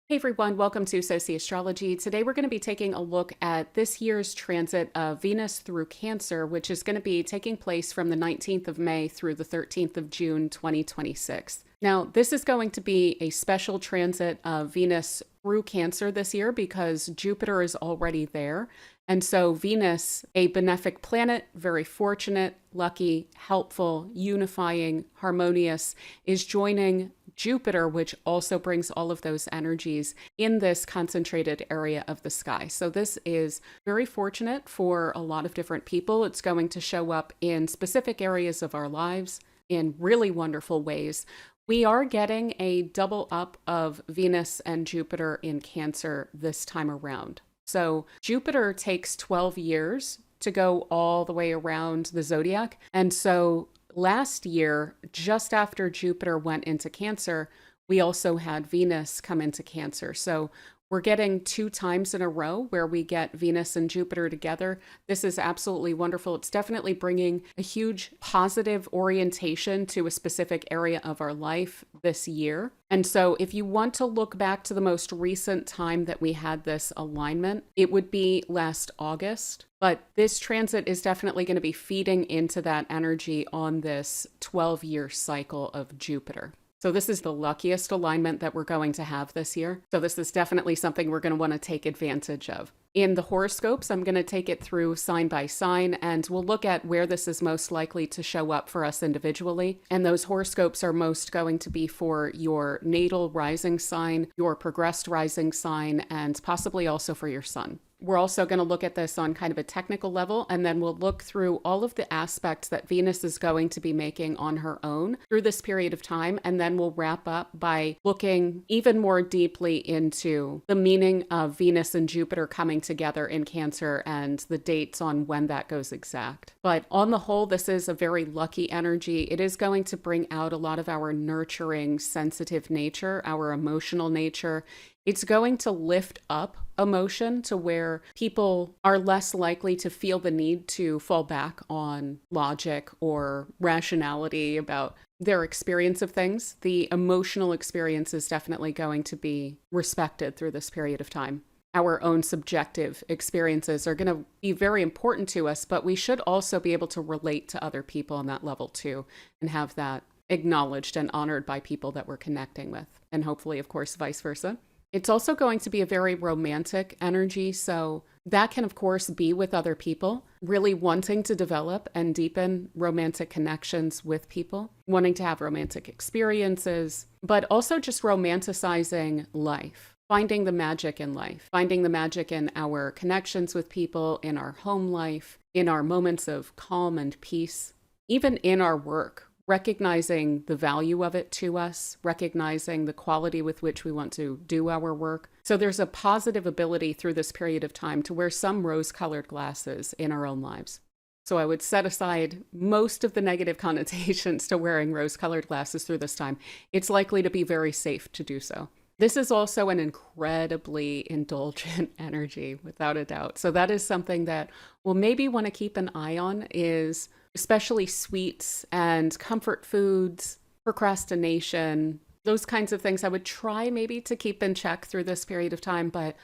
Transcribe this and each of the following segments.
Hey everyone, welcome to Sociastrology. Today we're going to be taking a look at this year's transit of Venus through Cancer, which is going to be taking place from the 19th of May through the 13th of June, 2026. Now, this is going to be a special transit of Venus through Cancer this year because Jupiter is already there. And so Venus, a benefic planet, very fortunate, lucky, helpful, unifying, harmonious, is joining Jupiter, which also brings all of those energies in this concentrated area of the sky. So this is very fortunate for a lot of different people. It's going to show up in specific areas of our lives in really wonderful ways. We are getting a double up of Venus and Jupiter in Cancer this time around. So Jupiter takes 12 years to go all the way around the zodiac. And so last year, just after Jupiter went into Cancer, we also had Venus come into Cancer. So we're getting 2 times in a row where we get Venus and Jupiter together. This is absolutely wonderful. It's definitely bringing a huge positive orientation to a specific area of our life this year. And so if you want to look back to the most recent time that we had this alignment, it would be last August. But this transit is definitely going to be feeding into that energy on this 12-year cycle of Jupiter. So this is the luckiest alignment that we're going to have this year. So this is definitely something we're going to want to take advantage of. In the horoscopes, I'm going to take it through sign by sign, and we'll look at where this is most likely to show up for us individually. And those horoscopes are most going to be for your natal rising sign, your progressed rising sign, and possibly also for your sun. We're also going to look at this on kind of a technical level, and then we'll look through all of the aspects that Venus is going to be making on her own through this period of time, and then we'll wrap up by looking even more deeply into the meaning of Venus and Jupiter coming together in Cancer and the dates on when that goes exact. But on the whole, this is a very lucky energy. It is going to bring out a lot of our nurturing, sensitive nature, our emotional nature. It's going to lift up emotion to where people are less likely to feel the need to fall back on logic or rationality about their experience of things. The emotional experience is definitely going to be respected through this period of time. Our own subjective experiences are going to be very important to us, but we should also be able to relate to other people on that level too, and have that acknowledged and honored by people that we're connecting with, and hopefully, of course, vice versa. It's also going to be a very romantic energy, so that can, of course, be with other people, really wanting to develop and deepen romantic connections with people, wanting to have romantic experiences, but also just romanticizing life, finding the magic in life, finding the magic in our connections with people, in our home life, in our moments of calm and peace, even in our work. Recognizing the value of it to us, recognizing the quality with which we want to do our work. So there's a positive ability through this period of time to wear some rose-colored glasses in our own lives. So I would set aside most of the negative connotations to wearing rose-colored glasses through this time. It's likely to be very safe to do so. This is also an incredibly indulgent energy, without a doubt. So that is something that we'll maybe want to keep an eye on, is especially sweets and comfort foods, procrastination, those kinds of things I would try maybe to keep in check through this period of time. But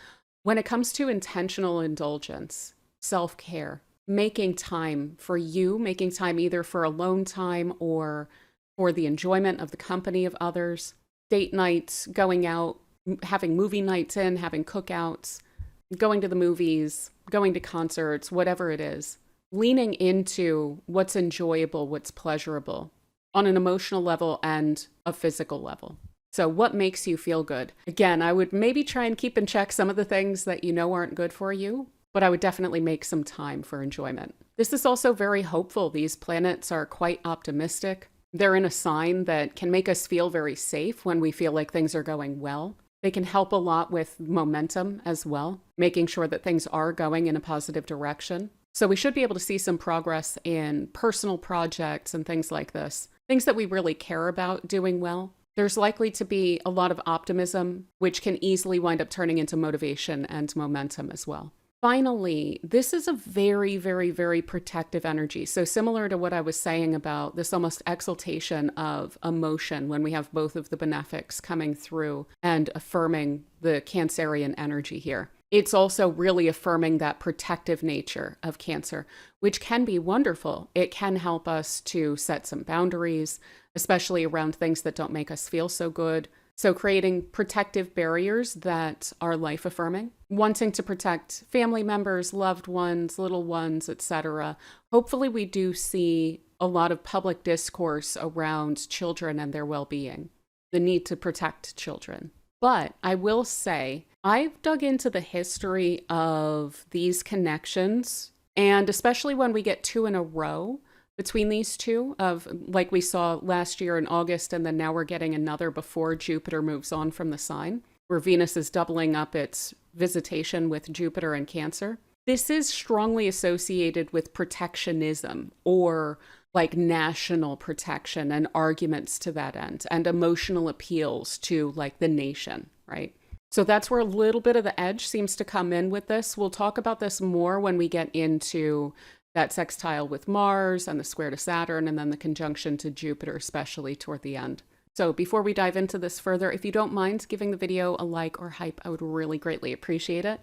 when it comes to intentional indulgence, self-care, making time for you, making time either for alone time or for the enjoyment of the company of others, date nights, going out, having movie nights in, having cookouts, going to the movies, going to concerts, whatever it is. Leaning into what's enjoyable, what's pleasurable on an emotional level and a physical level. So what makes you feel good? Again, I would maybe try and keep in check some of the things that you know aren't good for you, but I would definitely make some time for enjoyment. This is also very hopeful. These planets are quite optimistic. They're in a sign that can make us feel very safe when we feel like things are going well. They can help a lot with momentum as well, making sure that things are going in a positive direction. So we should be able to see some progress in personal projects and things like this, things that we really care about doing well. There's likely to be a lot of optimism, which can easily wind up turning into motivation and momentum as well. Finally, this is a very, very, very protective energy. So similar to what I was saying about this almost exaltation of emotion when we have both of the benefics coming through and affirming the Cancerian energy here. It's also really affirming that protective nature of Cancer, which can be wonderful. It can help us to set some boundaries, especially around things that don't make us feel so good. So creating protective barriers that are life affirming, wanting to protect family members, loved ones, little ones, etc. Hopefully we do see a lot of public discourse around children and their well-being, the need to protect children. But I will say, I've dug into the history of these connections, and especially when we get two in a row, between these two, of like we saw last year in August, and then now we're getting another before Jupiter moves on from the sign, where Venus is doubling up its visitation with Jupiter in Cancer. This is strongly associated with protectionism, or like national protection and arguments to that end, and emotional appeals to like the nation, right? So that's where a little bit of the edge seems to come in with this. We'll talk about this more when we get into that sextile with Mars and the square to Saturn, and then the conjunction to Jupiter, especially toward the end. So before we dive into this further, if you don't mind giving the video a like or hype, I would really greatly appreciate it.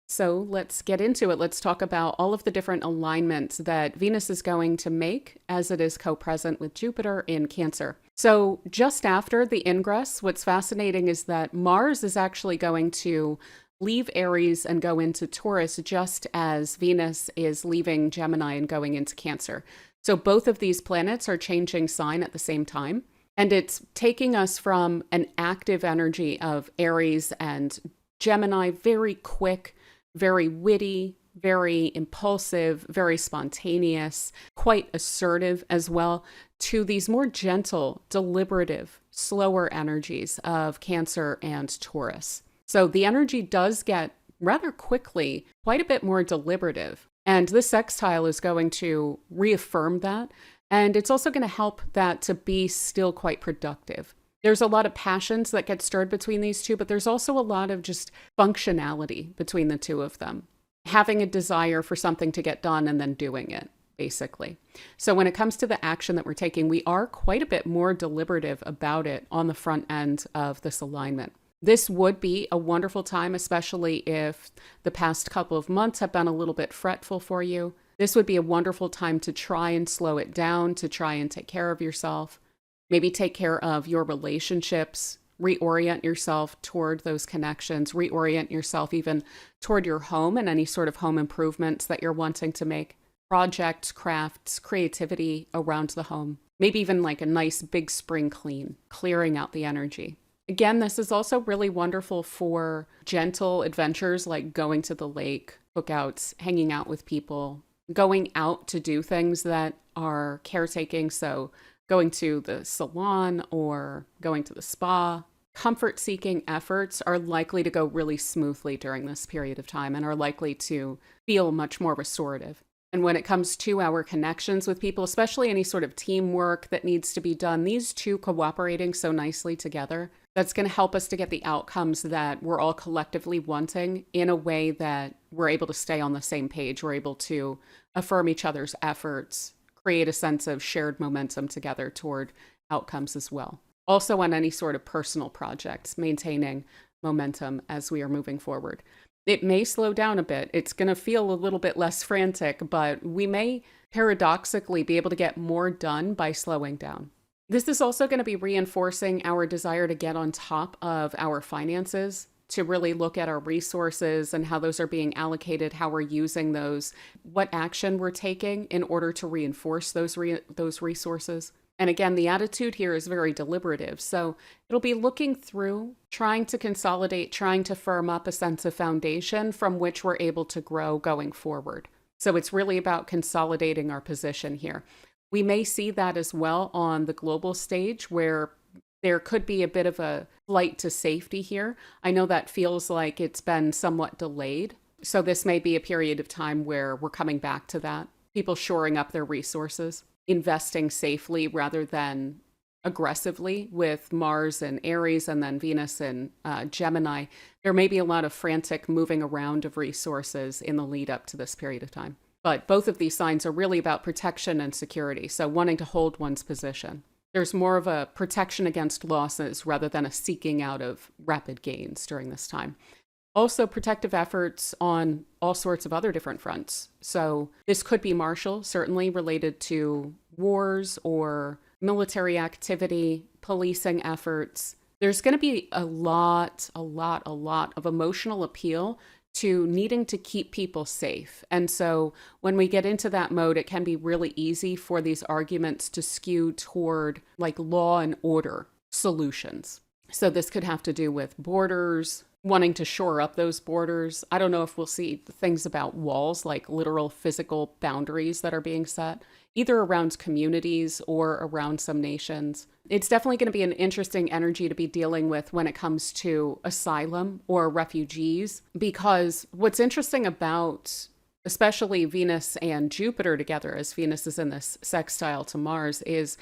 So let's get into it. Let's talk about all of the different alignments that Venus is going to make as it is co-present with Jupiter in Cancer. So just after the ingress, what's fascinating is that Mars is actually going to leave Aries and go into Taurus just as Venus is leaving Gemini and going into Cancer. So both of these planets are changing sign at the same time. And it's taking us from an active energy of Aries and Gemini, very quick, very witty, very impulsive, very spontaneous, quite assertive as well, to these more gentle, deliberative, slower energies of Cancer and Taurus. So the energy does get rather quickly quite a bit more deliberative. And this sextile is going to reaffirm that. And it's also going to help that to be still quite productive. There's a lot of passions that get stirred between these two, but there's also a lot of just functionality between the two of them. Having a desire for something to get done and then doing it, basically. So when it comes to the action that we're taking, we are quite a bit more deliberative about it on the front end of this alignment. This would be a wonderful time, especially if the past couple of months have been a little bit fretful for you. This would be a wonderful time to try and slow it down, to try and take care of yourself, maybe take care of your relationships, reorient yourself toward those connections, reorient yourself even toward your home and any sort of home improvements that you're wanting to make, projects, crafts, creativity around the home, maybe even like a nice big spring clean, clearing out the energy. Again, this is also really wonderful for gentle adventures like going to the lake, cookouts, hanging out with people, going out to do things that are caretaking. So going to the salon or going to the spa. Comfort-seeking efforts are likely to go really smoothly during this period of time and are likely to feel much more restorative. And when it comes to our connections with people, especially any sort of teamwork that needs to be done, these two cooperating so nicely together, that's going to help us to get the outcomes that we're all collectively wanting in a way that we're able to stay on the same page. We're able to affirm each other's efforts, create a sense of shared momentum together toward outcomes as well. Also on any sort of personal projects, maintaining momentum as we are moving forward. It may slow down a bit. It's going to feel a little bit less frantic, but we may paradoxically be able to get more done by slowing down. This is also going to be reinforcing our desire to get on top of our finances, to really look at our resources and how those are being allocated, how we're using those, what action we're taking in order to reinforce those resources. And again, the attitude here is very deliberative. So it'll be looking through, trying to consolidate, trying to firm up a sense of foundation from which we're able to grow going forward. So it's really about consolidating our position here. We may see that as well on the global stage where there could be a bit of a flight to safety here. I know that feels like it's been somewhat delayed. So this may be a period of time where we're coming back to that. People shoring up their resources, investing safely rather than aggressively with Mars and Aries and then Venus and Gemini, there may be a lot of frantic moving around of resources in the lead up to this period of time. But both of these signs are really about protection and security, so wanting to hold one's position. There's more of a protection against losses rather than a seeking out of rapid gains during this time. Also, protective efforts on all sorts of other different fronts. So this could be martial, certainly related to wars or military activity, policing efforts. There's going to be a lot of emotional appeal to needing to keep people safe. And so when we get into that mode, it can be really easy for these arguments to skew toward like law and order solutions. So this could have to do with borders, wanting to shore up those borders. I don't know if we'll see things about walls, like literal physical boundaries that are being set, either around communities or around some nations. It's definitely going to be an interesting energy to be dealing with when it comes to asylum or refugees, because what's interesting about especially Venus and Jupiter together, as Venus is in this sextile to Mars, is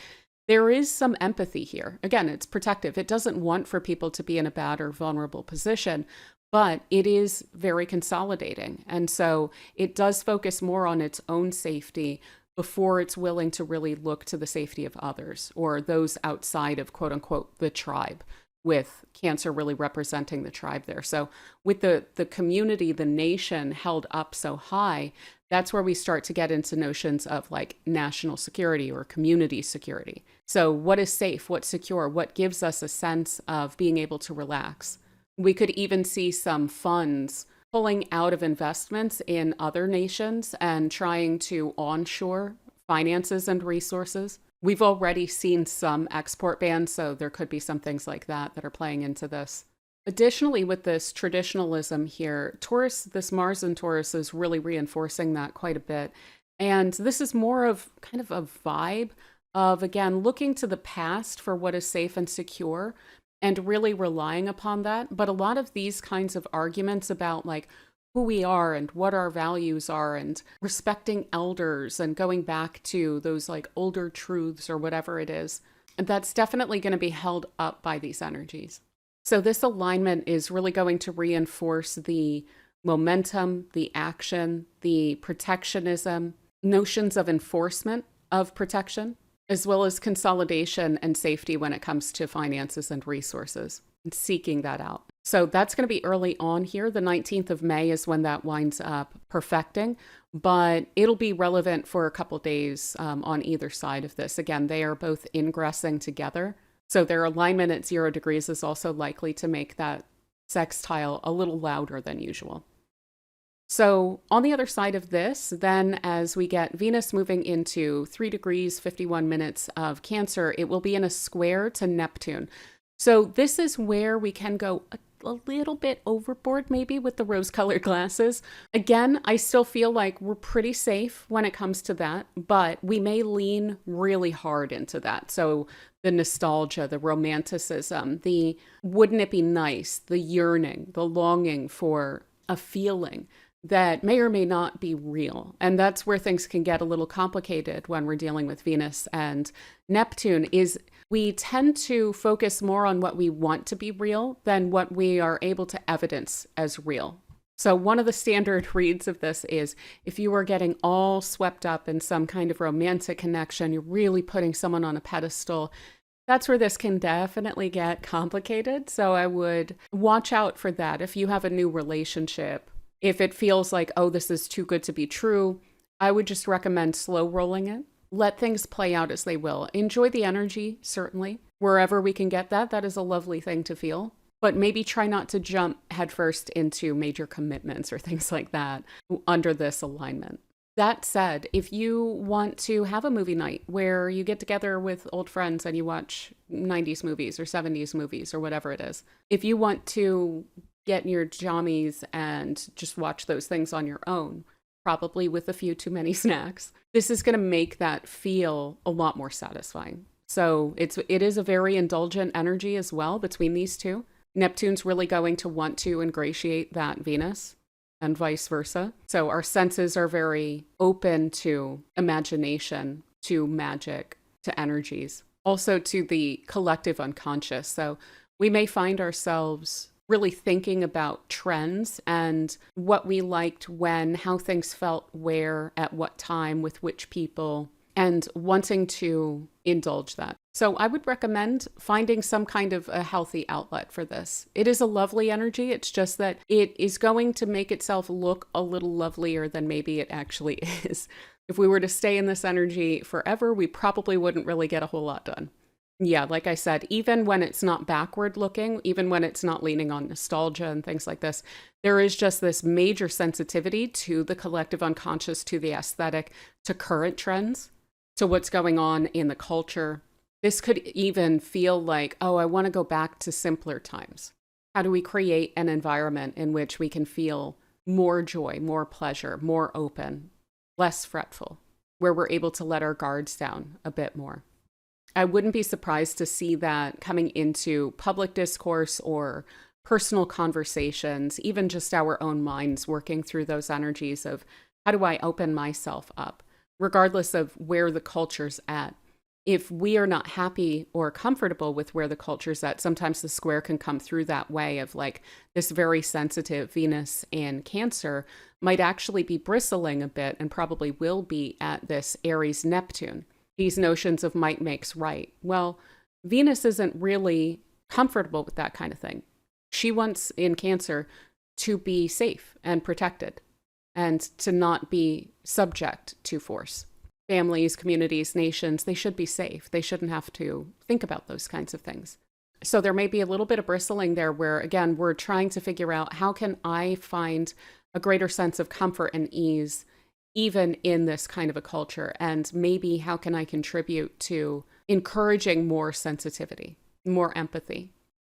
there is some empathy here. Again, it's protective. It doesn't want for people to be in a bad or vulnerable position, but it is very consolidating. And so it does focus more on its own safety before it's willing to really look to the safety of others or those outside of, quote unquote, the tribe, with Cancer really representing the tribe there. So with the community, the nation held up so high, that's where we start to get into notions of like national security or community security. So what is safe? What's secure? What gives us a sense of being able to relax? We could even see some funds pulling out of investments in other nations and trying to onshore finances and resources. We've already seen some export bans, so there could be some things like that that are playing into this. Additionally, with this traditionalism here, Taurus, this Mars in Taurus is really reinforcing that quite a bit. And this is more of kind of a vibe of, again, looking to the past for what is safe and secure and really relying upon that. But a lot of these kinds of arguments about like who we are and what our values are and respecting elders and going back to those like older truths or whatever it is, that's definitely going to be held up by these energies. So this alignment is really going to reinforce the momentum, the action, the protectionism, notions of enforcement of protection, as well as consolidation and safety when it comes to finances and resources, and seeking that out. So that's going to be early on here. The 19th of May is when that winds up perfecting, but it'll be relevant for a couple days on either side of this. Again, they are both ingressing together. So their alignment at 0 degrees is also likely to make that sextile a little louder than usual. So on the other side of this, then as we get Venus moving into 3 degrees, 51 minutes of Cancer, it will be in a square to Neptune. So this is where we can go a little bit overboard maybe with the rose-colored glasses. Again, I still feel like we're pretty safe when it comes to that, but we may lean really hard into that. So the nostalgia, the romanticism, the wouldn't it be nice, the yearning, the longing for a feeling that may or may not be real. And that's where things can get a little complicated when we're dealing with Venus and Neptune, is we tend to focus more on what we want to be real than what we are able to evidence as real. So one of the standard reads of this is if you are getting all swept up in some kind of romantic connection, you're really putting someone on a pedestal, that's where this can definitely get complicated. So I would watch out for that. If you have a new relationship, if it feels like, oh, this is too good to be true, I would just recommend slow rolling it. Let things play out as they will. Enjoy the energy, certainly. Wherever we can get that, that is a lovely thing to feel. But maybe try not to jump headfirst into major commitments or things like that under this alignment. That said, if you want to have a movie night where you get together with old friends and you watch 90s movies or 70s movies or whatever it is, if you want to get in your jammies and just watch those things on your own, probably with a few too many snacks, this is going to make that feel a lot more satisfying. So it is a very indulgent energy as well between these two. Neptune's really going to want to ingratiate that Venus and vice versa. So our senses are very open to imagination, to magic, to energies. also to the collective unconscious. So we may find ourselves really thinking about trends and what we liked when, how things felt where, at what time, with which people, and wanting to indulge that. So I would recommend finding some kind of a healthy outlet for this. It is a lovely energy. It's just that it is going to make itself look a little lovelier than maybe it actually is. If we were to stay in this energy forever, we probably wouldn't really get a whole lot done. Yeah, like I said, even when it's not backward looking, even when it's not leaning on nostalgia and things like this, there is just this major sensitivity to the collective unconscious, to the aesthetic, to current trends, to what's going on in the culture. This could even feel like, oh, I want to go back to simpler times. How do we create an environment in which we can feel more joy, more pleasure, more open, less fretful, where we're able to let our guards down a bit more? I wouldn't be surprised to see that coming into public discourse or personal conversations, even just our own minds working through those energies of how do I open myself up, regardless of where the culture's at. If we are not happy or comfortable with where the culture's at, sometimes the square can come through that way of like this very sensitive Venus and Cancer might actually be bristling a bit and probably will be at this Aries Neptune. These notions of might makes right. Well, Venus isn't really comfortable with that kind of thing. She wants in Cancer to be safe and protected and to not be subject to force. Families, communities, nations, they should be safe. They shouldn't have to think about those kinds of things. So there may be a little bit of bristling there where, again, we're trying to figure out how can I find a greater sense of comfort and ease even in this kind of a culture, and maybe how can I contribute to encouraging more sensitivity, more empathy.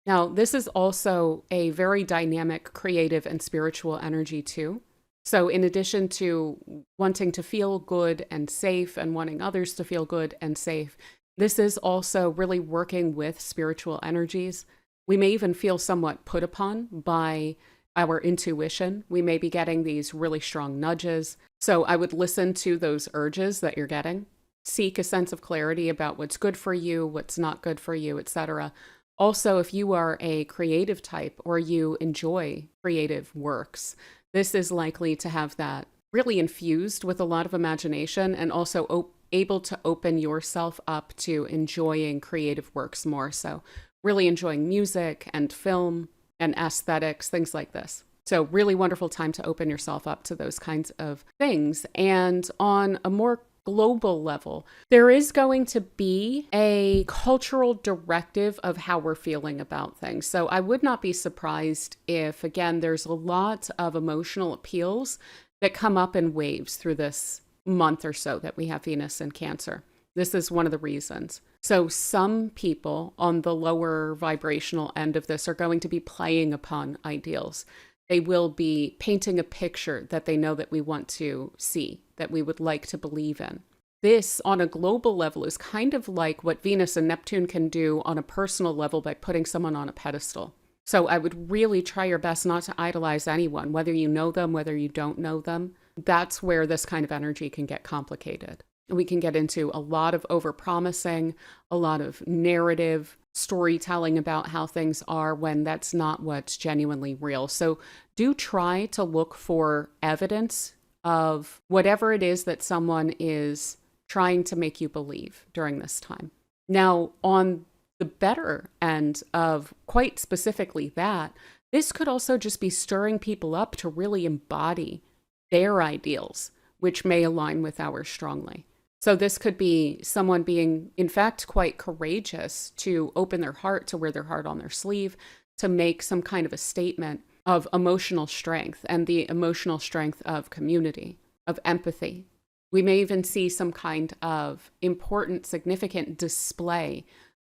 Now, this is also a very dynamic, creative, and spiritual energy too. So in addition to wanting to feel good and safe and wanting others to feel good and safe, this is also really working with spiritual energies. We may even feel somewhat put upon by our intuition. We may be getting these really strong nudges. So I would listen to those urges that you're getting, seek a sense of clarity about what's good for you, what's not good for you, etc. Also, if you are a creative type or you enjoy creative works, this is likely to have that really infused with a lot of imagination and also able to open yourself up to enjoying creative works more. So really enjoying music and film and aesthetics, things like this. So really wonderful time to open yourself up to those kinds of things. And on a more global level, there is going to be a cultural directive of how we're feeling about things. So I would not be surprised if, again, there's a lot of emotional appeals that come up in waves through this month or so that we have Venus in Cancer. This is one of the reasons. So some people on the lower vibrational end of this are going to be playing upon ideals. They will be painting a picture that they know that we want to see, that we would like to believe in. This, on a global level, is kind of like what Venus and Neptune can do on a personal level by putting someone on a pedestal. So I would really try your best not to idolize anyone, whether you know them, whether you don't know them. That's where this kind of energy can get complicated. We can get into a lot of overpromising, a lot of narrative storytelling about how things are when that's not what's genuinely real. So do try to look for evidence of whatever it is that someone is trying to make you believe during this time. Now, on the better end of quite specifically that, this could also just be stirring people up to really embody their ideals, which may align with ours strongly. So this could be someone being, in fact, quite courageous to open their heart, to wear their heart on their sleeve, to make some kind of a statement of emotional strength and the emotional strength of community, of empathy. We may even see some kind of important, significant display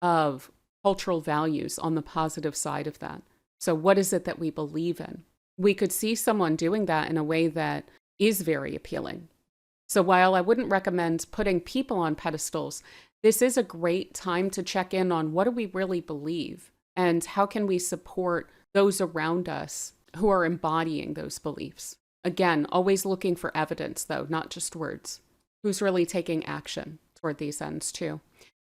of cultural values on the positive side of that. So what is it that we believe in? We could see someone doing that in a way that is very appealing. So while I wouldn't recommend putting people on pedestals, this is a great time to check in on what do we really believe and how can we support those around us who are embodying those beliefs. Again, always looking for evidence though, not just words. Who's really taking action toward these ends too.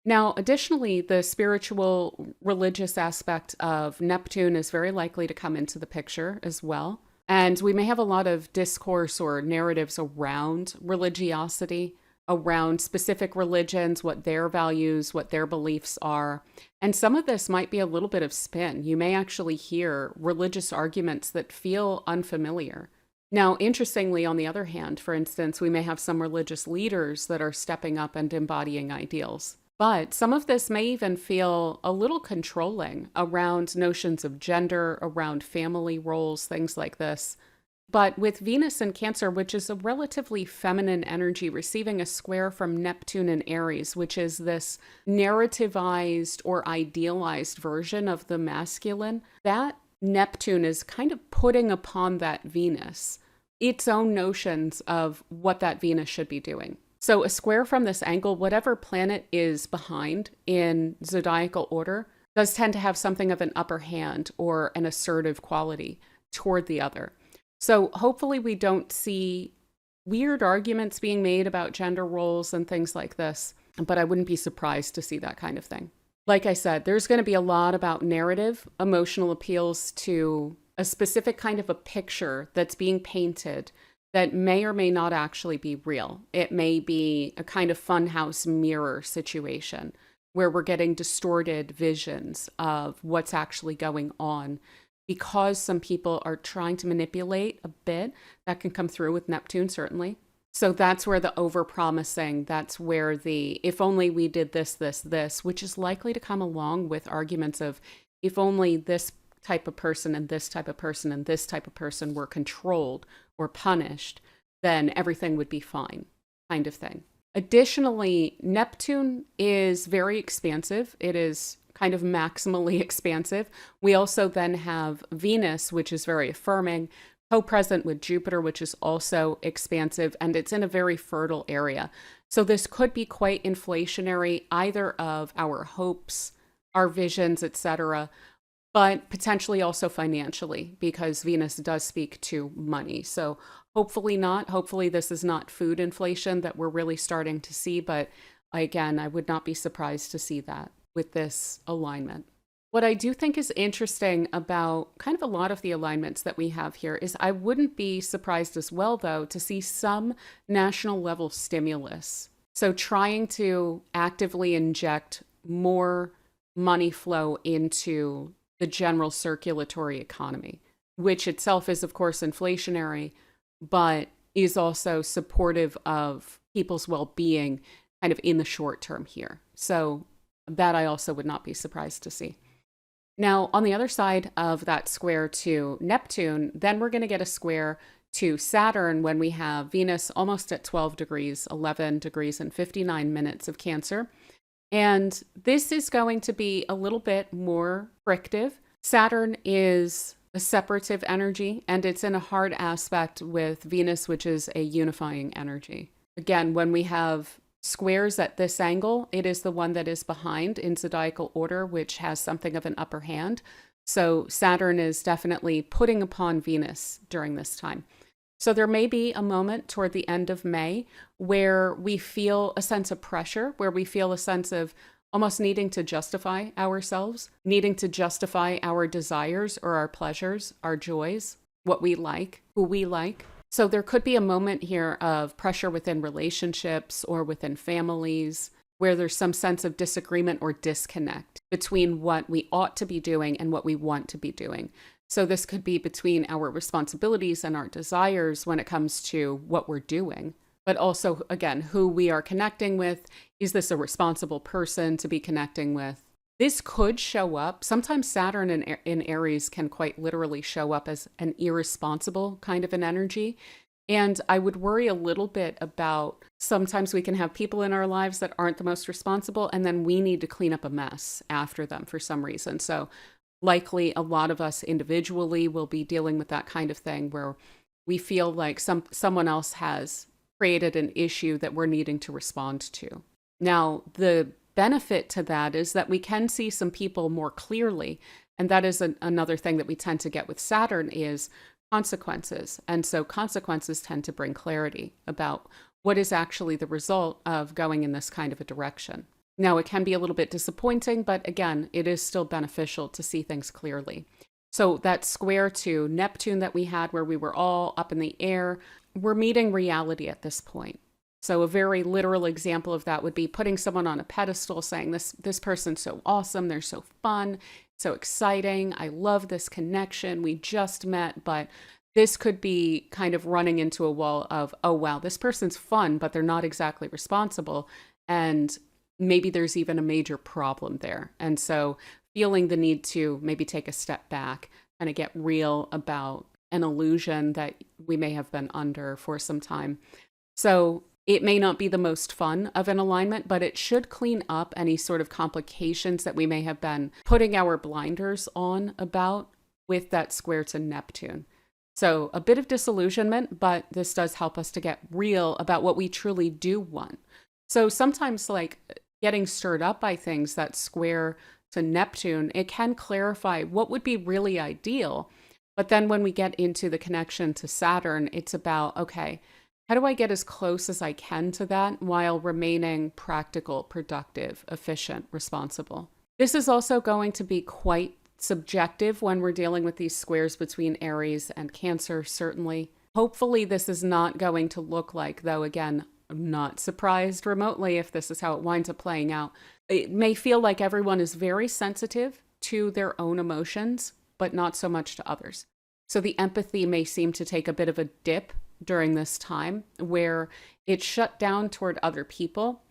Now, additionally, the spiritual religious aspect of Neptune is very likely to come into the picture as well. And we may have a lot of discourse or narratives around religiosity, around specific religions, what their values, what their beliefs are. And some of this might be a little bit of spin. You may actually hear religious arguments that feel unfamiliar. Now, interestingly, on the other hand, for instance, we may have some religious leaders that are stepping up and embodying ideals. But some of this may even feel a little controlling around notions of gender, around family roles, things like this. But with Venus in Cancer, which is a relatively feminine energy, receiving a square from Neptune in Aries, which is this narrativized or idealized version of the masculine, that Neptune is kind of putting upon that Venus its own notions of what that Venus should be doing. So a square from this angle, whatever planet is behind in zodiacal order, does tend to have something of an upper hand or an assertive quality toward the other. So hopefully we don't see weird arguments being made about gender roles and things like this, but I wouldn't be surprised to see that kind of thing. Like I said, there's going to be a lot about narrative, emotional appeals to a specific kind of a picture that's being painted that may or may not actually be real. It may be a kind of funhouse mirror situation where we're getting distorted visions of what's actually going on because some people are trying to manipulate a bit. That can come through with Neptune, certainly. So that's where the overpromising, that's where the if only we did this, which is likely to come along with arguments of if only this type of person and this type of person and this type of person were controlled or punished, then everything would be fine, kind of thing. Additionally, Neptune is very expansive. It is kind of maximally expansive. We also then have Venus, which is very affirming, co-present with Jupiter, which is also expansive, and it's in a very fertile area. So this could be quite inflationary, either of our hopes, our visions, etc., but potentially also financially, because Venus does speak to money. So hopefully not. Hopefully this is not food inflation that we're really starting to see. But again, I would not be surprised to see that with this alignment. What I do think is interesting about kind of a lot of the alignments that we have here is I wouldn't be surprised as well, though, to see some national level stimulus. So trying to actively inject more money flow into the general circulatory economy, which itself is, of course, inflationary, but is also supportive of people's well-being kind of in the short term here. So that I also would not be surprised to see. Now, on the other side of that square to Neptune, then we're going to get a square to Saturn when we have Venus almost at 12 degrees, 11 degrees and 59 minutes of Cancer. And this is going to be a little bit more frictive. Saturn is a separative energy, and it's in a hard aspect with Venus, which is a unifying energy. Again, when we have squares at this angle, it is the one that is behind in zodiacal order, which has something of an upper hand. So Saturn is definitely putting upon Venus during this time. So there may be a moment toward the end of May where we feel a sense of pressure, where we feel a sense of almost needing to justify ourselves, needing to justify our desires or our pleasures, our joys, what we like, who we like. So there could be a moment here of pressure within relationships or within families where there's some sense of disagreement or disconnect between what we ought to be doing and what we want to be doing. So this could be between our responsibilities and our desires when it comes to what we're doing, but also, again, who we are connecting with. Is this a responsible person to be connecting with? This could show up. Sometimes Saturn in Aries can quite literally show up as an irresponsible kind of an energy. And I would worry a little bit about sometimes we can have people in our lives that aren't the most responsible, and then we need to clean up a mess after them for some reason. So likely a lot of us individually will be dealing with that kind of thing where we feel like someone else has created an issue that we're needing to respond to. Now, the benefit to that is that we can see some people more clearly. And that is another thing that we tend to get with Saturn is consequences. And so consequences tend to bring clarity about what is actually the result of going in this kind of a direction. Now, it can be a little bit disappointing, but again, it is still beneficial to see things clearly. So that square to Neptune that we had where we were all up in the air, we're meeting reality at this point. So a very literal example of that would be putting someone on a pedestal saying, this person's so awesome, they're so fun, so exciting, I love this connection, we just met, but this could be kind of running into a wall of, oh, wow, this person's fun, but they're not exactly responsible. And maybe there's even a major problem there. And so feeling the need to maybe take a step back and get real about an illusion that we may have been under for some time. So it may not be the most fun of an alignment, but it should clean up any sort of complications that we may have been putting our blinders on about with that square to Neptune. So a bit of disillusionment, but this does help us to get real about what we truly do want. So sometimes like getting stirred up by things, that square to Neptune, it can clarify what would be really ideal. But then when we get into the connection to Saturn, it's about, okay, how do I get as close as I can to that while remaining practical, productive, efficient, responsible? This is also going to be quite subjective when we're dealing with these squares between Aries and Cancer, certainly. Hopefully this is not going to look like, though, again, I'm not surprised remotely if this is how it winds up playing out. It may feel like everyone is very sensitive to their own emotions, but not so much to others. So the empathy may seem to take a bit of a dip during this time where it's shut down toward other people,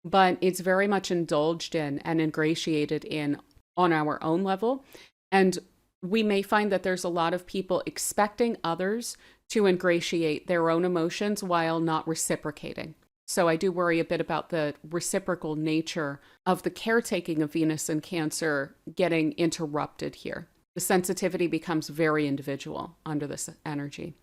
but it's very much indulged in and ingratiated in on our own level. And we may find that there's a lot of people expecting others to ingratiate their own emotions while not reciprocating. So I do worry a bit about the reciprocal nature of the caretaking of Venus and Cancer getting interrupted here. The sensitivity becomes very individual under this energy.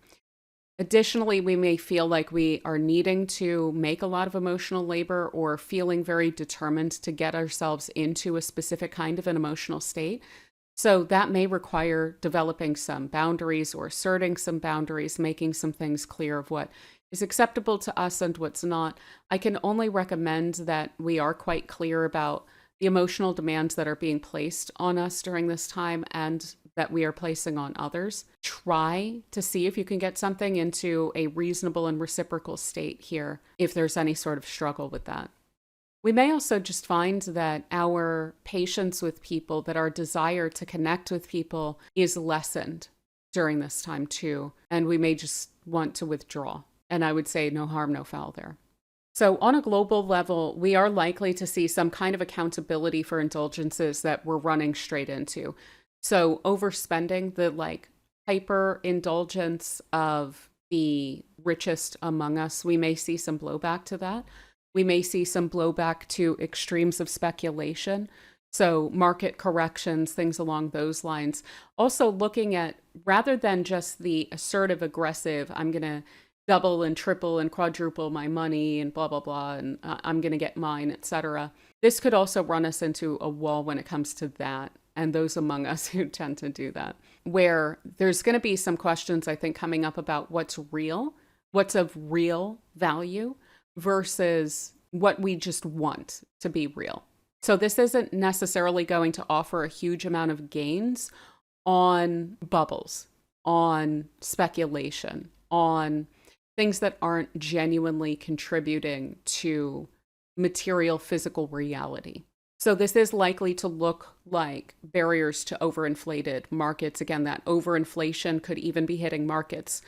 Additionally, we may feel like we are needing to make a lot of emotional labor or feeling very determined to get ourselves into a specific kind of an emotional state. So that may require developing some boundaries or asserting some boundaries, making some things clear of what is acceptable to us and what's not. I can only recommend that we are quite clear about the emotional demands that are being placed on us during this time and that we are placing on others. Try to see if you can get something into a reasonable and reciprocal state here if there's any sort of struggle with that. We may also just find that our patience with people, that our desire to connect with people is lessened during this time too, and we may just want to withdraw. And I would say no harm, no foul there. So on a global level, we are likely to see some kind of accountability for indulgences that we're running straight into. So overspending, the hyper indulgence of the richest among us, we may see some blowback to that. We may see some blowback to extremes of speculation. So market corrections, things along those lines. Also looking at, rather than just the assertive, aggressive, I'm going to double and triple and quadruple my money and blah, blah, blah, and I'm going to get mine, etc. This could also run us into a wall when it comes to that. And those among us who tend to do that, where there's going to be some questions, I think, coming up about what's real, what's of real value versus what we just want to be real. So this isn't necessarily going to offer a huge amount of gains on bubbles, on speculation, on things that aren't genuinely contributing to material physical reality. So this is likely to look like barriers to overinflated markets. Again, that overinflation could even be hitting markets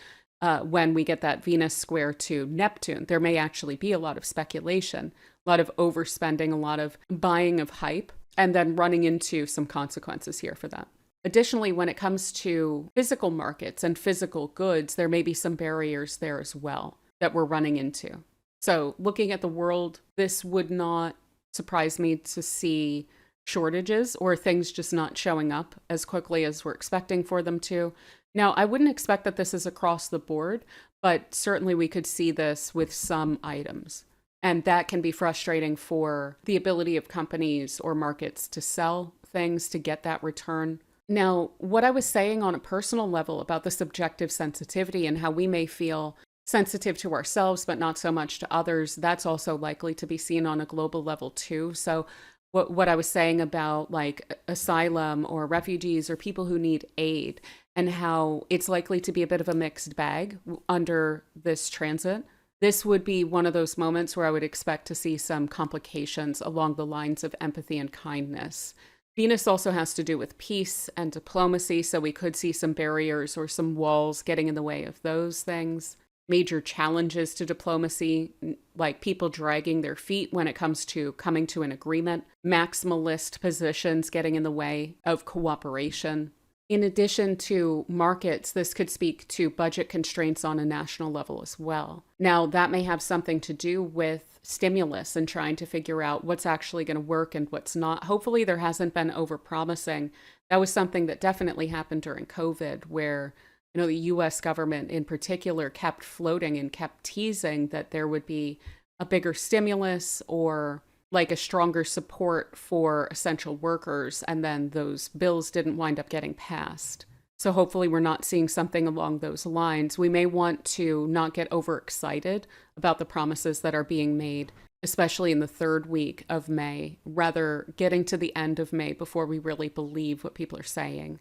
when we get that Venus square to Neptune. There may actually be a lot of speculation, a lot of overspending, a lot of buying of hype, and then running into some consequences here for that. Additionally, when it comes to physical markets and physical goods, there may be some barriers there as well that we're running into. So looking at the world, this would not surprise me to see shortages or things just not showing up as quickly as we're expecting for them to. Now, I wouldn't expect that this is across the board, but certainly we could see this with some items. And that can be frustrating for the ability of companies or markets to sell things to get that return. Now, what I was saying on a personal level about the subjective sensitivity and how we may feel sensitive to ourselves, but not so much to others, that's also likely to be seen on a global level too. So what I was saying about like asylum or refugees or people who need aid, and how it's likely to be a bit of a mixed bag under this transit. This would be one of those moments where I would expect to see some complications along the lines of empathy and kindness. Venus also has to do with peace and diplomacy, so we could see some barriers or some walls getting in the way of those things. Major challenges to diplomacy, like people dragging their feet when it comes to coming to an agreement, maximalist positions getting in the way of cooperation. In addition to markets, this could speak to budget constraints on a national level as well. Now, that may have something to do with stimulus and trying to figure out what's actually going to work and what's not. Hopefully, there hasn't been overpromising. That was something that definitely happened during COVID, where the US government in particular kept floating and kept teasing that there would be a bigger stimulus or like a stronger support for essential workers, and then those bills didn't wind up getting passed. So hopefully we're not seeing something along those lines. We may want to not get overexcited about the promises that are being made, especially in the third week of May, rather getting to the end of May before we really believe what people are saying.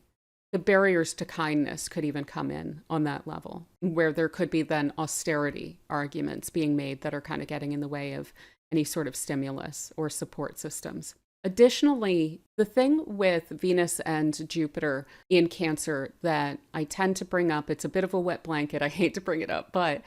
The barriers to kindness could even come in on that level, where there could be then austerity arguments being made that are kind of getting in the way of any sort of stimulus or support systems. Additionally, the thing with Venus and Jupiter in Cancer that I tend to bring up, it's a bit of a wet blanket, I hate to bring it up, but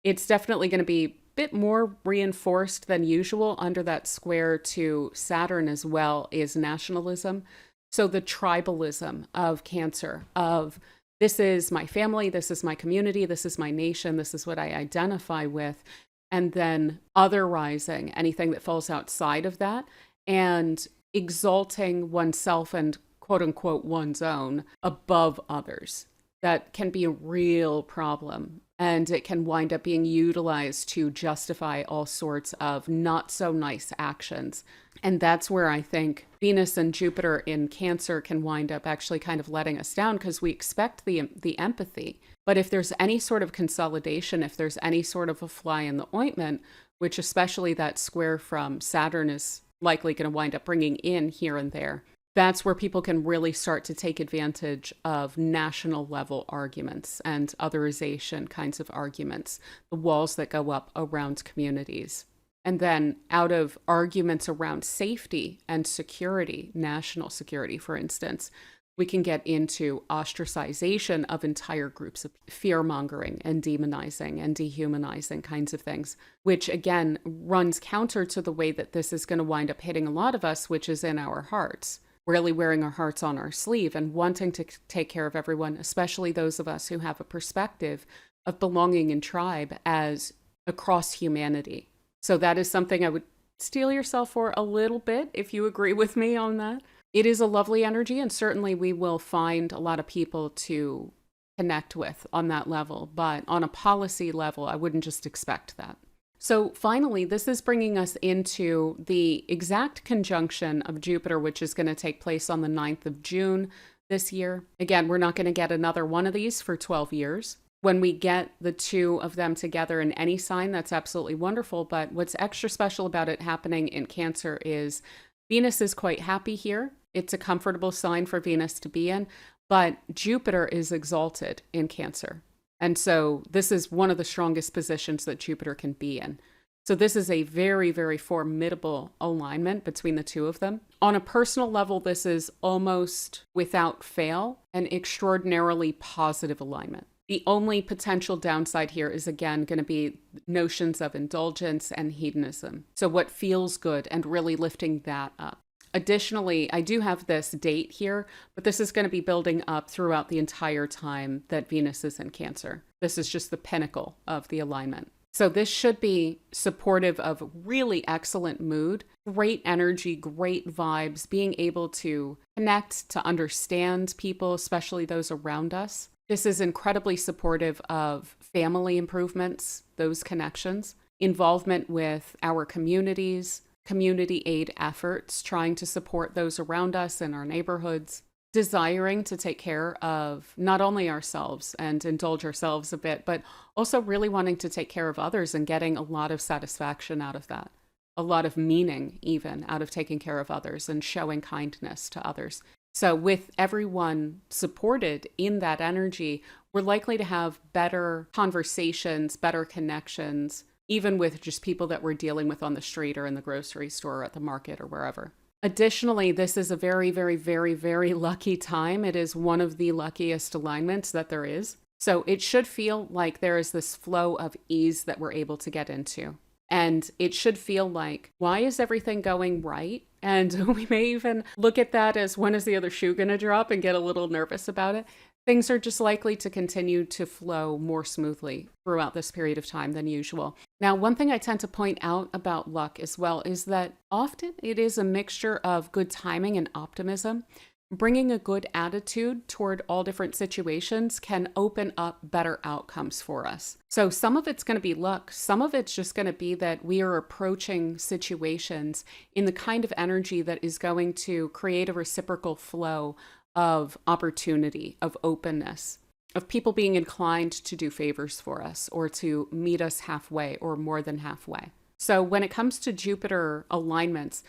it's definitely going to be a bit more reinforced than usual under that square to Saturn as well, is nationalism. So the tribalism of Cancer, of this is my family, this is my community, this is my nation, this is what I identify with, and then otherizing anything that falls outside of that, and exalting oneself and quote unquote one's own above others. That can be a real problem, and it can wind up being utilized to justify all sorts of not so nice actions. And that's where I think Venus and Jupiter in Cancer can wind up actually kind of letting us down, because we expect the empathy. But if there's any sort of consolidation, if there's any sort of a fly in the ointment, which especially that square from Saturn is likely going to wind up bringing in here and there, that's where people can really start to take advantage of national level arguments and otherization kinds of arguments, the walls that go up around communities. And then out of arguments around safety and security, national security, for instance, we can get into ostracization of entire groups, of fear-mongering and demonizing and dehumanizing kinds of things, which again runs counter to the way that this is going to wind up hitting a lot of us, which is in our hearts. Really wearing our hearts on our sleeve and wanting to take care of everyone, especially those of us who have a perspective of belonging in tribe as across humanity. So that is something I would steel yourself for a little bit, if you agree with me on that. It is a lovely energy, and certainly we will find a lot of people to connect with on that level. But on a policy level, I wouldn't just expect that. So finally, this is bringing us into the exact conjunction of Jupiter, which is going to take place on the 9th of June this year. Again, we're not going to get another one of these for 12 years. When we get the two of them together in any sign, that's absolutely wonderful. But what's extra special about it happening in Cancer is Venus is quite happy here. It's a comfortable sign for Venus to be in, but Jupiter is exalted in Cancer. And so this is one of the strongest positions that Jupiter can be in. So this is a very, very formidable alignment between the two of them. On a personal level, this is almost without fail an extraordinarily positive alignment. The only potential downside here is, again, going to be notions of indulgence and hedonism. So what feels good and really lifting that up. Additionally, I do have this date here, but this is going to be building up throughout the entire time that Venus is in Cancer. This is just the pinnacle of the alignment. So this should be supportive of really excellent mood, great energy, great vibes, being able to connect, to understand people, especially those around us. This is incredibly supportive of family improvements, those connections, involvement with our communities, community aid efforts, trying to support those around us in our neighborhoods, desiring to take care of not only ourselves and indulge ourselves a bit, but also really wanting to take care of others and getting a lot of satisfaction out of that, a lot of meaning even out of taking care of others and showing kindness to others. So with everyone supported in that energy, we're likely to have better conversations, better connections, even with just people that we're dealing with on the street or in the grocery store or at the market or wherever. Additionally, this is a very, very, very, very lucky time. It is one of the luckiest alignments that there is. So it should feel like there is this flow of ease that we're able to get into. And it should feel like, why is everything going right? And we may even look at that as, when is the other shoe going to drop, and get a little nervous about it. Things are just likely to continue to flow more smoothly throughout this period of time than usual. Now, one thing I tend to point out about luck as well is that often it is a mixture of good timing and optimism. Bringing a good attitude toward all different situations can open up better outcomes for us. So some of it's going to be luck. Some of it's just going to be that we are approaching situations in the kind of energy that is going to create a reciprocal flow of opportunity, of openness, of people being inclined to do favors for us or to meet us halfway or more than halfway. So when it comes to Jupiter alignments,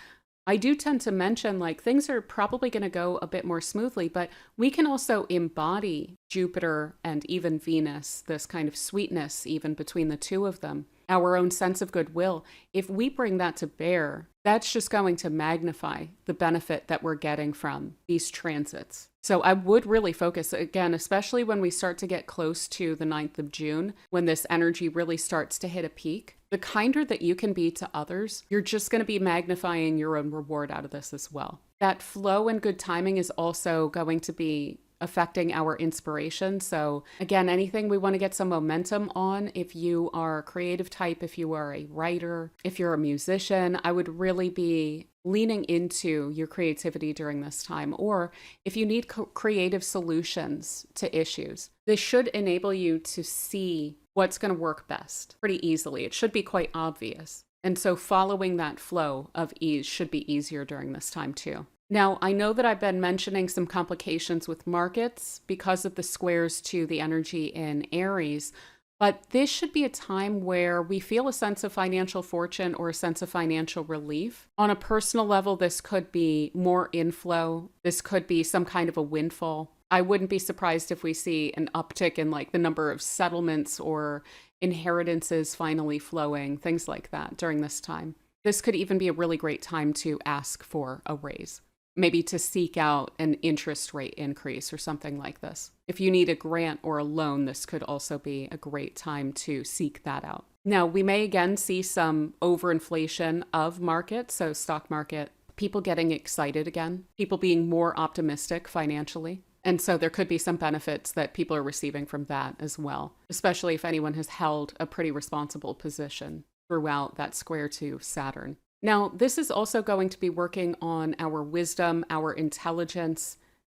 I do tend to mention like things are probably going to go a bit more smoothly, but we can also embody Jupiter and even Venus, this kind of sweetness even between the two of them, our own sense of goodwill. If we bring that to bear, that's just going to magnify the benefit that we're getting from these transits. So I would really focus, again, especially when we start to get close to the 9th of June, when this energy really starts to hit a peak. The kinder that you can be to others, you're just going to be magnifying your own reward out of this as well. That flow and good timing is also going to be affecting our inspiration. So again, anything we want to get some momentum on, if you are a creative type, if you are a writer, if you're a musician, I would really be leaning into your creativity during this time. Or if you need creative solutions to issues, this should enable you to see what's going to work best pretty easily. It should be quite obvious. And so following that flow of ease should be easier during this time too. Now, I know that I've been mentioning some complications with markets because of the squares to the energy in Aries, but this should be a time where we feel a sense of financial fortune or a sense of financial relief. On a personal level, this could be more inflow. This could be some kind of a windfall. I wouldn't be surprised if we see an uptick in like the number of settlements or inheritances finally flowing, things like that during this time. This could even be a really great time to ask for a raise. Maybe to seek out an interest rate increase or something like this. If you need a grant or a loan, this could also be a great time to seek that out. Now, we may again see some overinflation of markets, so stock market, people getting excited again, people being more optimistic financially. And so there could be some benefits that people are receiving from that as well, especially if anyone has held a pretty responsible position throughout that square to Saturn. Now, this is also going to be working on our wisdom, our intelligence,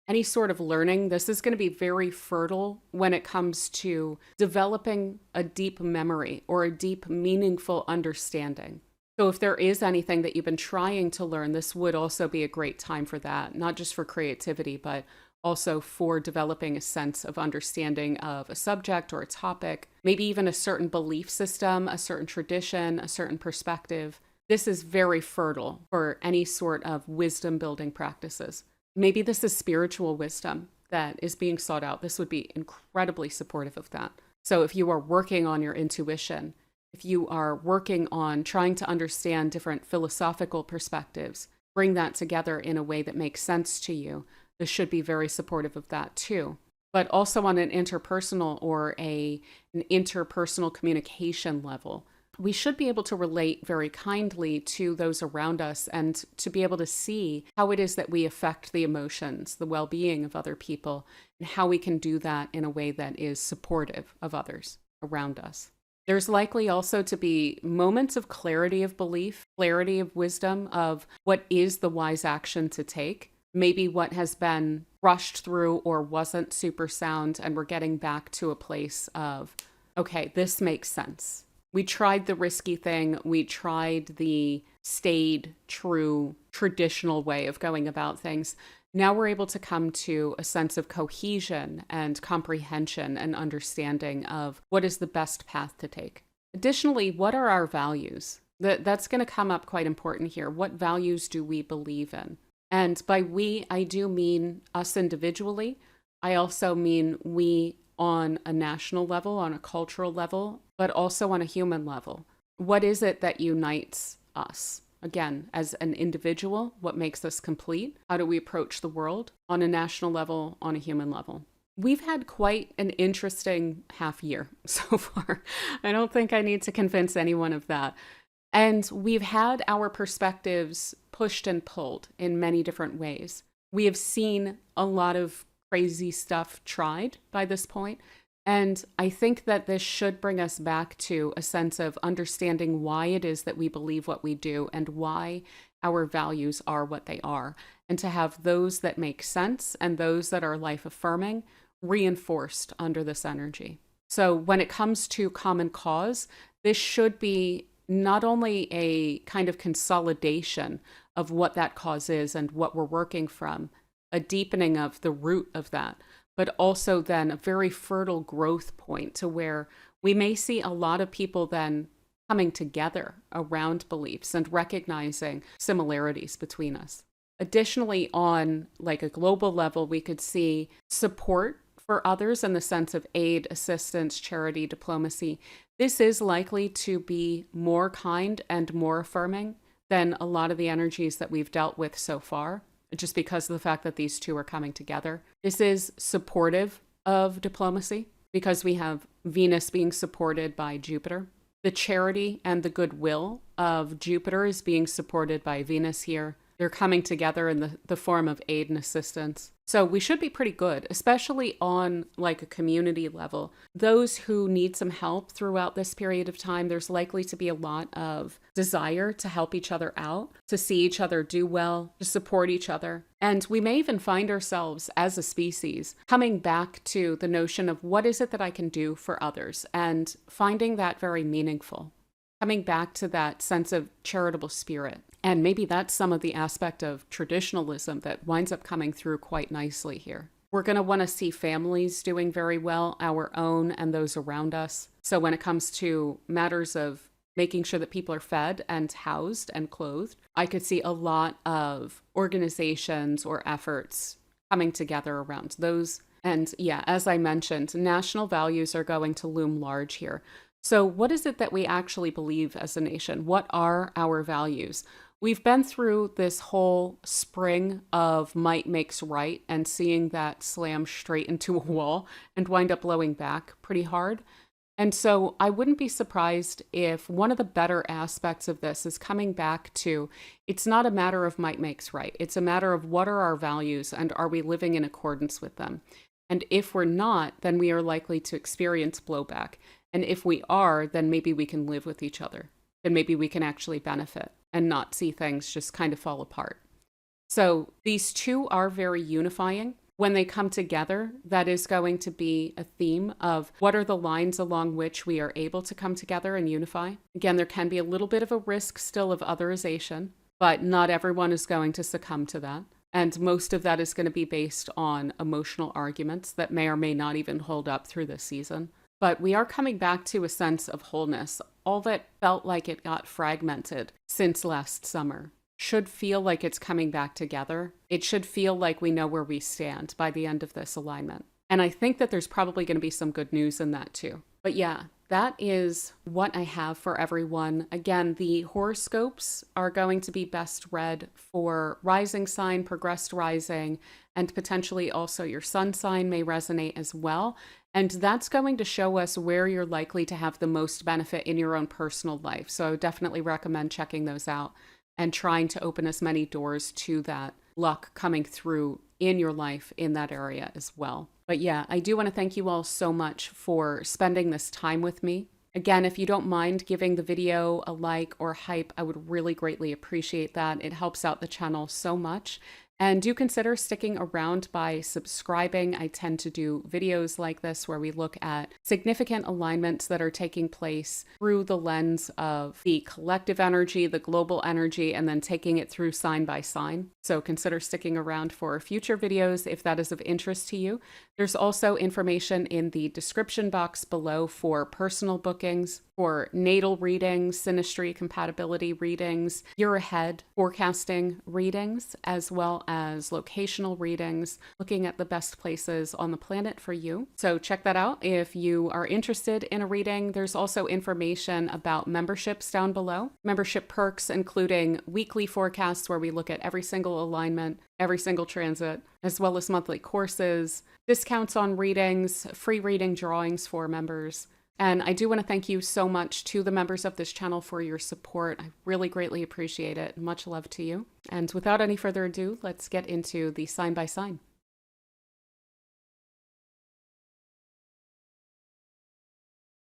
any sort of learning. This is going to be very fertile when it comes to developing a deep memory or a deep, meaningful understanding. So if there is anything that you've been trying to learn, this would also be a great time for that, not just for creativity, but also for developing a sense of understanding of a subject or a topic, maybe even a certain belief system, a certain tradition, a certain perspective. This is very fertile for any sort of wisdom building practices. Maybe this is spiritual wisdom that is being sought out. This would be incredibly supportive of that. So if you are working on your intuition, if you are working on trying to understand different philosophical perspectives, bring that together in a way that makes sense to you, this should be very supportive of that too. But also on an interpersonal or an interpersonal communication level, we should be able to relate very kindly to those around us and to be able to see how it is that we affect the emotions, the well-being of other people, and how we can do that in a way that is supportive of others around us. There's likely also to be moments of clarity of belief, clarity of wisdom of what is the wise action to take, maybe what has been rushed through or wasn't super sound, and we're getting back to a place of, okay, this makes sense. We tried the risky thing. We tried the staid, true, traditional way of going about things. Now we're able to come to a sense of cohesion and comprehension and understanding of what is the best path to take. Additionally, what are our values? That's going to come up quite important here. What values do we believe in? And by we, I do mean us individually. I also mean we on a national level, on a cultural level, but also on a human level. What is it that unites us? Again, as an individual, what makes us complete? How do we approach the world on a national level, on a human level? We've had quite an interesting half year so far. I don't think I need to convince anyone of that. And we've had our perspectives pushed and pulled in many different ways. We have seen a lot of crazy stuff tried by this point. And I think that this should bring us back to a sense of understanding why it is that we believe what we do and why our values are what they are. And to have those that make sense and those that are life affirming reinforced under this energy. So when it comes to common cause, this should be not only a kind of consolidation of what that cause is and what we're working from, a deepening of the root of that, but also then a very fertile growth point to where we may see a lot of people then coming together around beliefs and recognizing similarities between us. Additionally, on like a global level, we could see support for others in the sense of aid, assistance, charity, diplomacy. This is likely to be more kind and more affirming than a lot of the energies that we've dealt with so far, just because of the fact that these two are coming together. This is supportive of diplomacy because we have Venus being supported by Jupiter. The charity and the goodwill of Jupiter is being supported by Venus here. They're coming together in the form of aid and assistance. So we should be pretty good, especially on like a community level. Those who need some help throughout this period of time, there's likely to be a lot of desire to help each other out, to see each other do well, to support each other. And we may even find ourselves as a species coming back to the notion of what is it that I can do for others and finding that very meaningful. Coming back to that sense of charitable spirit. And maybe that's some of the aspect of traditionalism that winds up coming through quite nicely here. We're going to want to see families doing very well, our own and those around us. So when it comes to matters of making sure that people are fed and housed and clothed, I could see a lot of organizations or efforts coming together around those. And yeah, as I mentioned, national values are going to loom large here. So what is it that we actually believe as a nation? What are our values? We've been through this whole spring of might makes right and seeing that slam straight into a wall and wind up blowing back pretty hard. And so I wouldn't be surprised if one of the better aspects of this is coming back to, it's not a matter of might makes right. It's a matter of what are our values and are we living in accordance with them? And if we're not, then we are likely to experience blowback. And if we are, then maybe we can live with each other. Then maybe we can actually benefit and not see things just kind of fall apart. So these two are very unifying. When they come together, that is going to be a theme of what are the lines along which we are able to come together and unify. Again, there can be a little bit of a risk still of otherization, but not everyone is going to succumb to that. And most of that is going to be based on emotional arguments that may or may not even hold up through this season. But we are coming back to a sense of wholeness. All that felt like it got fragmented since last summer should feel like it's coming back together. It should feel like we know where we stand by the end of this alignment. And I think that there's probably going to be some good news in that too. But yeah, that is what I have for everyone. Again, the horoscopes are going to be best read for rising sign, progressed rising, and potentially also your sun sign may resonate as well. And that's going to show us where you're likely to have the most benefit in your own personal life. So I would definitely recommend checking those out and trying to open as many doors to that luck coming through in your life in that area as well. But yeah, I do want to thank you all so much for spending this time with me. Again, if you don't mind giving the video a like or hype, I would really greatly appreciate that. It helps out the channel so much. And do consider sticking around by subscribing. I tend to do videos like this where we look at significant alignments that are taking place through the lens of the collective energy, the global energy, and then taking it through sign by sign. So consider sticking around for future videos if that is of interest to you. There's also information in the description box below for personal bookings, for natal readings, synastry compatibility readings, year ahead forecasting readings, as well as locational readings, looking at the best places on the planet for you. So check that out if you are interested in a reading. There's also information about memberships down below. Membership perks, including weekly forecasts where we look at every single alignment, every single transit, as well as monthly courses, discounts on readings, free reading drawings for members. And I do want to thank you so much to the members of this channel for your support. I really greatly appreciate it. Much love to you. And without any further ado, let's get into the sign by sign.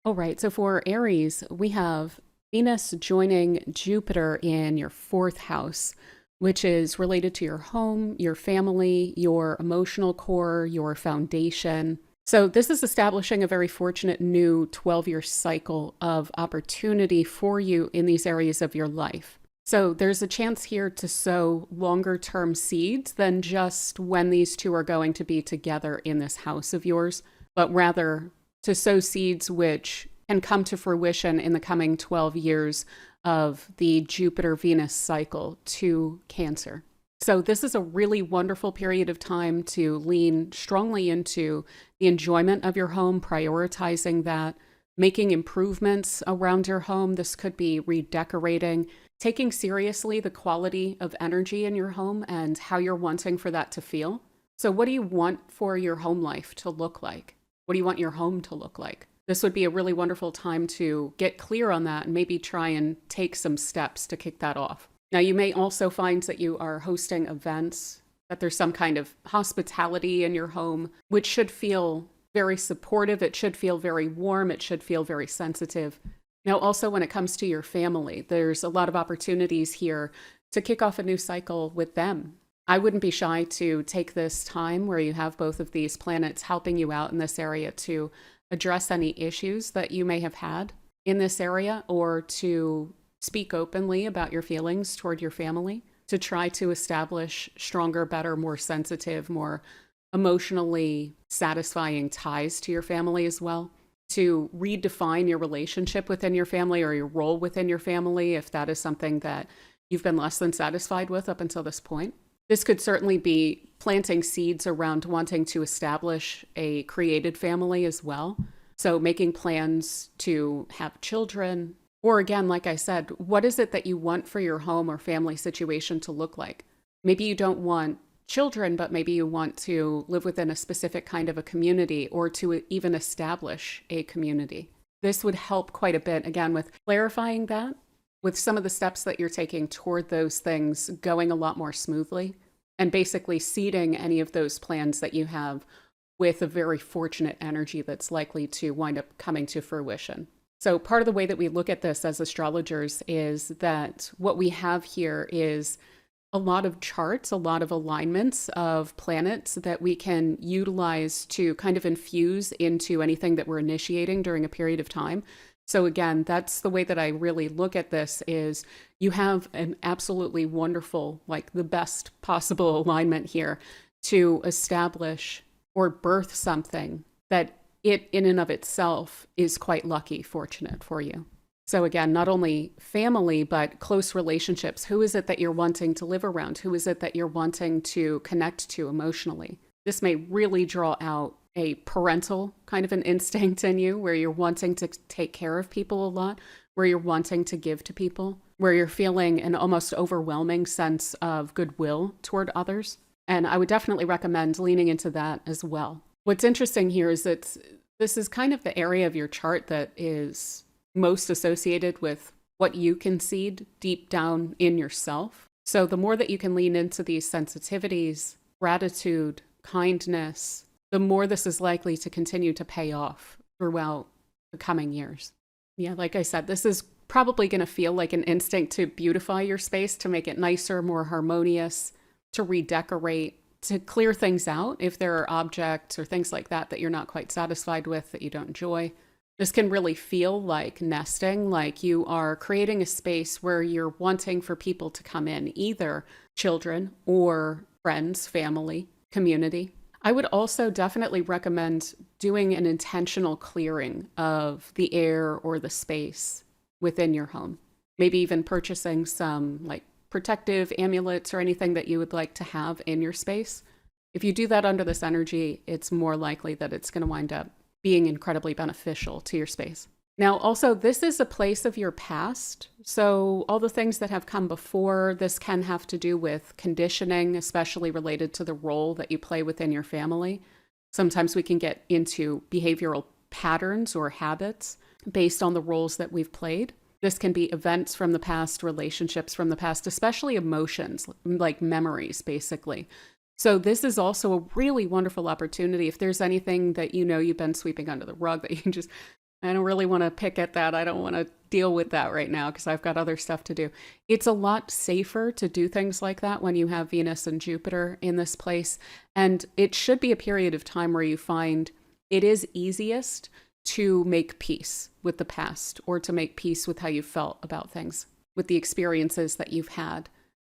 All right, so for Aries, we have Venus joining Jupiter in your 4th house, which is related to your home, your family, your emotional core, your foundation. So this is establishing a very fortunate new 12-year cycle of opportunity for you in these areas of your life. So there's a chance here to sow longer-term seeds than just when these two are going to be together in this house of yours, but rather to sow seeds which can come to fruition in the coming 12 years of the Jupiter-Venus cycle to Cancer. So this is a really wonderful period of time to lean strongly into the enjoyment of your home, prioritizing that, making improvements around your home. This could be redecorating, taking seriously the quality of energy in your home and how you're wanting for that to feel. So what do you want for your home life to look like? What do you want your home to look like? This would be a really wonderful time to get clear on that and maybe try and take some steps to kick that off. Now, you may also find that you are hosting events, that there's some kind of hospitality in your home, which should feel very supportive. It should feel very warm. It should feel very sensitive. Now, also when it comes to your family, there's a lot of opportunities here to kick off a new cycle with them. I wouldn't be shy to take this time where you have both of these planets helping you out in this area to address any issues that you may have had in this area, or to speak openly about your feelings toward your family, to try to establish stronger, better, more sensitive, more emotionally satisfying ties to your family as well, to redefine your relationship within your family or your role within your family if that is something that you've been less than satisfied with up until this point. This could certainly be planting seeds around wanting to establish a created family as well. So making plans to have children, or again, like I said, what is it that you want for your home or family situation to look like? Maybe you don't want children, but maybe you want to live within a specific kind of a community, or to even establish a community. This would help quite a bit, again, with clarifying that, with some of the steps that you're taking toward those things going a lot more smoothly, and basically seeding any of those plans that you have with a very fortunate energy that's likely to wind up coming to fruition. So part of the way that we look at this as astrologers is that what we have here is a lot of charts, a lot of alignments of planets that we can utilize to kind of infuse into anything that we're initiating during a period of time. So again, that's the way that I really look at this, is you have an absolutely wonderful, like the best possible alignment here to establish or birth something that it in and of itself is quite lucky, fortunate for you. So again, not only family, but close relationships. Who is it that you're wanting to live around? Who is it that you're wanting to connect to emotionally? This may really draw out a parental kind of an instinct in you, where you're wanting to take care of people a lot, where you're wanting to give to people, where you're feeling an almost overwhelming sense of goodwill toward others. And I would definitely recommend leaning into that as well. What's interesting here is that this is kind of the area of your chart that is most associated with what you concede deep down in yourself. So the more that you can lean into these sensitivities, gratitude, kindness, the more this is likely to continue to pay off throughout the coming years. Yeah, like I said, this is probably going to feel like an instinct to beautify your space, to make it nicer, more harmonious, to redecorate, to clear things out if there are objects or things like that that you're not quite satisfied with, that you don't enjoy. This can really feel like nesting, like you are creating a space where you're wanting for people to come in, either children or friends, family, community. I would also definitely recommend doing an intentional clearing of the air or the space within your home. Maybe even purchasing some like protective amulets or anything that you would like to have in your space. If you do that under this energy, it's more likely that it's going to wind up being incredibly beneficial to your space. Now, also, this is a place of your past. So all the things that have come before, this can have to do with conditioning, especially related to the role that you play within your family. Sometimes we can get into behavioral patterns or habits based on the roles that we've played. This can be events from the past, relationships from the past, especially emotions, like memories, basically. So this is also a really wonderful opportunity. If there's anything that you know you've been sweeping under the rug that you can just, I don't really want to pick at that. I don't want to deal with that right now because I've got other stuff to do. It's a lot safer to do things like that when you have Venus and Jupiter in this place. And it should be a period of time where you find it is easiest to make peace with the past, or to make peace with how you felt about things, with the experiences that you've had,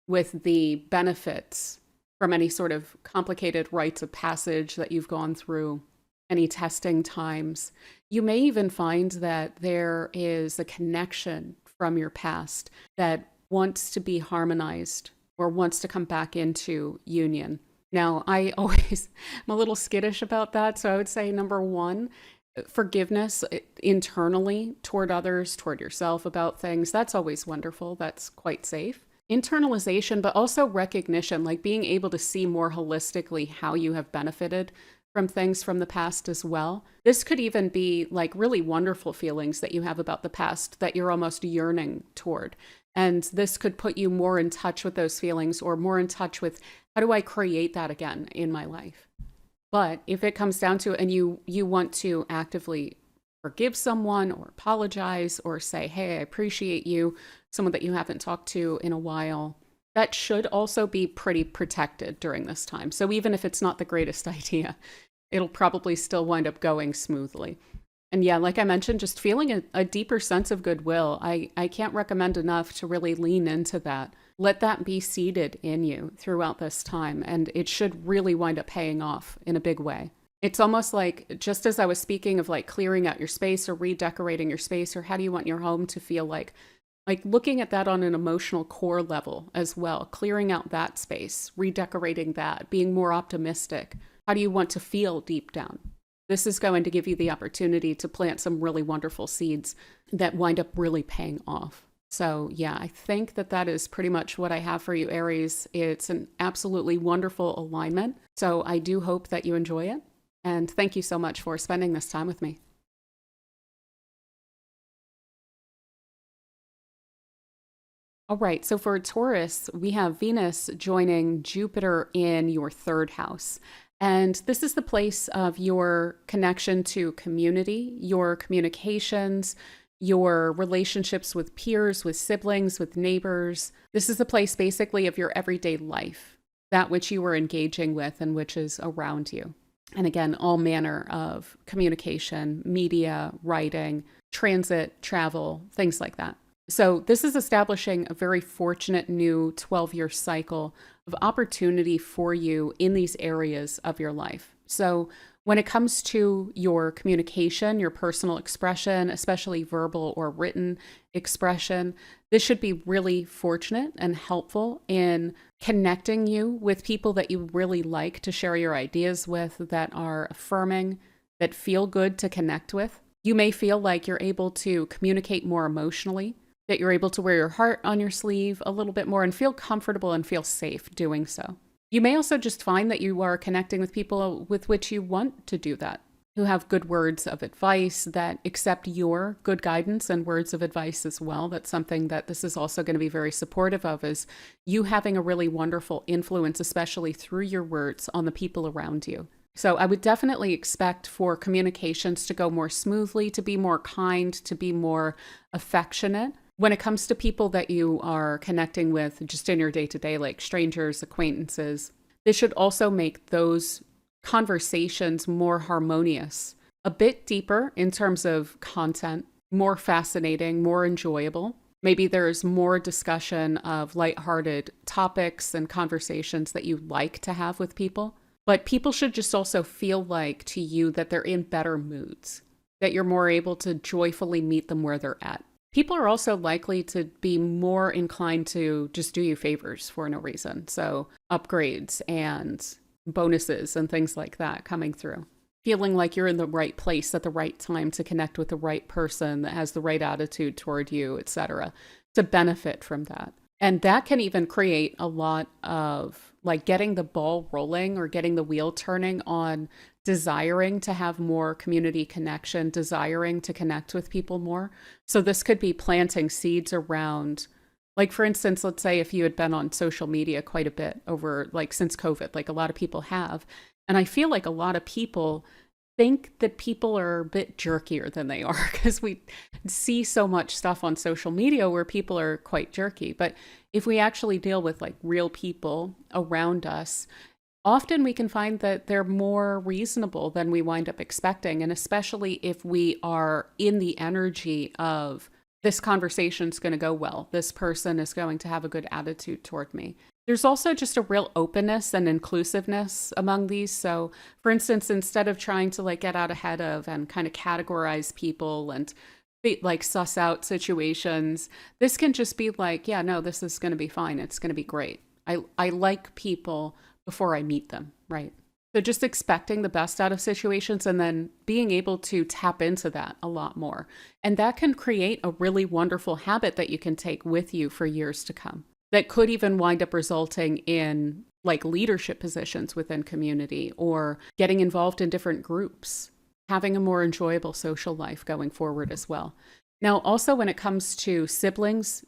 with the benefits from any sort of complicated rites of passage that you've gone through, any testing times. You may even find that there is a connection from your past that wants to be harmonized or wants to come back into union. Now, I'm a little skittish about that. So I would say, number one, forgiveness internally toward others, toward yourself about things. That's always wonderful. That's quite safe. Internalization, but also recognition, like being able to see more holistically how you have benefited from things from the past as well. This could even be like really wonderful feelings that you have about the past that you're almost yearning toward. And this could put you more in touch with those feelings, or more in touch with, how do I create that again in my life? But if it comes down to it and you want to actively forgive someone or apologize or say, hey, I appreciate you, someone that you haven't talked to in a while, that should also be pretty protected during this time. So even if it's not the greatest idea, it'll probably still wind up going smoothly. And yeah, like I mentioned, just feeling a deeper sense of goodwill. I can't recommend enough to really lean into that. Let that be seated in you throughout this time, and it should really wind up paying off in a big way. It's almost like, just as I was speaking of like clearing out your space or redecorating your space, or how do you want your home to feel like looking at that on an emotional core level as well, clearing out that space, redecorating that, being more optimistic. How do you want to feel deep down? This is going to give you the opportunity to plant some really wonderful seeds that wind up really paying off. So yeah, I think that is pretty much what I have for you, Aries. It's an absolutely wonderful alignment. So I do hope that you enjoy it. And thank you so much for spending this time with me. All right, so for Taurus, we have Venus joining Jupiter in your third house. And this is the place of your connection to community, your communications, your relationships with peers, with siblings, with neighbors. This is the place basically of your everyday life, that which you are engaging with and which is around you. And again, all manner of communication, media, writing, transit, travel, things like that. So this is establishing a very fortunate new 12-year cycle of opportunity for you in these areas of your life. So when it comes to your communication, your personal expression, especially verbal or written expression, this should be really fortunate and helpful in connecting you with people that you really like to share your ideas with, that are affirming, that feel good to connect with. You may feel like you're able to communicate more emotionally, that you're able to wear your heart on your sleeve a little bit more and feel comfortable and feel safe doing so. You may also just find that you are connecting with people with which you want to do that, who have good words of advice, that accept your good guidance and words of advice as well. That's something that this is also going to be very supportive of, is you having a really wonderful influence, especially through your words, on the people around you. So I would definitely expect for communications to go more smoothly, to be more kind, to be more affectionate. When it comes to people that you are connecting with just in your day-to-day, like strangers, acquaintances, this should also make those conversations more harmonious, a bit deeper in terms of content, more fascinating, more enjoyable. Maybe there's more discussion of lighthearted topics and conversations that you like to have with people. But people should just also feel like to you that they're in better moods, that you're more able to joyfully meet them where they're at. People are also likely to be more inclined to just do you favors for no reason. So upgrades and bonuses and things like that coming through. Feeling like you're in the right place at the right time to connect with the right person that has the right attitude toward you, etc., to benefit from that. And that can even create a lot of like getting the ball rolling or getting the wheel turning on desiring to have more community connection, desiring to connect with people more. So this could be planting seeds around, like, for instance, let's say if you had been on social media quite a bit over, like, since COVID, like a lot of people have. And I feel like a lot of people think that people are a bit jerkier than they are because we see so much stuff on social media where people are quite jerky. But if we actually deal with like real people around us, often we can find that they're more reasonable than we wind up expecting. And especially if we are in the energy of this conversation's going to go well, this person is going to have a good attitude toward me. There's also just a real openness and inclusiveness among these. So, for instance, instead of trying to like get out ahead of and kind of categorize people and like suss out situations, this can just be like, yeah, no, this is going to be fine. It's going to be great. I like people before I meet them, right? So just expecting the best out of situations and then being able to tap into that a lot more. And that can create a really wonderful habit that you can take with you for years to come. That could even wind up resulting in like leadership positions within community or getting involved in different groups, having a more enjoyable social life going forward as well. Now, also when it comes to siblings,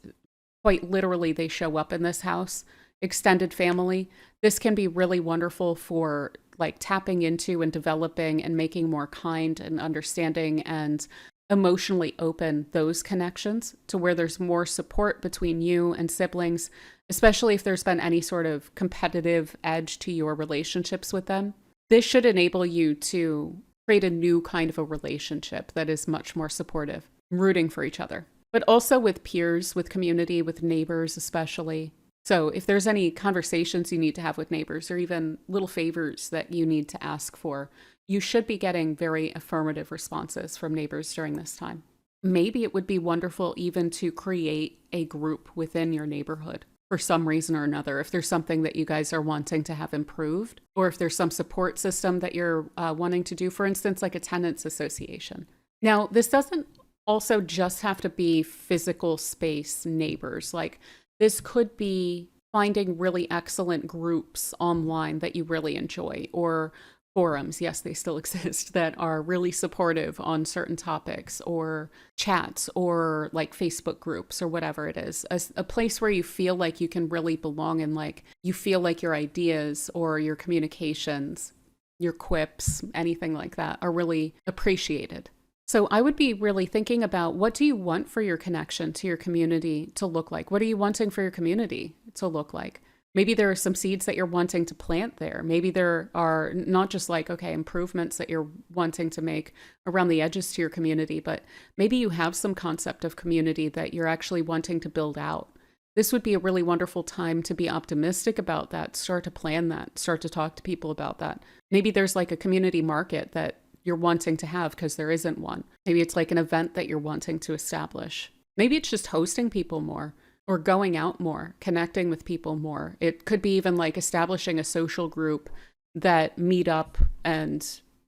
quite literally they show up in this house, extended family. This can be really wonderful for like tapping into and developing and making more kind and understanding and emotionally open those connections to where there's more support between you and siblings, especially if there's been any sort of competitive edge to your relationships with them. This should enable you to create a new kind of a relationship that is much more supportive, rooting for each other, but also with peers, with community, with neighbors especially. So if there's any conversations you need to have with neighbors or even little favors that you need to ask for, you should be getting very affirmative responses from neighbors during this time. Maybe it would be wonderful even to create a group within your neighborhood for some reason or another. If there's something that you guys are wanting to have improved, or if there's some support system that you're wanting to do, for instance, like a tenants association. Now, this doesn't also just have to be physical space neighbors. Like this could be finding really excellent groups online that you really enjoy, or forums, yes, they still exist, that are really supportive on certain topics, or chats, or like Facebook groups, or whatever it is. A place where you feel like you can really belong and like you feel like your ideas or your communications, your quips, anything like that are really appreciated. So I would be really thinking about, what do you want for your connection to your community to look like? What are you wanting for your community to look like? Maybe there are some seeds that you're wanting to plant there. Maybe there are not just like, okay, improvements that you're wanting to make around the edges to your community, but maybe you have some concept of community that you're actually wanting to build out. This would be a really wonderful time to be optimistic about that, start to plan that, start to talk to people about that. Maybe there's like a community market that you're wanting to have because there isn't one. Maybe it's like an event that you're wanting to establish. Maybe it's just hosting people more, or going out more, connecting with people more. It could be even like establishing a social group that meet up and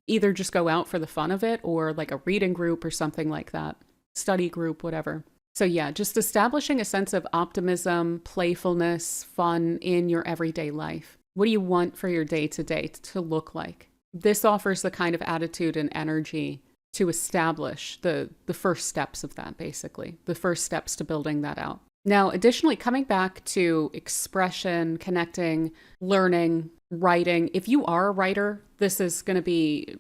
either just go out for the fun of it, or like a reading group or something like that, study group, whatever. So yeah, just establishing a sense of optimism, playfulness, fun in your everyday life. What do you want for your day-to-day to look like? This offers the kind of attitude and energy to establish the first steps of that, basically, the first steps to building that out. Now, additionally, coming back to expression, connecting, learning, writing, if you are a writer, this is going to be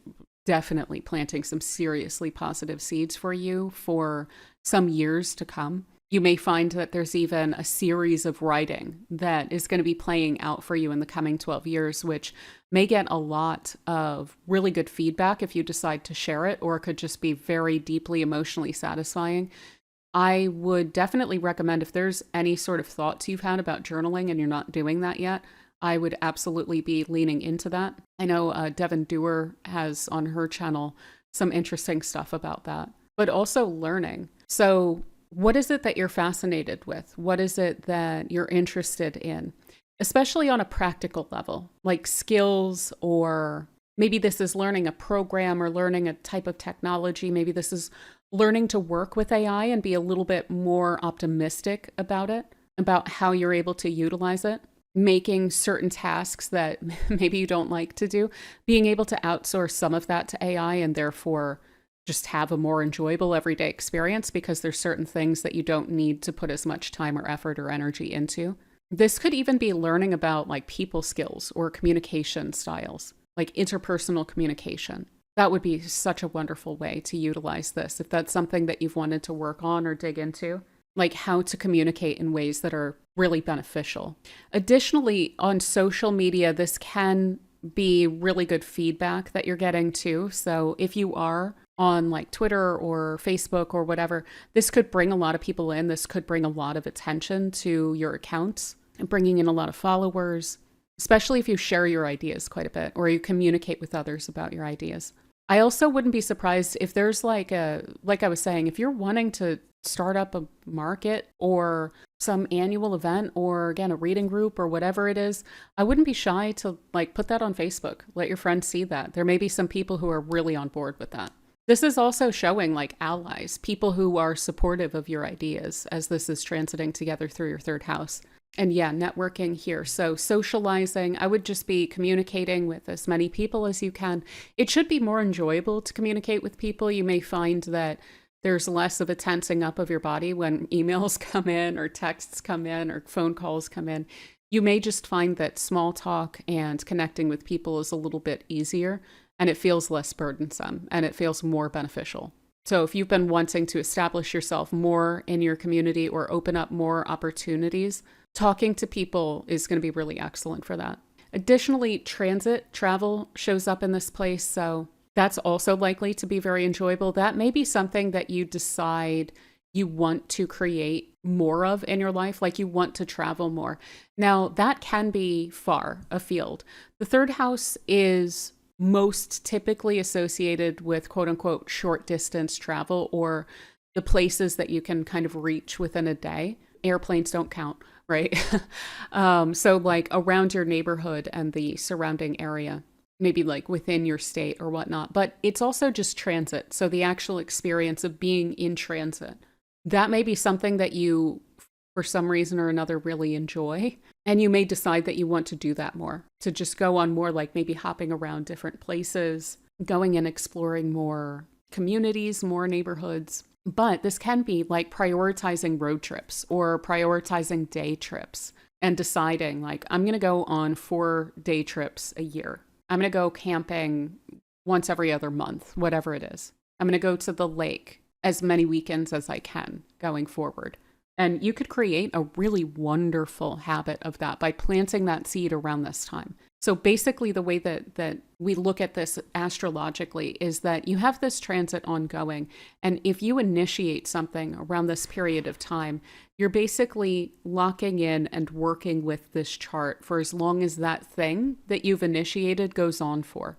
definitely planting some seriously positive seeds for you for some years to come. You may find that there's even a series of writing that is going to be playing out for you in the coming 12 years, which may get a lot of really good feedback if you decide to share it, or it could just be very deeply emotionally satisfying. I would definitely recommend, if there's any sort of thoughts you've had about journaling and you're not doing that yet, I would absolutely be leaning into that. I know Devin Dewar has on her channel some interesting stuff about that, but also learning. So what is it that you're fascinated with? What is it that you're interested in? Especially on a practical level, like skills, or maybe this is learning a program or learning a type of technology. Maybe this is learning to work with AI and be a little bit more optimistic about it, about how you're able to utilize it, making certain tasks that maybe you don't like to do, being able to outsource some of that to AI and therefore just have a more enjoyable everyday experience because there's certain things that you don't need to put as much time or effort or energy into. This could even be learning about like people skills or communication styles, like interpersonal communication. That would be such a wonderful way to utilize this if that's something that you've wanted to work on or dig into, like how to communicate in ways that are really beneficial. Additionally, on social media, this can be really good feedback that you're getting too. So if you are on like Twitter or Facebook or whatever, this could bring a lot of people in. This could bring a lot of attention to your accounts and bringing in a lot of followers, especially if you share your ideas quite a bit or you communicate with others about your ideas. I also wouldn't be surprised if there's like I was saying, if you're wanting to start up a market or some annual event or again, a reading group or whatever it is, I wouldn't be shy to like put that on Facebook. Let your friends see that. There may be some people who are really on board with that. This is also showing like allies, people who are supportive of your ideas as this is transiting together through your third house. And yeah, networking here. So socializing, I would just be communicating with as many people as you can. It should be more enjoyable to communicate with people. You may find that there's less of a tensing up of your body when emails come in or texts come in or phone calls come in. You may just find that small talk and connecting with people is a little bit easier and it feels less burdensome and it feels more beneficial. So if you've been wanting to establish yourself more in your community or open up more opportunities, talking to people is going to be really excellent for that. Additionally, transit travel shows up in this place, so that's also likely to be very enjoyable. That may be something that you decide you want to create more of in your life, like you want to travel more. Now, that can be far afield. The third house is most typically associated with quote unquote short distance travel or the places that you can kind of reach within a day. Airplanes don't count, right? So like around your neighborhood and the surrounding area, maybe like within your state or whatnot, but it's also just transit. So the actual experience of being in transit, that may be something that you, for some reason or another, really enjoy. And you may decide that you want to do that more, to just go on more like maybe hopping around different places, going and exploring more communities, more neighborhoods. But this can be like prioritizing road trips or prioritizing day trips and deciding like, I'm going to go on 4 day trips a year. I'm going to go camping once every other month, whatever it is. I'm going to go to the lake as many weekends as I can going forward. And you could create a really wonderful habit of that by planting that seed around this time. So basically the way that we look at this astrologically is that you have this transit ongoing. And if you initiate something around this period of time, you're basically locking in and working with this chart for as long as that thing that you've initiated goes on for.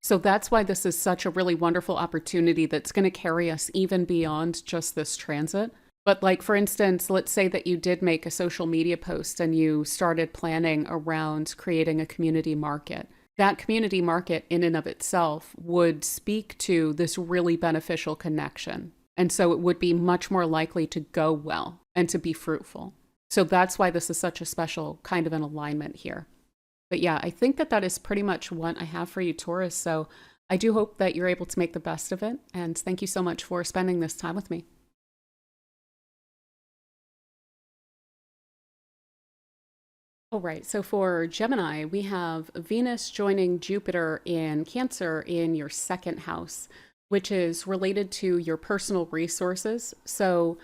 So that's why this is such a really wonderful opportunity that's going to carry us even beyond just this transit. But like, for instance, let's say that you did make a social media post and you started planning around creating a community market. That community market in and of itself would speak to this really beneficial connection. And so it would be much more likely to go well and to be fruitful. So that's why this is such a special kind of an alignment here. But yeah, I think that is pretty much what I have for you, Taurus. So I do hope that you're able to make the best of it. And thank you so much for spending this time with me. All right, so for Gemini, we have Venus joining Jupiter in Cancer in your second house, which is related to your personal resources. So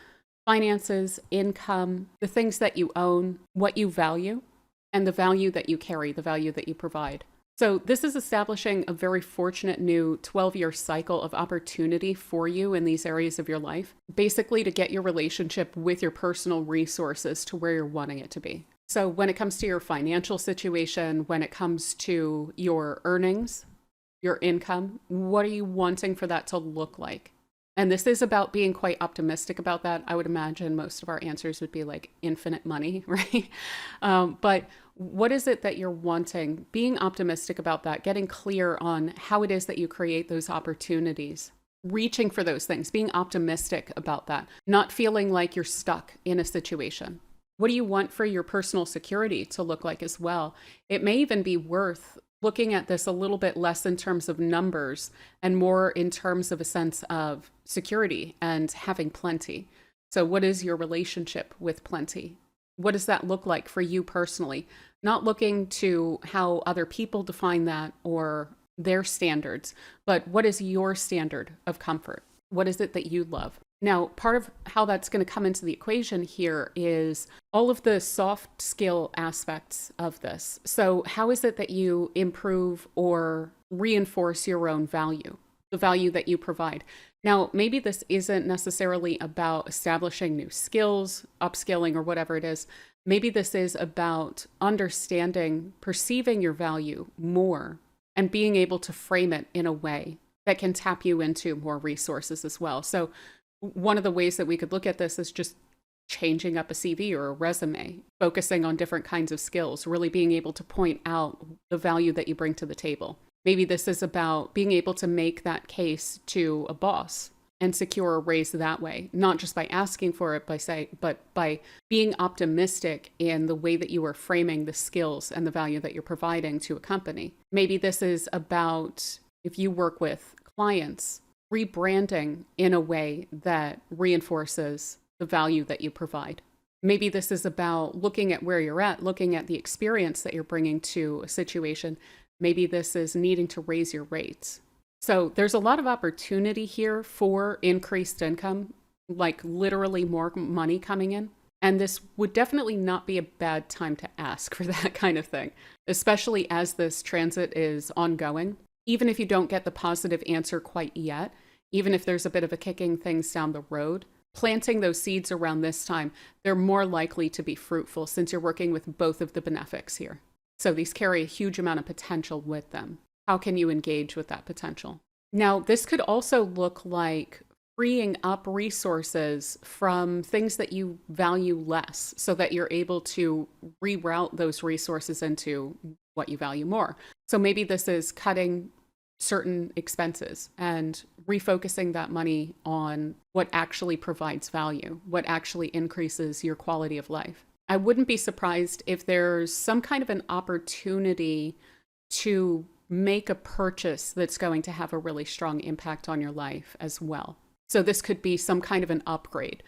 finances, income, the things that you own, what you value, and the value that you carry, the value that you provide. So this is establishing a very fortunate new 12-year cycle of opportunity for you in these areas of your life, basically to get your relationship with your personal resources to where you're wanting it to be. So when it comes to your financial situation, when it comes to your earnings, your income, what are you wanting for that to look like? And this is about being quite optimistic about that. I would imagine most of our answers would be like infinite money, right? But what is it that you're wanting? Being optimistic about that, getting clear on how it is that you create those opportunities, reaching for those things, being optimistic about that, not feeling like you're stuck in a situation. What do you want for your personal security to look like as well? It may even be worth looking at this a little bit less in terms of numbers and more in terms of a sense of security and having plenty. So what is your relationship with plenty? What does that look like for you personally? Not looking to how other people define that or their standards, but what is your standard of comfort? What is it that you love? Now, part of how that's going to come into the equation here is all of the soft skill aspects of this. So how is it that you improve or reinforce your own value, the value that you provide? Now, maybe this isn't necessarily about establishing new skills, upskilling, or whatever it is. Maybe this is about understanding, perceiving your value more, and being able to frame it in a way that can tap you into more resources as well. So one of the ways that we could look at this is just changing up a CV or a resume, focusing on different kinds of skills, really being able to point out the value that you bring to the table. Maybe this is about being able to make that case to a boss and secure a raise that way, not just by asking for it, but by being optimistic in the way that you are framing the skills and the value that you're providing to a company. Maybe this is about, if you work with clients, rebranding in a way that reinforces the value that you provide. Maybe this is about looking at where you're at, looking at the experience that you're bringing to a situation. Maybe this is needing to raise your rates. So there's a lot of opportunity here for increased income, like literally more money coming in. And this would definitely not be a bad time to ask for that kind of thing, especially as this transit is ongoing. Even if you don't get the positive answer quite yet, even if there's a bit of a kicking things down the road, planting those seeds around this time, they're more likely to be fruitful since you're working with both of the benefics here. So these carry a huge amount of potential with them. How can you engage with that potential? Now, this could also look like freeing up resources from things that you value less so that you're able to reroute those resources into what you value more. So maybe this is cutting certain expenses and refocusing that money on what actually provides value, what actually increases your quality of life. I wouldn't be surprised if there's some kind of an opportunity to make a purchase that's going to have a really strong impact on your life as well. So this could be some kind of an upgrade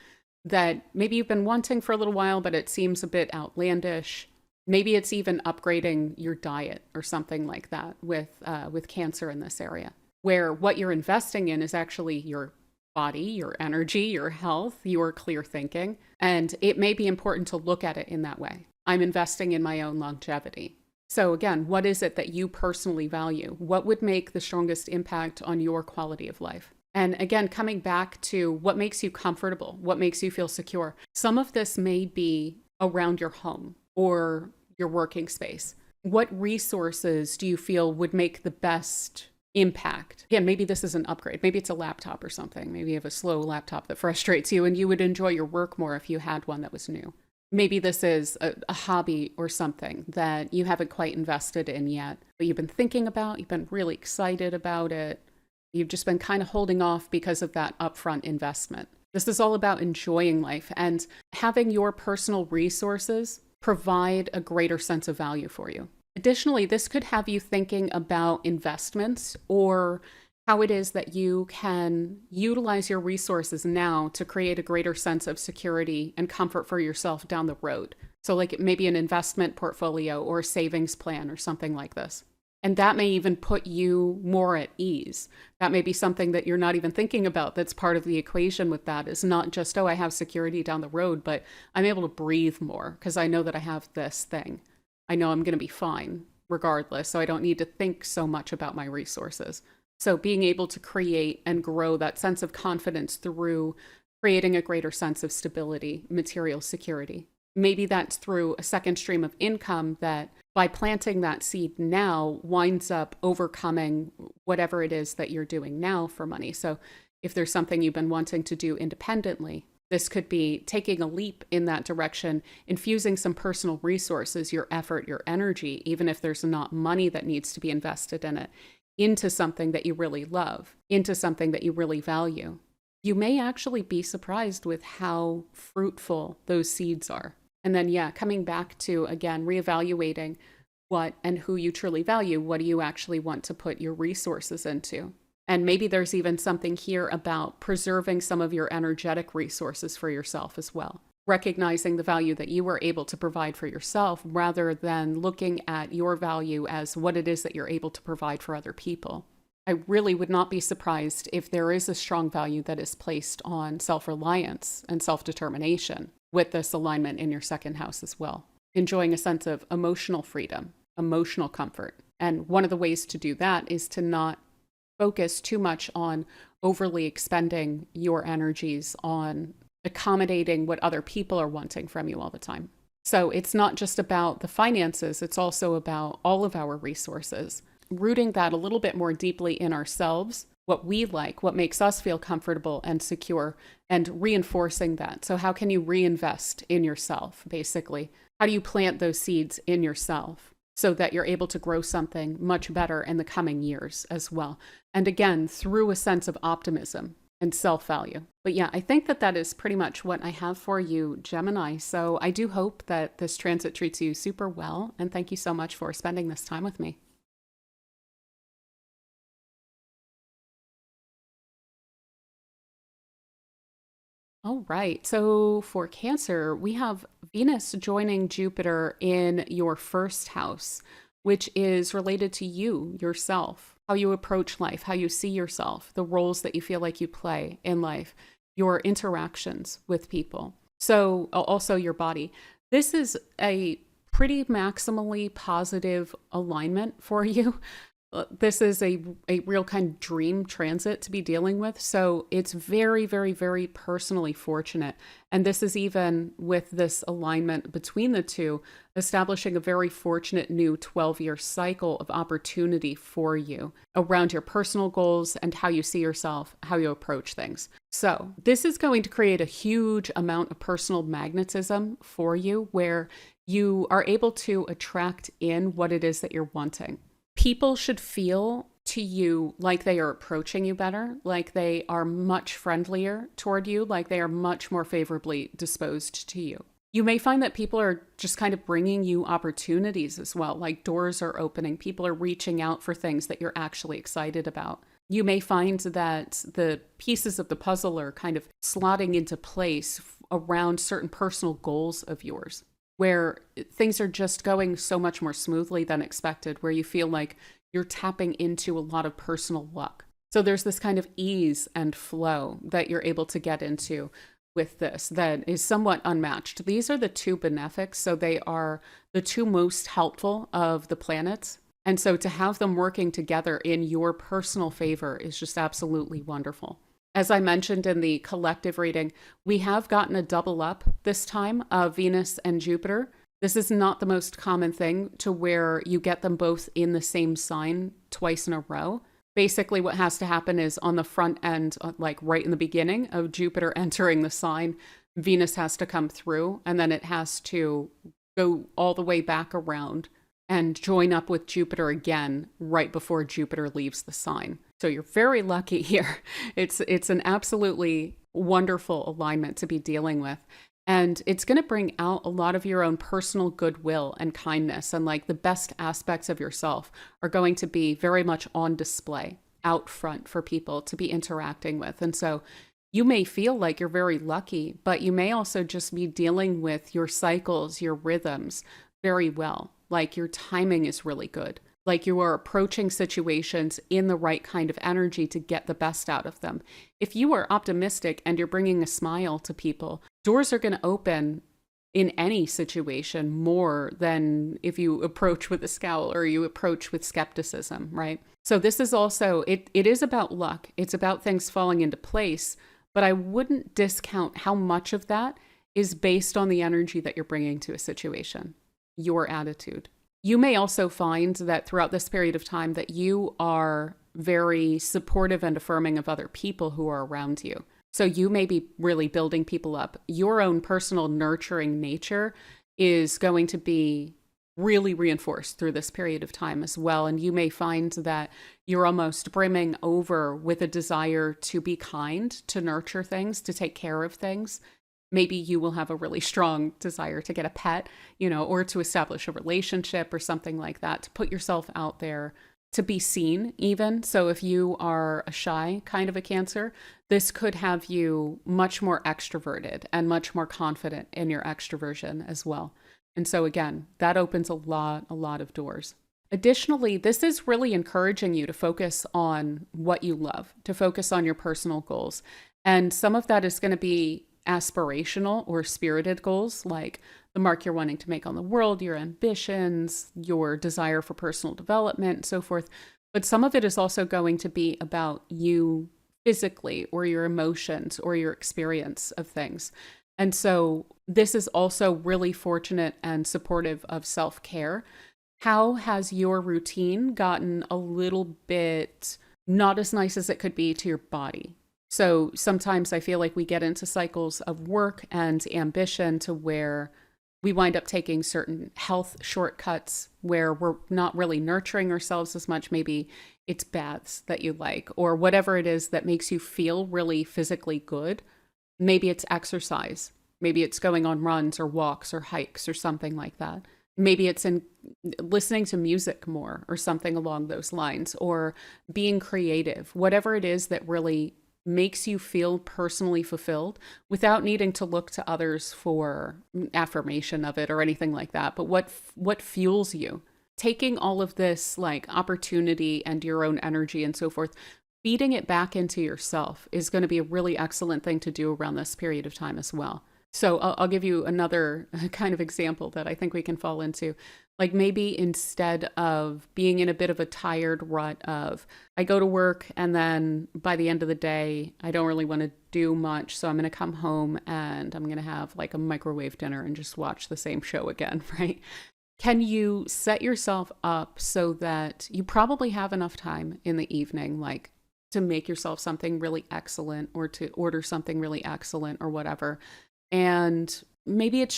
that maybe you've been wanting for a little while, but it seems a bit outlandish. Maybe it's even upgrading your diet or something like that with cancer in this area, where what you're investing in is actually your body, your energy, your health, your clear thinking. And it may be important to look at it in that way. I'm investing in my own longevity. So again, what is it that you personally value? What would make the strongest impact on your quality of life? And again, coming back to what makes you comfortable, what makes you feel secure. Some of this may be around your home or your working space. What resources do you feel would make the best impact? Again, maybe this is an upgrade. Maybe it's a laptop or something. Maybe you have a slow laptop that frustrates you and you would enjoy your work more if you had one that was new. Maybe this is a hobby or something that you haven't quite invested in yet, but you've been thinking about, you've been really excited about it. You've just been kind of holding off because of that upfront investment. This is all about enjoying life and having your personal resources provide a greater sense of value for you. Additionally, this could have you thinking about investments or how it is that you can utilize your resources now to create a greater sense of security and comfort for yourself down the road. So like maybe an investment portfolio or a savings plan or something like this. And that may even put you more at ease. That may be something that you're not even thinking about. That's part of the equation with that, is not just, oh, I have security down the road, but I'm able to breathe more because I know that I have this thing. I know I'm going to be fine regardless. So I don't need to think so much about my resources. So being able to create and grow that sense of confidence through creating a greater sense of stability, material security. Maybe that's through a second stream of income that by planting that seed now winds up overcoming whatever it is that you're doing now for money. So if there's something you've been wanting to do independently, this could be taking a leap in that direction, infusing some personal resources, your effort, your energy, even if there's not money that needs to be invested in it, into something that you really love, into something that you really value. You may actually be surprised with how fruitful those seeds are. And then, yeah, coming back to, again, reevaluating what and who you truly value. What do you actually want to put your resources into? And maybe there's even something here about preserving some of your energetic resources for yourself as well. Recognizing the value that you were able to provide for yourself rather than looking at your value as what it is that you're able to provide for other people. I really would not be surprised if there is a strong value that is placed on self-reliance and self-determination with this alignment in your second house as well. Enjoying a sense of emotional freedom, emotional comfort. And one of the ways to do that is to not focus too much on overly expending your energies on accommodating what other people are wanting from you all the time. So it's not just about the finances, it's also about all of our resources. Rooting that a little bit more deeply in ourselves, what we like, what makes us feel comfortable and secure, and reinforcing that. So how can you reinvest in yourself, basically? How do you plant those seeds in yourself so that you're able to grow something much better in the coming years as well? And again, through a sense of optimism and self-value. But yeah, I think that that is pretty much what I have for you, Gemini. So I do hope that this transit treats you super well. And thank you so much for spending this time with me. All right. So for Cancer, we have Venus joining Jupiter in your first house, which is related to you, yourself, how you approach life, how you see yourself, the roles that you feel like you play in life, your interactions with people. So also your body. This is a pretty maximally positive alignment for you. This is a real kind of dream transit to be dealing with. So it's very, very, very personally fortunate. And this is even with this alignment between the two, establishing a very fortunate new 12-year cycle of opportunity for you around your personal goals and how you see yourself, how you approach things. So this is going to create a huge amount of personal magnetism for you where you are able to attract in what it is that you're wanting. People should feel to you like they are approaching you better, like they are much friendlier toward you, like they are much more favorably disposed to you. You may find that people are just kind of bringing you opportunities as well, like doors are opening, people are reaching out for things that you're actually excited about. You may find that the pieces of the puzzle are kind of slotting into place around certain personal goals of yours, where things are just going so much more smoothly than expected, where you feel like you're tapping into a lot of personal luck. So there's this kind of ease and flow that you're able to get into with this that is somewhat unmatched. These are the two benefics, so they are the two most helpful of the planets. And so to have them working together in your personal favor is just absolutely wonderful. As I mentioned in the collective reading, we have gotten a double up this time of Venus and Jupiter. This is not the most common thing to where you get them both in the same sign twice in a row. Basically, what has to happen is on the front end, like right in the beginning of Jupiter entering the sign, Venus has to come through, and then it has to go all the way back around and join up with Jupiter again right before Jupiter leaves the sign. So you're very lucky here. It's an absolutely wonderful alignment to be dealing with. And it's going to bring out a lot of your own personal goodwill and kindness, and like the best aspects of yourself are going to be very much on display out front for people to be interacting with. And so you may feel like you're very lucky, but you may also just be dealing with your cycles, your rhythms very well. Like your timing is really good. Like you are approaching situations in the right kind of energy to get the best out of them. If you are optimistic and you're bringing a smile to people, doors are going to open in any situation more than if you approach with a scowl or you approach with skepticism, right? So this is also, it is about luck. It's about things falling into place, but I wouldn't discount how much of that is based on the energy that you're bringing to a situation, your attitude. You may also find that throughout this period of time that you are very supportive and affirming of other people who are around you. So you may be really building people up. Your own personal nurturing nature is going to be really reinforced through this period of time as well. And you may find that you're almost brimming over with a desire to be kind, to nurture things, to take care of things. Maybe you will have a really strong desire to get a pet, or to establish a relationship or something like that, to put yourself out there, to be seen even. So if you are a shy kind of a Cancer, this could have you much more extroverted and much more confident in your extroversion as well. And so again, that opens a lot of doors. Additionally, this is really encouraging you to focus on what you love, to focus on your personal goals. And some of that is going to be aspirational or spirited goals, like the mark you're wanting to make on the world, your ambitions, your desire for personal development, and so forth. But some of it is also going to be about you physically, or your emotions, or your experience of things. And so this is also really fortunate and supportive of self-care. How has your routine gotten a little bit not as nice as it could be to your body? So sometimes I feel like we get into cycles of work and ambition to where we wind up taking certain health shortcuts where we're not really nurturing ourselves as much. Maybe it's baths that you like, or whatever it is that makes you feel really physically good. Maybe it's exercise. Maybe it's going on runs or walks or hikes or something like that. Maybe it's in listening to music more or something along those lines, or being creative, whatever it is that really makes you feel personally fulfilled without needing to look to others for affirmation of it or anything like that. But what fuels you? Taking all of this like opportunity and your own energy and so forth, feeding it back into yourself is going to be a really excellent thing to do around this period of time as well. So I'll give you another kind of example that I think we can fall into. Like maybe instead of being in a bit of a tired rut of, I go to work and then by the end of the day, I don't really want to do much. So I'm going to come home and I'm going to have like a microwave dinner and just watch the same show again, right? Can you set yourself up so that you probably have enough time in the evening, like to make yourself something really excellent or to order something really excellent or whatever? And maybe it's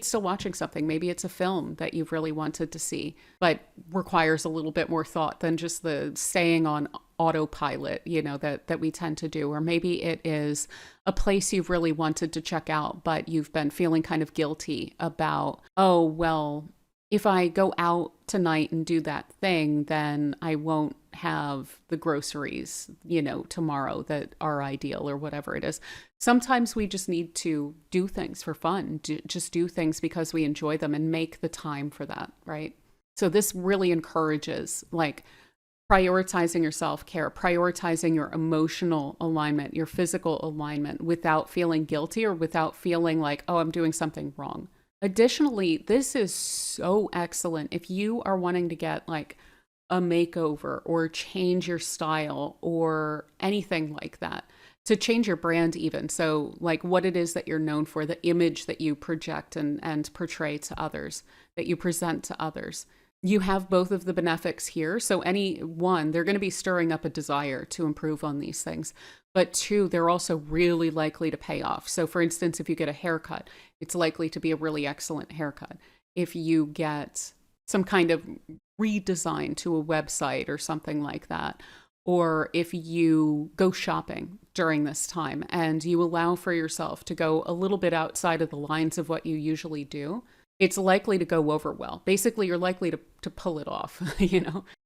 still watching something. Maybe it's a film that you've really wanted to see, but requires a little bit more thought than just the staying on autopilot, that we tend to do. Or maybe it is a place you've really wanted to check out, but you've been feeling kind of guilty about, oh, well, if I go out tonight and do that thing, then I won't have the groceries, tomorrow that are ideal or whatever it is. Sometimes we just need to do things for fun, just do things because we enjoy them and make the time for that, right? So this really encourages like prioritizing your self-care, prioritizing your emotional alignment, your physical alignment without feeling guilty or without feeling like, oh, I'm doing something wrong. Additionally, this is so excellent if you are wanting to get like a makeover or change your style or anything like that, to change your brand even. So like what it is that you're known for, the image that you project and portray to others, that you present to others. You have both of the benefics here. So they're going to be stirring up a desire to improve on these things. But two, they're also really likely to pay off. So for instance, if you get a haircut, it's likely to be a really excellent haircut. If you get some kind of redesign to a website or something like that, or if you go shopping during this time and you allow for yourself to go a little bit outside of the lines of what you usually do, it's likely to go over well. Basically, you're likely to pull it off,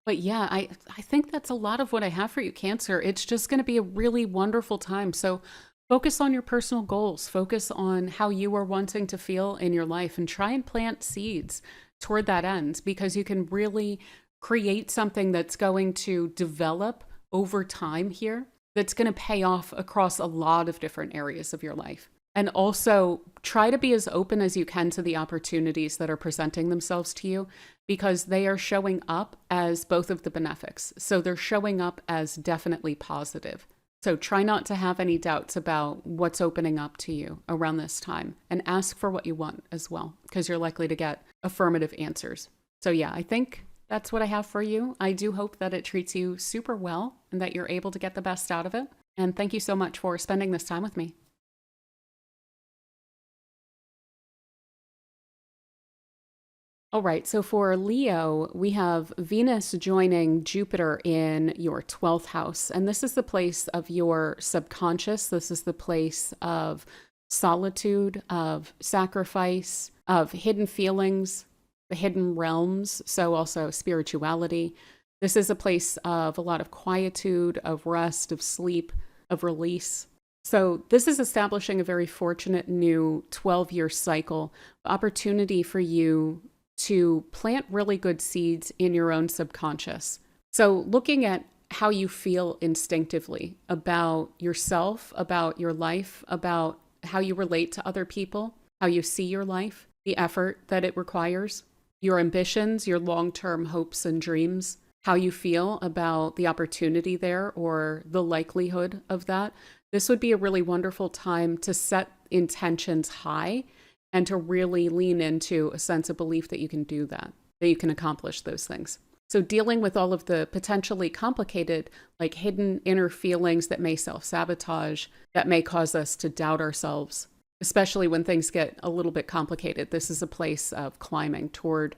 But yeah, I think that's a lot of what I have for you, Cancer. It's just going to be a really wonderful time. So focus on your personal goals. Focus on how you are wanting to feel in your life and try and plant seeds toward that end, because you can really create something that's going to develop over time here, that's going to pay off across a lot of different areas of your life. And also try to be as open as you can to the opportunities that are presenting themselves to you, because they are showing up as both of the benefics. So they're showing up as definitely positive. So try not to have any doubts about what's opening up to you around this time, and ask for what you want as well, because you're likely to get affirmative answers. So yeah, I think that's what I have for you. I do hope that it treats you super well and that you're able to get the best out of it. And thank you so much for spending this time with me. All right, so for Leo, we have Venus joining Jupiter in your 12th house. And this is the place of your subconscious. This is the place of solitude, of sacrifice, of hidden feelings, the hidden realms. So also spirituality. This is a place of a lot of quietude, of rest, of sleep, of release. So this is establishing a very fortunate new 12-year cycle, opportunity for you to plant really good seeds in your own subconscious. So looking at how you feel instinctively about yourself, about your life, about how you relate to other people, how you see your life, the effort that it requires, your ambitions, your long-term hopes and dreams, how you feel about the opportunity there or the likelihood of that. This would be a really wonderful time to set intentions high and to really lean into a sense of belief that you can do that you can accomplish those things. So dealing with all of the potentially complicated, like hidden inner feelings that may self-sabotage, that may cause us to doubt ourselves, especially when things get a little bit complicated. This is a place of climbing toward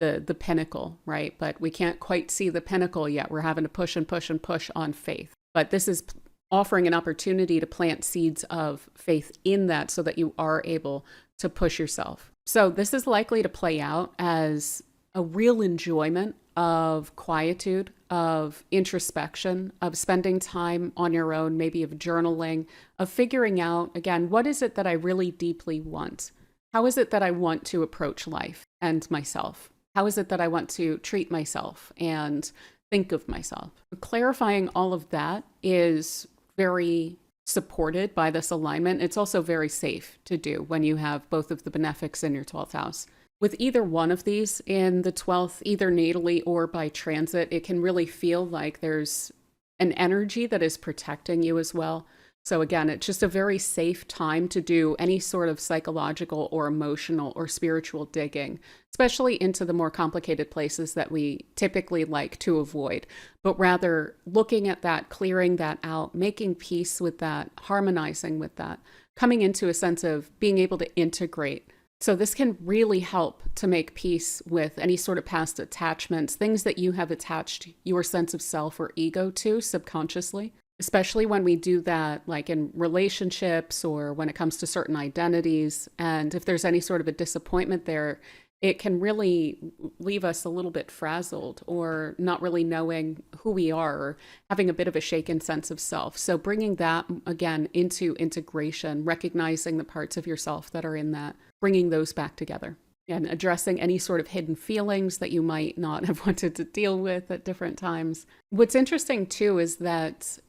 the pinnacle, right? But we can't quite see the pinnacle yet. We're having to push and push and push on faith. But this is offering an opportunity to plant seeds of faith in that so that you are able to push yourself. So this is likely to play out as a real enjoyment of quietude, of introspection, of spending time on your own, maybe of journaling, of figuring out, again, what is it that I really deeply want? How is it that I want to approach life and myself? How is it that I want to treat myself and think of myself? Clarifying all of that is very supported by this alignment. It's also very safe to do when you have both of the benefics in your 12th house. With either one of these in the 12th, either natally or by transit, it can really feel like there's an energy that is protecting you as well. So again, it's just a very safe time to do any sort of psychological or emotional or spiritual digging, especially into the more complicated places that we typically like to avoid, but rather looking at that, clearing that out, making peace with that, harmonizing with that, coming into a sense of being able to integrate. So this can really help to make peace with any sort of past attachments, things that you have attached your sense of self or ego to subconsciously. Especially when we do that, like in relationships or when it comes to certain identities. And if there's any sort of a disappointment there, it can really leave us a little bit frazzled or not really knowing who we are or having a bit of a shaken sense of self. So bringing that, again, into integration, recognizing the parts of yourself that are in that, bringing those back together. And addressing any sort of hidden feelings that you might not have wanted to deal with at different times. What's interesting too is that,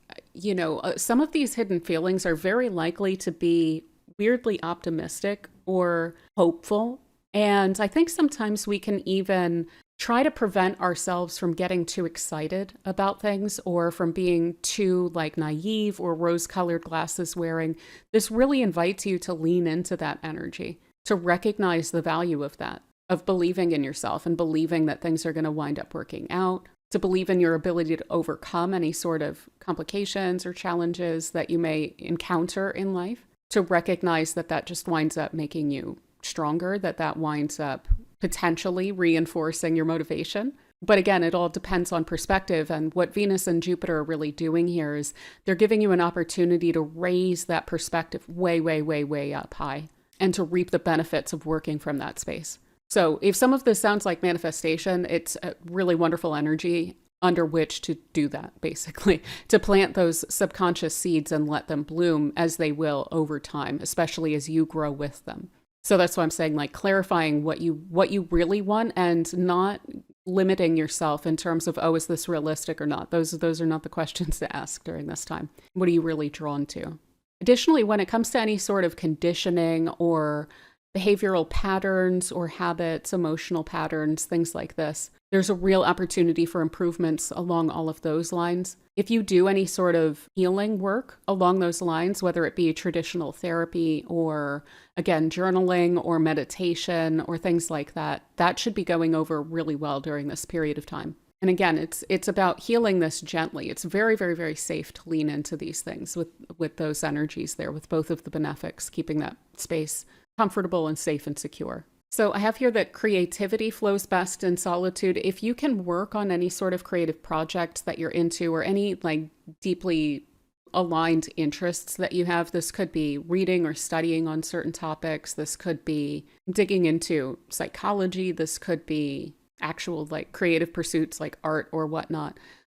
some of these hidden feelings are very likely to be weirdly optimistic or hopeful. And I think sometimes we can even try to prevent ourselves from getting too excited about things or from being too naive or rose-colored glasses wearing. This really invites you to lean into that energy, to recognize the value of that, of believing in yourself and believing that things are going to wind up working out, to believe in your ability to overcome any sort of complications or challenges that you may encounter in life, to recognize that that just winds up making you stronger, that winds up potentially reinforcing your motivation. But again, it all depends on perspective. And what Venus and Jupiter are really doing here is they're giving you an opportunity to raise that perspective way, way, way, way up high, and to reap the benefits of working from that space. So if some of this sounds like manifestation, it's a really wonderful energy under which to do that, basically, to plant those subconscious seeds and let them bloom as they will over time, especially as you grow with them. So that's why I'm saying, clarifying what you really want and not limiting yourself in terms of, oh, is this realistic or not? Those are not the questions to ask during this time. What are you really drawn to? Additionally, when it comes to any sort of conditioning or behavioral patterns or habits, emotional patterns, things like this, there's a real opportunity for improvements along all of those lines. If you do any sort of healing work along those lines, whether it be traditional therapy or, again, journaling or meditation or things like that, that should be going over really well during this period of time. And again, it's about healing this gently. It's very, very, very safe to lean into these things with those energies there, with both of the benefics, keeping that space comfortable and safe and secure. So I have here that creativity flows best in solitude. If you can work on any sort of creative project that you're into or any like deeply aligned interests that you have, this could be reading or studying on certain topics. This could be digging into psychology. This could be actual like creative pursuits like art or whatnot.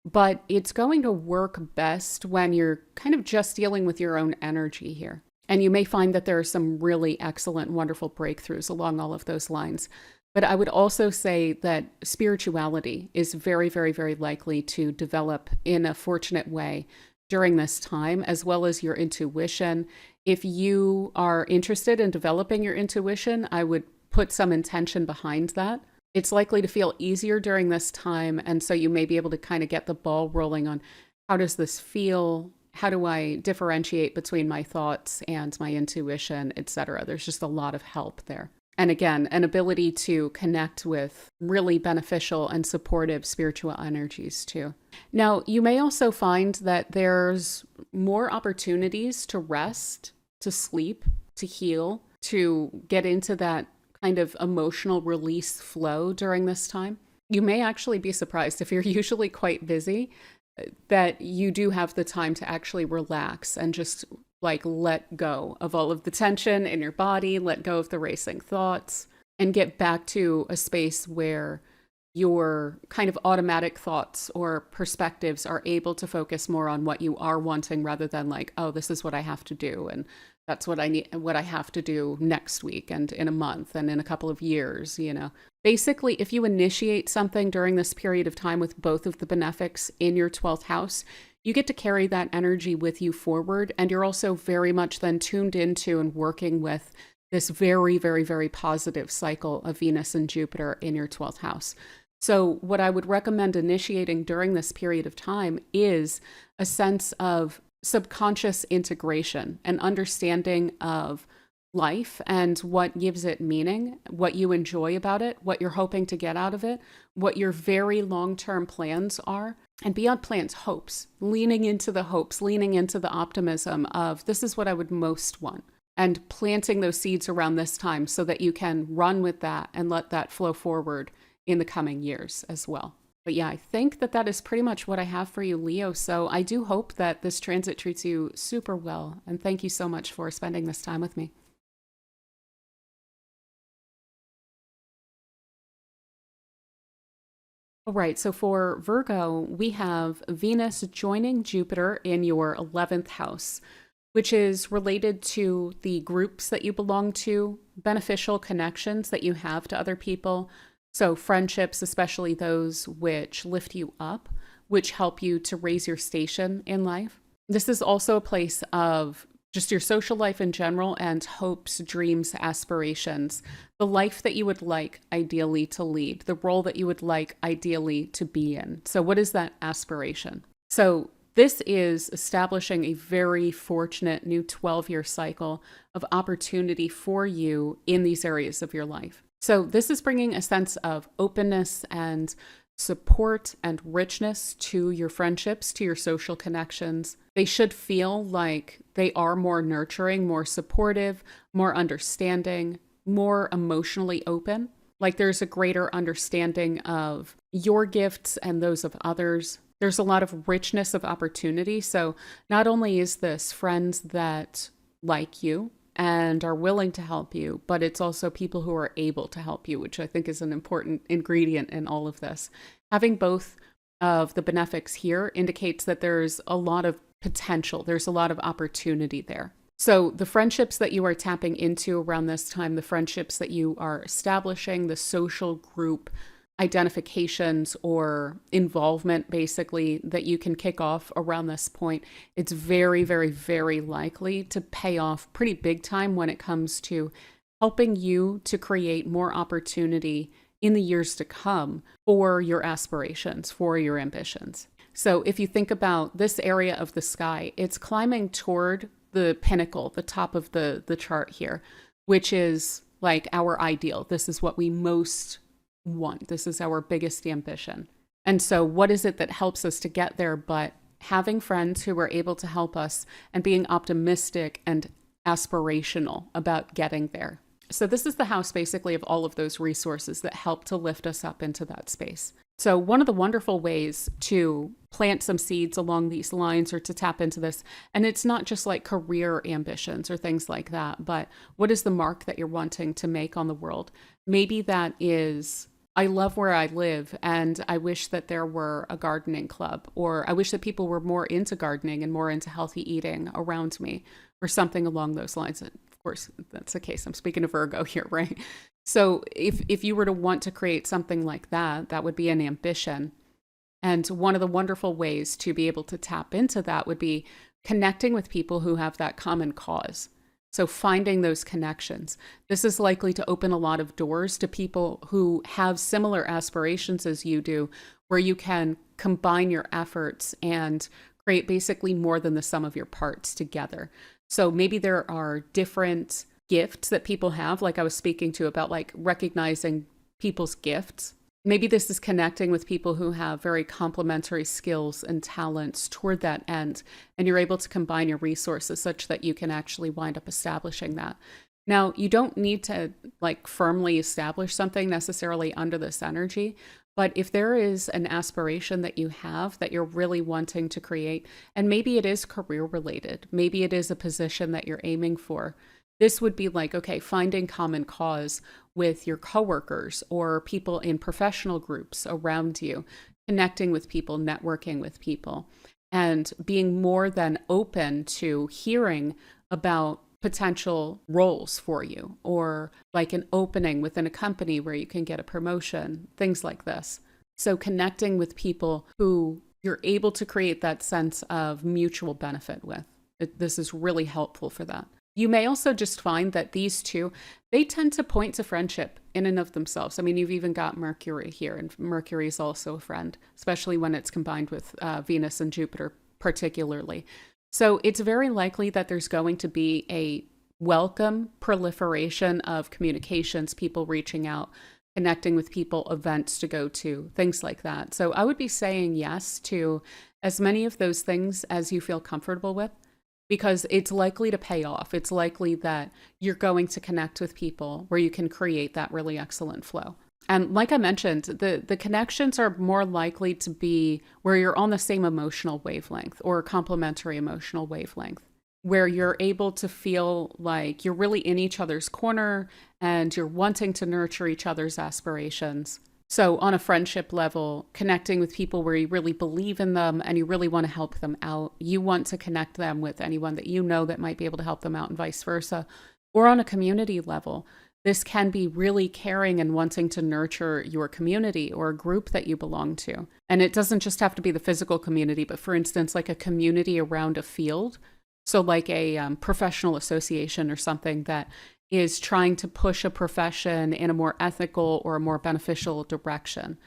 But it's going to work best when you're kind of just dealing with your own energy here. And you may find that there are some really excellent, wonderful breakthroughs along all of those lines. But I would also say that spirituality is very, very, very likely to develop in a fortunate way during this time, as well as your intuition. If you are interested in developing your intuition, I would put some intention behind that. It's likely to feel easier during this time. And so you may be able to kind of get the ball rolling on how does this feel? How do I differentiate between my thoughts and my intuition, etc.? There's just a lot of help there. And again, an ability to connect with really beneficial and supportive spiritual energies too. Now, you may also find that there's more opportunities to rest, to sleep, to heal, to get into that kind of emotional release flow during this time. You may actually be surprised if you're usually quite busy that you do have the time to actually relax and just like let go of all of the tension in your body, let go of the racing thoughts, and get back to a space where your kind of automatic thoughts or perspectives are able to focus more on what you are wanting rather than like, oh, this is what I have to do. And that's what I need, what I have to do next week and in a month and in a couple of years, you know. Basically, if you initiate something during this period of time with both of the benefics in your 12th house, you get to carry that energy with you forward. And you're also very much then tuned into and working with this very, very, very positive cycle of Venus and Jupiter in your 12th house. So what I would recommend initiating during this period of time is a sense of subconscious integration and understanding of life and what gives it meaning, what you enjoy about it, what you're hoping to get out of it, what your very long-term plans are, and beyond plans, hopes, leaning into the hopes, leaning into the optimism of this is what I would most want, and planting those seeds around this time so that you can run with that and let that flow forward in the coming years as well. But yeah, I think that that is pretty much what I have for you, Leo. So I do hope that this transit treats you super well. And thank you so much for spending this time with me. All right, so for Virgo, we have Venus joining Jupiter in your 11th house, which is related to the groups that you belong to, beneficial connections that you have to other people. So friendships, especially those which lift you up, which help you to raise your station in life. This is also a place of just your social life in general and hopes, dreams, aspirations, the life that you would like ideally to lead, the role that you would like ideally to be in. So what is that aspiration? So this is establishing a very fortunate new 12-year cycle of opportunity for you in these areas of your life. So this is bringing a sense of openness and support and richness to your friendships, to your social connections. They should feel like they are more nurturing, more supportive, more understanding, more emotionally open. Like there's a greater understanding of your gifts and those of others. There's a lot of richness of opportunity. So not only is this friends that like you and are willing to help you, but it's also people who are able to help you, which I think is an important ingredient in all of this. Having both of the benefics here indicates that there's a lot of potential. There's a lot of opportunity there. So the friendships that you are tapping into around this time, the friendships that you are establishing, the social group identifications or involvement basically that you can kick off around this point, it's very, very, very likely to pay off pretty big time when it comes to helping you to create more opportunity in the years to come for your aspirations, for your ambitions. So if you think about this area of the sky, it's climbing toward the pinnacle, the top of the chart here, which is like our ideal. This is what we most want. This is our biggest ambition. And so what is it that helps us to get there but having friends who are able to help us and being optimistic and aspirational about getting there? So this is the house basically of all of those resources that help to lift us up into that space. So one of the wonderful ways to plant some seeds along these lines or to tap into this, and it's not just like career ambitions or things like that, but what is the mark that you're wanting to make on the world? Maybe that is, I love where I live and I wish that there were a gardening club, or I wish that people were more into gardening and more into healthy eating around me, or something along those lines. Of course, that's the case. I'm speaking of Virgo here, right? So if you were to want to create something like that, that would be an ambition. And one of the wonderful ways to be able to tap into that would be connecting with people who have that common cause. So finding those connections. This is likely to open a lot of doors to people who have similar aspirations as you do, where you can combine your efforts and create basically more than the sum of your parts together. So maybe there are different gifts that people have, like I was speaking to about like recognizing people's gifts. Maybe this is connecting with people who have very complementary skills and talents toward that end, and you're able to combine your resources such that you can actually wind up establishing that. Now, you don't need to like firmly establish something necessarily under this energy, but if there is an aspiration that you have that you're really wanting to create, and maybe it is career related, maybe it is a position that you're aiming for, this would be like, okay, finding common cause with your coworkers or people in professional groups around you, connecting with people, networking with people, and being more than open to hearing about potential roles for you, or like an opening within a company where you can get a promotion, things like this. So connecting with people who you're able to create that sense of mutual benefit with. This is really helpful for that. You may also just find that these two, they tend to point to friendship in and of themselves. I mean, you've even got Mercury here, and Mercury is also a friend, especially when it's combined with Venus and Jupiter particularly. So it's very likely that there's going to be a welcome proliferation of communications, people reaching out, connecting with people, events to go to, things like that. So I would be saying yes to as many of those things as you feel comfortable with, because it's likely to pay off. It's likely that you're going to connect with people where you can create that really excellent flow. And like I mentioned, the connections are more likely to be where you're on the same emotional wavelength or complementary emotional wavelength, where you're able to feel like you're really in each other's corner and you're wanting to nurture each other's aspirations. So on a friendship level, connecting with people where you really believe in them and you really want to help them out. You want to connect them with anyone that you know that might be able to help them out and vice versa. Or on a community level, this can be really caring and wanting to nurture your community or a group that you belong to. And it doesn't just have to be the physical community, but for instance, like a community around a field. So like a professional association or something that is trying to push a profession in a more ethical or a more beneficial direction,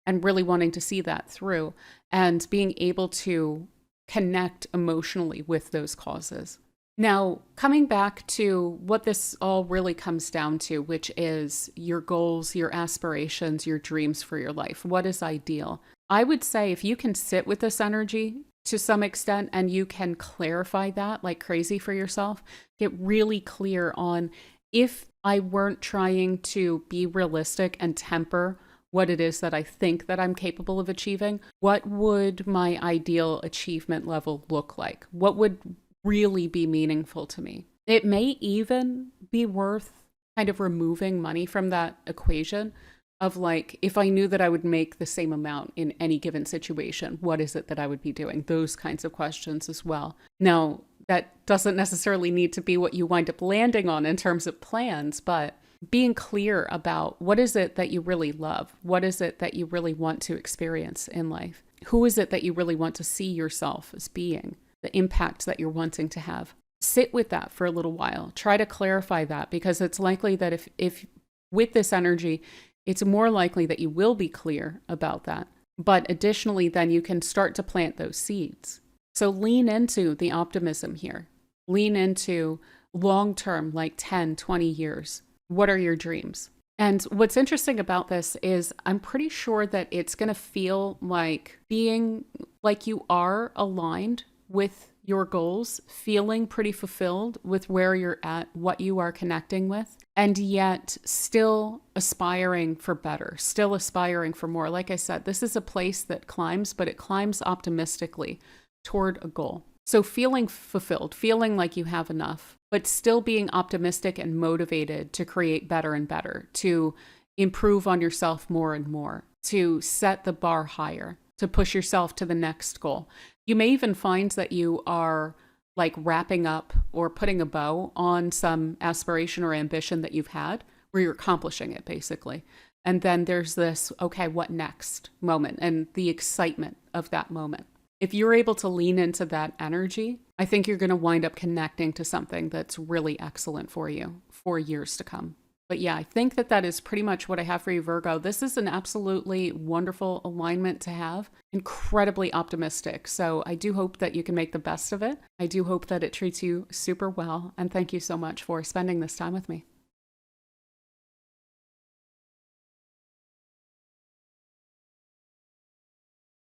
and really wanting to see that through and being able to connect emotionally with those causes. Now, coming back to what this all really comes down to, which is your goals, your aspirations, your dreams for your life. What is ideal? I would say if you can sit with this energy to some extent and you can clarify that like crazy for yourself, get really clear on, if I weren't trying to be realistic and temper what it is that I think that I'm capable of achieving, what would my ideal achievement level look like? What would really be meaningful to me? It may even be worth kind of removing money from that equation of like, if I knew that I would make the same amount in any given situation, what is it that I would be doing? Those kinds of questions as well. Now, that doesn't necessarily need to be what you wind up landing on in terms of plans, but being clear about what is it that you really love? What is it that you really want to experience in life? Who is it that you really want to see yourself as being? The impact that you're wanting to have. Sit with that for a little while. Try to clarify that, because it's likely that if with this energy, it's more likely that you will be clear about that. But additionally, then you can start to plant those seeds. So lean into the optimism here. Lean into long-term, like 10, 20 years. What are your dreams? And what's interesting about this is I'm pretty sure that it's going to feel like being like you are aligned with your goals, feeling pretty fulfilled with where you're at, what you are connecting with, and yet still aspiring for better, still aspiring for more. Like I said, this is a place that climbs, but it climbs optimistically toward a goal. So feeling fulfilled, feeling like you have enough, but still being optimistic and motivated to create better and better, to improve on yourself more and more, to set the bar higher, to push yourself to the next goal. You may even find that you are like wrapping up or putting a bow on some aspiration or ambition that you've had, where you're accomplishing it basically. And then there's this, okay, what next moment, and the excitement of that moment. If you're able to lean into that energy, I think you're going to wind up connecting to something that's really excellent for you for years to come. But yeah, I think that that is pretty much what I have for you, Virgo. This is an absolutely wonderful alignment to have. Incredibly optimistic. So I do hope that you can make the best of it. I do hope that it treats you super well. And thank you so much for spending this time with me.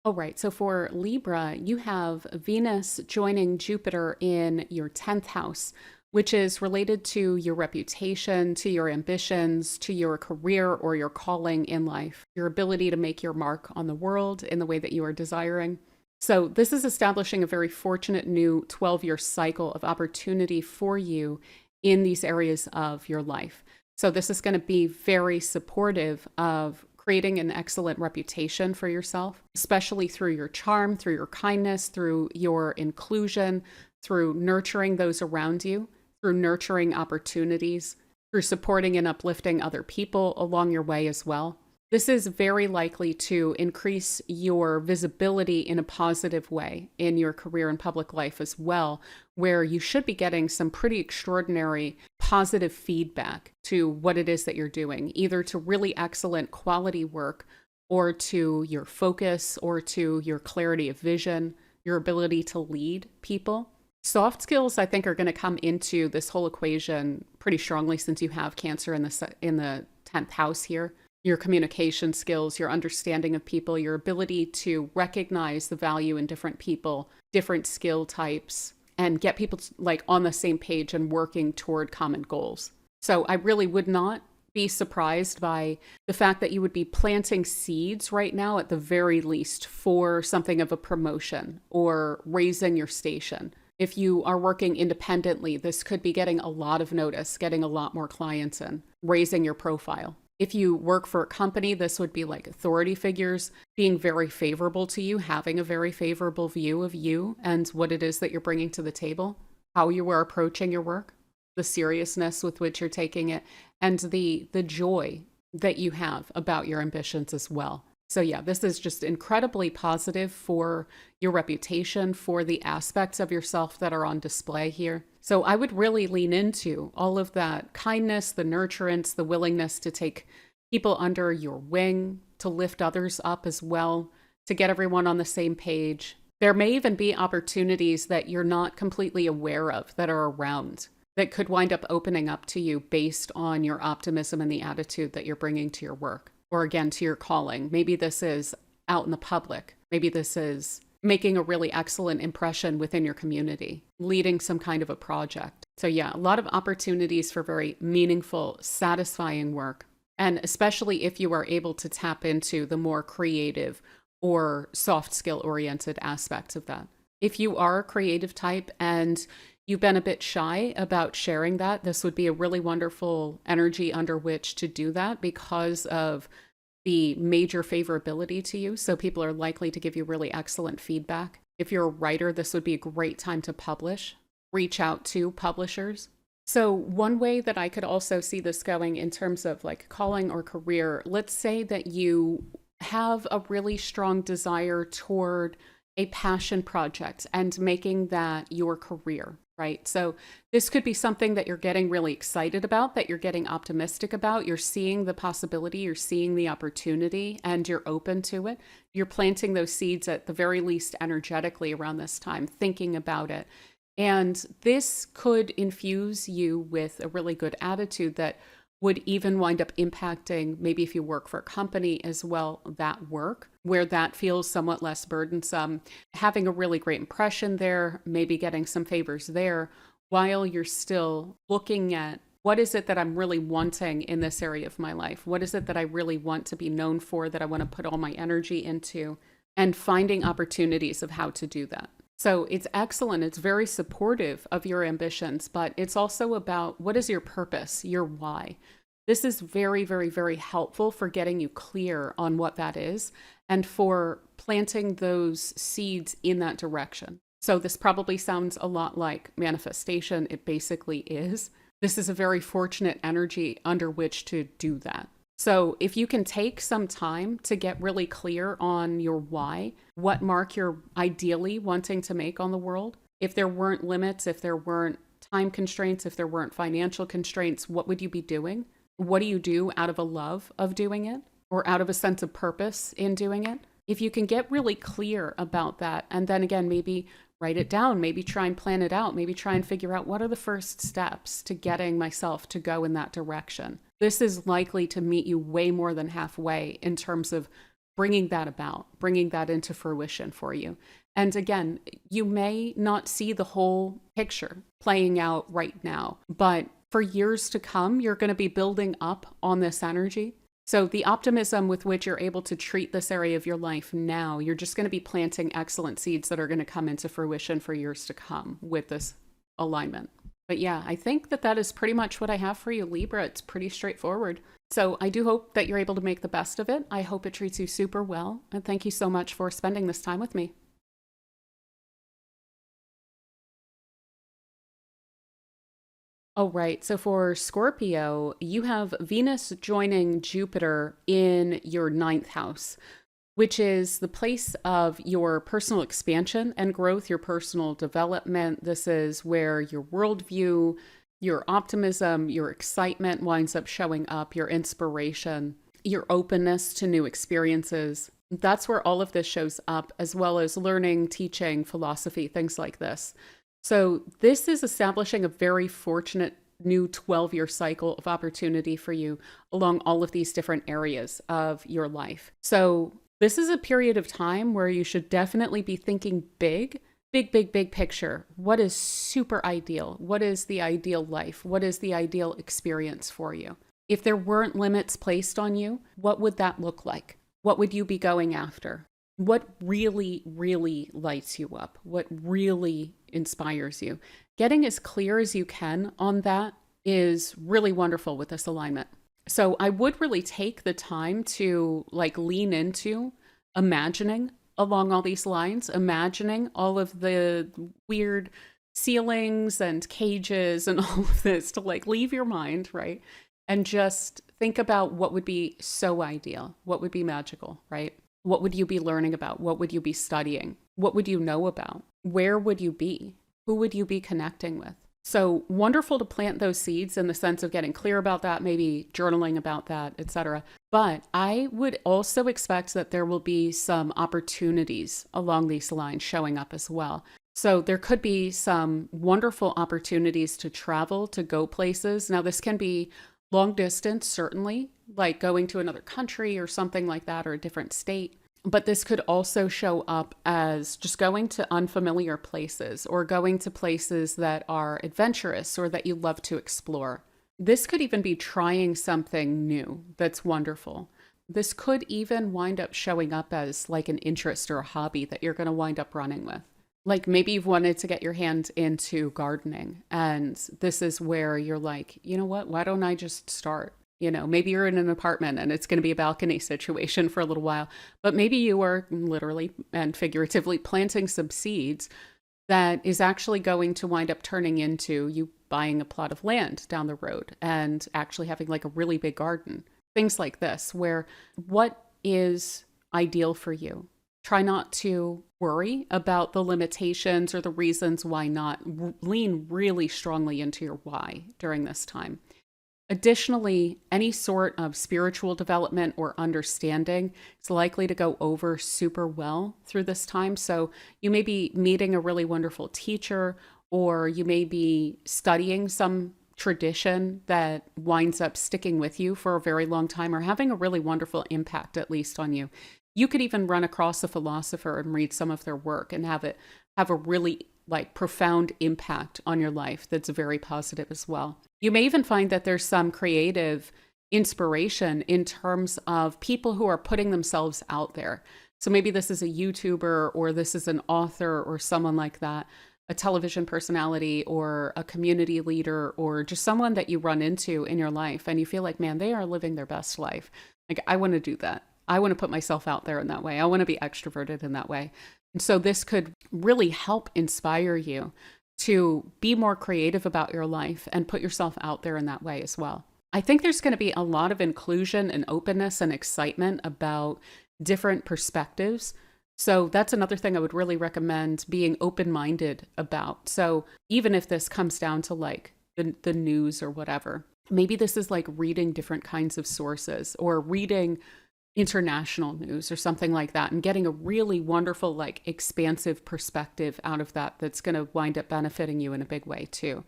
All right, so for Libra, you have Venus joining Jupiter in your 10th house, which is related to your reputation, to your ambitions, to your career or your calling in life, your ability to make your mark on the world in the way that you are desiring. So this is establishing a very fortunate new 12-year cycle of opportunity for you in these areas of your life. So this is going to be very supportive of creating an excellent reputation for yourself, especially through your charm, through your kindness, through your inclusion, through nurturing those around you, through nurturing opportunities, through supporting and uplifting other people along your way as well. This is very likely to increase your visibility in a positive way in your career and public life as well, where you should be getting some pretty extraordinary positive feedback to what it is that you're doing, either to really excellent quality work or to your focus or to your clarity of vision, your ability to lead people. Soft skills, I think, are going to come into this whole equation pretty strongly since you have Cancer in the 10th house here. Your communication skills, your understanding of people, your ability to recognize the value in different people, different skill types, and get people like on the same page and working toward common goals. So I really would not be surprised by the fact that you would be planting seeds right now, at the very least, for something of a promotion or raising your station. If you are working independently, this could be getting a lot of notice, getting a lot more clients in, raising your profile. If you work for a company, this would be like authority figures being very favorable to you, having a very favorable view of you and what it is that you're bringing to the table, how you are approaching your work, the seriousness with which you're taking it, and the joy that you have about your ambitions as well. So yeah, this is just incredibly positive for your reputation, for the aspects of yourself that are on display here. So I would really lean into all of that kindness, the nurturance, the willingness to take people under your wing, to lift others up as well, to get everyone on the same page. There may even be opportunities that you're not completely aware of that are around that could wind up opening up to you based on your optimism and the attitude that you're bringing to your work. Or again, to your calling. Maybe this is out in the public. Maybe this is making a really excellent impression within your community, leading some kind of a project. So yeah, a lot of opportunities for very meaningful, satisfying work. And especially if you are able to tap into the more creative or soft skill oriented aspects of that. If you are a creative type and you've been a bit shy about sharing that, this would be a really wonderful energy under which to do that because of the major favorability to you. So people are likely to give you really excellent feedback. If you're a writer, this would be a great time to publish. Reach out to publishers. So, one way that I could also see this going in terms of like calling or career, let's say that you have a really strong desire toward a passion project and making that your career, right? So, this could be something that you're getting really excited about, that you're getting optimistic about. You're seeing the possibility, you're seeing the opportunity, and you're open to it. You're planting those seeds at the very least energetically around this time, thinking about it. And this could infuse you with a really good attitude that would even wind up impacting, maybe if you work for a company as well, that work, where that feels somewhat less burdensome, having a really great impression there, maybe getting some favors there, while you're still looking at what is it that I'm really wanting in this area of my life? What is it that I really want to be known for, that I want to put all my energy into, and finding opportunities of how to do that. So it's excellent. It's very supportive of your ambitions, but it's also about what is your purpose, your why. This is very, very, very helpful for getting you clear on what that is and for planting those seeds in that direction. So this probably sounds a lot like manifestation. It basically is. This is a very fortunate energy under which to do that. So if you can take some time to get really clear on your why, what mark you're ideally wanting to make on the world, if there weren't limits, if there weren't time constraints, if there weren't financial constraints, what would you be doing? What do you do out of a love of doing it or out of a sense of purpose in doing it? If you can get really clear about that, and then again, maybe write it down, maybe try and plan it out, maybe try and figure out what are the first steps to getting myself to go in that direction. This is likely to meet you way more than halfway in terms of bringing that about, bringing that into fruition for you. And again, you may not see the whole picture playing out right now, but for years to come, you're going to be building up on this energy. So the optimism with which you're able to treat this area of your life now, you're just going to be planting excellent seeds that are going to come into fruition for years to come with this alignment. But yeah, I think that that is pretty much what I have for you, Libra. It's pretty straightforward. So I do hope that you're able to make the best of it. I hope it treats you super well. And thank you so much for spending this time with me. Oh, right. So for Scorpio, you have Venus joining Jupiter in your ninth house, which is the place of your personal expansion and growth, your personal development. This is where your worldview, your optimism, your excitement winds up showing up, your inspiration, your openness to new experiences. That's where all of this shows up, as well as learning, teaching, philosophy, things like this. So this is establishing a very fortunate new 12-year cycle of opportunity for you along all of these different areas of your life. So this is a period of time where you should definitely be thinking big, big, big, big picture. What is super ideal? What is the ideal life? What is the ideal experience for you? If there weren't limits placed on you, what would that look like? What would you be going after? What really, really lights you up? What really inspires you? Getting as clear as you can on that is really wonderful with this alignment. So I would really take the time to lean into imagining along all these lines, imagining all of the weird ceilings and cages and all of this, to leave your mind, right? And just think about what would be so ideal, what would be magical, right? What would you be learning about? What would you be studying? What would you know about? Where would you be? Who would you be connecting with? So wonderful to plant those seeds in the sense of getting clear about that, maybe journaling about that, etc. But I would also expect that there will be some opportunities along these lines showing up as well. So there could be some wonderful opportunities to travel, to go places. Now, this can be long distance, certainly, like going to another country or something like that, or a different state. But this could also show up as just going to unfamiliar places or going to places that are adventurous or that you love to explore. This could even be trying something new that's wonderful. This could even wind up showing up as an interest or a hobby that you're going to wind up running with. Like maybe you've wanted to get your hand into gardening, and this is where you're like, you know what, why don't I just start? Maybe you're in an apartment and it's going to be a balcony situation for a little while, but maybe you are literally and figuratively planting some seeds that is actually going to wind up turning into you buying a plot of land down the road and actually having like a really big garden. Things like this, where what is ideal for you? Try not to worry about the limitations or the reasons why not. Lean really strongly into your why during this time. Additionally, any sort of spiritual development or understanding is likely to go over super well through this time. So you may be meeting a really wonderful teacher, or you may be studying some tradition that winds up sticking with you for a very long time or having a really wonderful impact, at least on you. You could even run across a philosopher and read some of their work and have a really like profound impact on your life that's very positive as well. You may even find that there's some creative inspiration in terms of people who are putting themselves out there. So maybe this is a YouTuber, or this is an author or someone like that, a television personality or a community leader, or just someone that you run into in your life and you feel like, man, they are living their best life. Like, I want to do that. I want to put myself out there in that way. I want to be extroverted in that way. And so this could really help inspire you to be more creative about your life and put yourself out there in that way as well. I think there's going to be a lot of inclusion and openness and excitement about different perspectives. So that's another thing I would really recommend being open-minded about. So even if this comes down to like the news or whatever, maybe this is like reading different kinds of sources or reading international news or something like that and getting a really wonderful, like expansive perspective out of that that's going to wind up benefiting you in a big way too.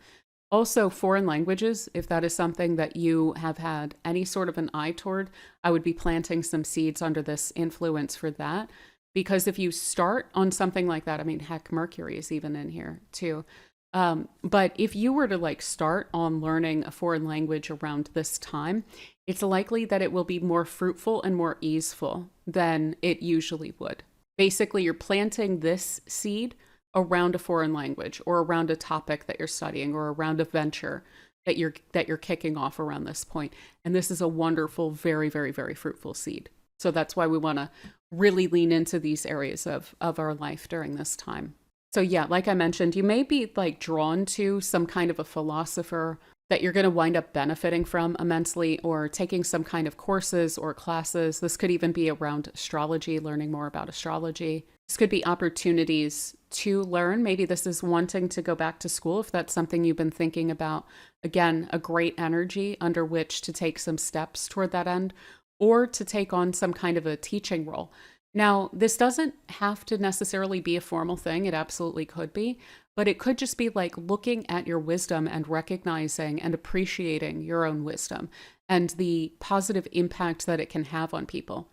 Also, foreign languages, if that is something that you have had any sort of an eye toward, I would be planting some seeds under this influence for that. Because if you start on something like that, I mean, heck, Mercury is even in here too. But if you were to like start on learning a foreign language around this time, it's likely that it will be more fruitful and more easeful than it usually would. Basically, you're planting this seed around a foreign language or around a topic that you're studying or around a venture that you're kicking off around this point. And this is a wonderful, very, very, very fruitful seed. So that's why we want to really lean into these areas of our life during this time. So yeah, like I mentioned, you may be like drawn to some kind of a philosopher that you're going to wind up benefiting from immensely, or taking some kind of courses or classes. This could even be around astrology, learning more about astrology. This could be opportunities to learn. Maybe this is wanting to go back to school if that's something you've been thinking about. Again, a great energy under which to take some steps toward that end, or to take on some kind of a teaching role. Now, this doesn't have to necessarily be a formal thing. It absolutely could be, but it could just be like looking at your wisdom and recognizing and appreciating your own wisdom and the positive impact that it can have on people.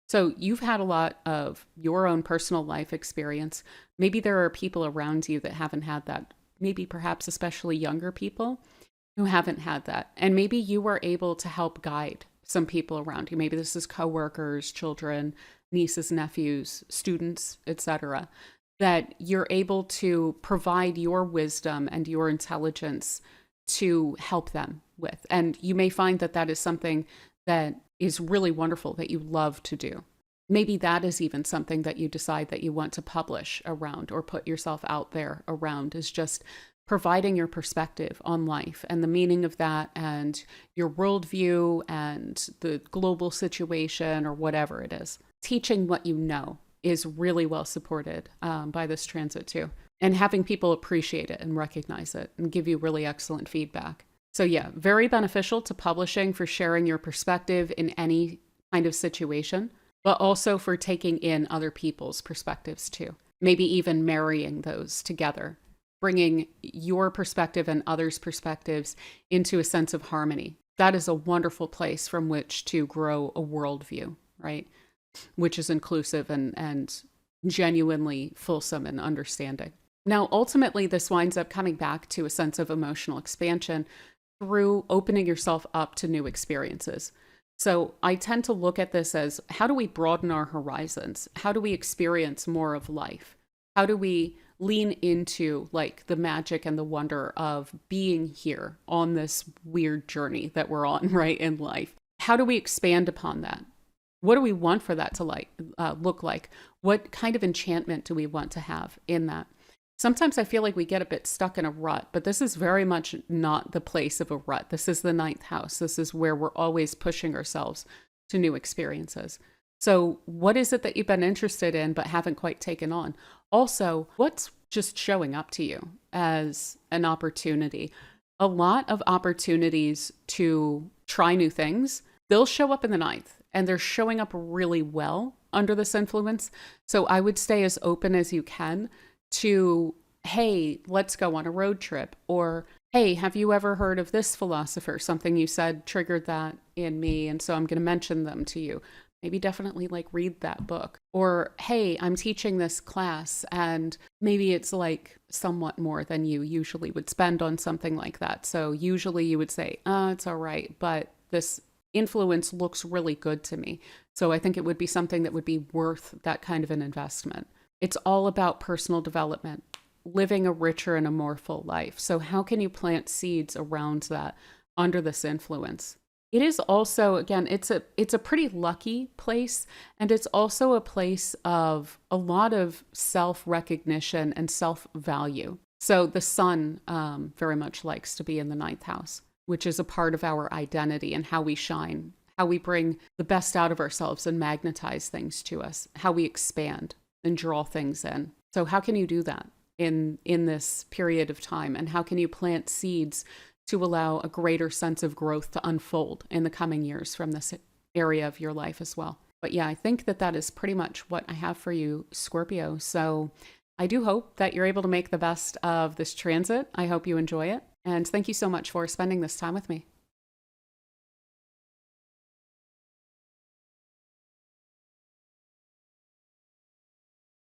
So you've had a lot of your own personal life experience. Maybe there are people around you that haven't had that. Maybe perhaps especially younger people who haven't had that. And maybe you were able to help guide some people around you. Maybe this is coworkers, children, nieces, nephews, students, etc., that you're able to provide your wisdom and your intelligence to help them with. And you may find that that is something that is really wonderful that you love to do. Maybe that is even something that you decide that you want to publish around or put yourself out there around, is just providing your perspective on life and the meaning of that and your worldview and the global situation or whatever it is. Teaching what you know is really well supported by this transit too. And having people appreciate it and recognize it and give you really excellent feedback. So yeah, very beneficial to publishing for sharing your perspective in any kind of situation, but also for taking in other people's perspectives too. Maybe even marrying those together, bringing your perspective and others' perspectives into a sense of harmony. That is a wonderful place from which to grow a worldview, right? Which is inclusive and genuinely fulsome and understanding. Now, ultimately, this winds up coming back to a sense of emotional expansion through opening yourself up to new experiences. So I tend to look at this as, how do we broaden our horizons? How do we experience more of life? How do we lean into like the magic and the wonder of being here on this weird journey that we're on, right, in life? How do we expand upon that? What do we want for that to look like? What kind of enchantment do we want to have in that? Sometimes I feel like we get a bit stuck in a rut, but this is very much not the place of a rut. This is the ninth house. This is where we're always pushing ourselves to new experiences. So what is it that you've been interested in but haven't quite taken on? Also, what's just showing up to you as an opportunity? A lot of opportunities to try new things, they'll show up in the ninth, and they're showing up really well under this influence. So I would stay as open as you can to, hey, let's go on a road trip, or hey, have you ever heard of this philosopher? Something you said triggered that in me, and so I'm going to mention them to you. Maybe definitely like read that book. Or, hey, I'm teaching this class, and maybe it's like somewhat more than you usually would spend on something like that. So usually you would say, it's all right, but this influence looks really good to me. So I think it would be something that would be worth that kind of an investment. It's all about personal development, living a richer and a more full life. So how can you plant seeds around that under this influence? It is also, again, it's a pretty lucky place, and it's also a place of a lot of self-recognition and self-value. So the sun very much likes to be in the ninth house, which is a part of our identity and how we shine, how we bring the best out of ourselves and magnetize things to us, how we expand and draw things in. So how can you do that in this period of time? And how can you plant seeds to allow a greater sense of growth to unfold in the coming years from this area of your life as well? But yeah, I think that is pretty much what I have for you, Scorpio. So I do hope that you're able to make the best of this transit. I hope you enjoy it. And thank you so much for spending this time with me.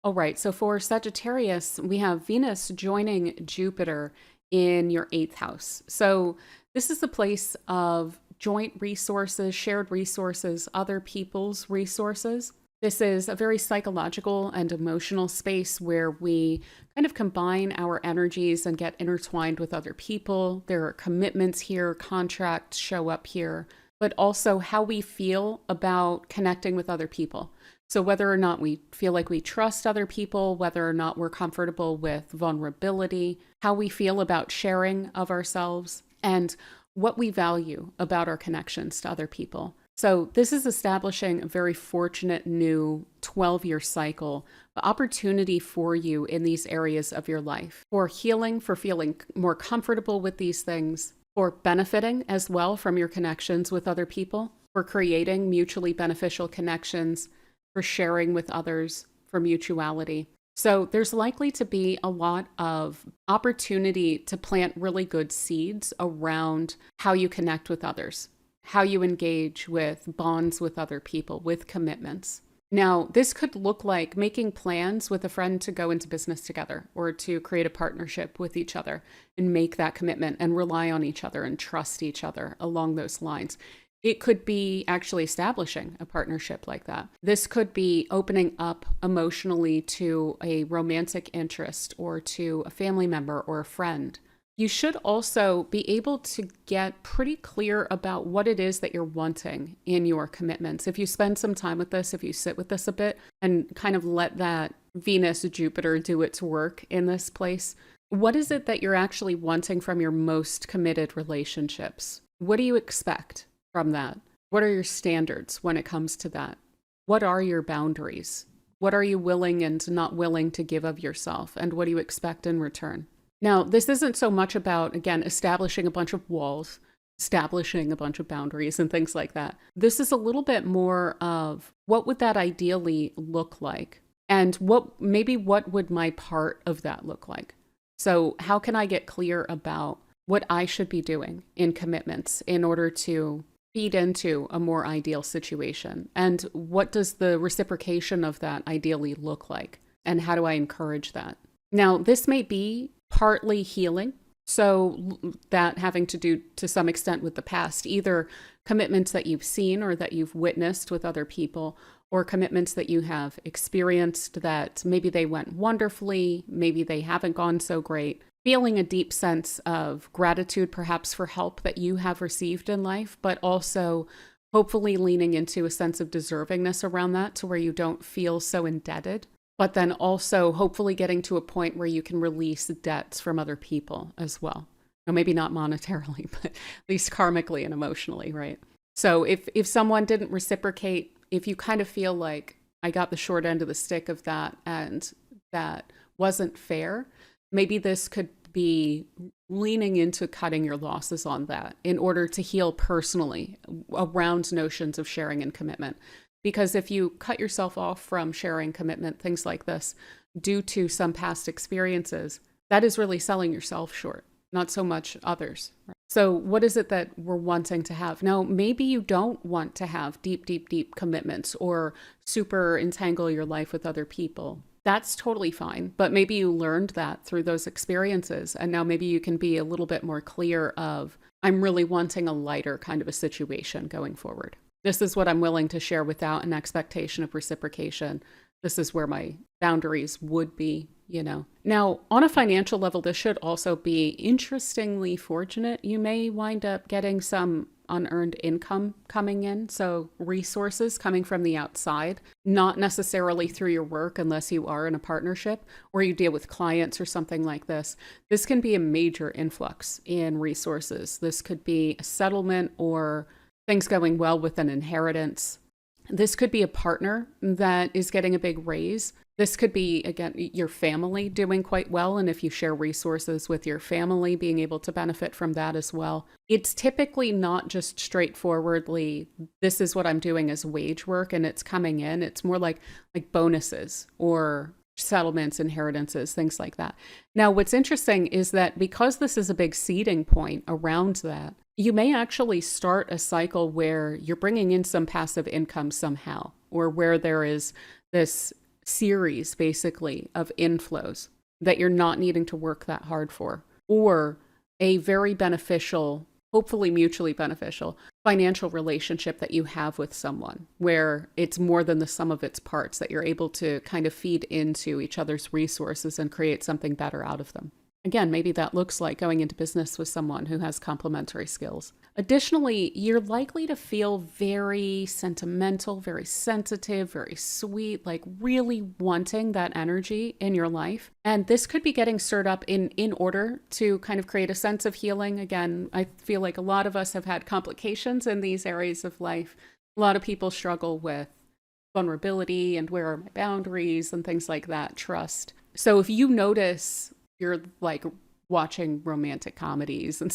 All right, so for Sagittarius, we have Venus joining Jupiter in your eighth house. So this is the place of joint resources, shared resources, other people's resources. This is a very psychological and emotional space where we kind of combine our energies and get intertwined with other people. There are commitments here, contracts show up here, but also how we feel about connecting with other people. So whether or not we feel like we trust other people, whether or not we're comfortable with vulnerability, how we feel about sharing of ourselves, and what we value about our connections to other people. So this is establishing a very fortunate new 12-year cycle, opportunity for you in these areas of your life, for healing, for feeling more comfortable with these things, for benefiting as well from your connections with other people, for creating mutually beneficial connections, for sharing with others, for mutuality. So there's likely to be a lot of opportunity to plant really good seeds around how you connect with others, how you engage with bonds with other people, with commitments. Now, this could look like making plans with a friend to go into business together or to create a partnership with each other and make that commitment and rely on each other and trust each other along those lines. It could be actually establishing a partnership like that. This could be opening up emotionally to a romantic interest or to a family member or a friend. You should also be able to get pretty clear about what it is that you're wanting in your commitments. If you spend some time with this, if you sit with this a bit and kind of let that Venus, Jupiter do its work in this place, what is it that you're actually wanting from your most committed relationships? What do you expect from that? What are your standards when it comes to that? What are your boundaries? What are you willing and not willing to give of yourself? And what do you expect in return? Now, this isn't so much about, again, establishing a bunch of walls, establishing a bunch of boundaries and things like that. This is a little bit more of what would that ideally look like? And what would my part of that look like? So how can I get clear about what I should be doing in commitments in order to feed into a more ideal situation? And what does the reciprocation of that ideally look like? And how do I encourage that? Now, this may be partly healing. So that having to do to some extent with the past, either commitments that you've seen or that you've witnessed with other people, or commitments that you have experienced that maybe they went wonderfully, maybe they haven't gone so great. Feeling a deep sense of gratitude, perhaps for help that you have received in life, but also hopefully leaning into a sense of deservingness around that to where you don't feel so indebted but then also hopefully getting to a point where you can release debts from other people as well. Now, maybe not monetarily, but at least karmically and emotionally, right? So if someone didn't reciprocate, if you kind of feel like I got the short end of the stick of that and that wasn't fair, maybe this could be leaning into cutting your losses on that in order to heal personally around notions of sharing and commitment. Because if you cut yourself off from sharing commitment, things like this, due to some past experiences, that is really selling yourself short, not so much others. So what is it that we're wanting to have? Now, maybe you don't want to have deep, deep, deep commitments or super entangle your life with other people. That's totally fine. But maybe you learned that through those experiences. And now maybe you can be a little bit more clear of, I'm really wanting a lighter kind of a situation going forward. This is what I'm willing to share without an expectation of reciprocation. This is where my boundaries would be, you know. Now, on a financial level, this should also be interestingly fortunate. You may wind up getting some unearned income coming in. So resources coming from the outside, not necessarily through your work unless you are in a partnership or you deal with clients or something like this. This can be a major influx in resources. This could be a settlement or things going well with an inheritance. This could be a partner that is getting a big raise. This could be, again, your family doing quite well. And if you share resources with your family, being able to benefit from that as well. It's typically not just straightforwardly, this is what I'm doing as wage work and it's coming in. It's more like bonuses or settlements, inheritances, things like that. Now, what's interesting is that because this is a big seeding point around that, you may actually start a cycle where you're bringing in some passive income somehow, or where there is this series basically of inflows that you're not needing to work that hard for, or a very beneficial, hopefully mutually beneficial financial relationship that you have with someone where it's more than the sum of its parts, that you're able to kind of feed into each other's resources and create something better out of them. Again, maybe that looks like going into business with someone who has complementary skills. Additionally, you're likely to feel very sentimental, very sensitive, very sweet, like really wanting that energy in your life. And this could be getting stirred up in order to kind of create a sense of healing. Again, I feel like a lot of us have had complications in these areas of life. A lot of people struggle with vulnerability and where are my boundaries and things like that, trust. So if you notice you're like watching romantic comedies and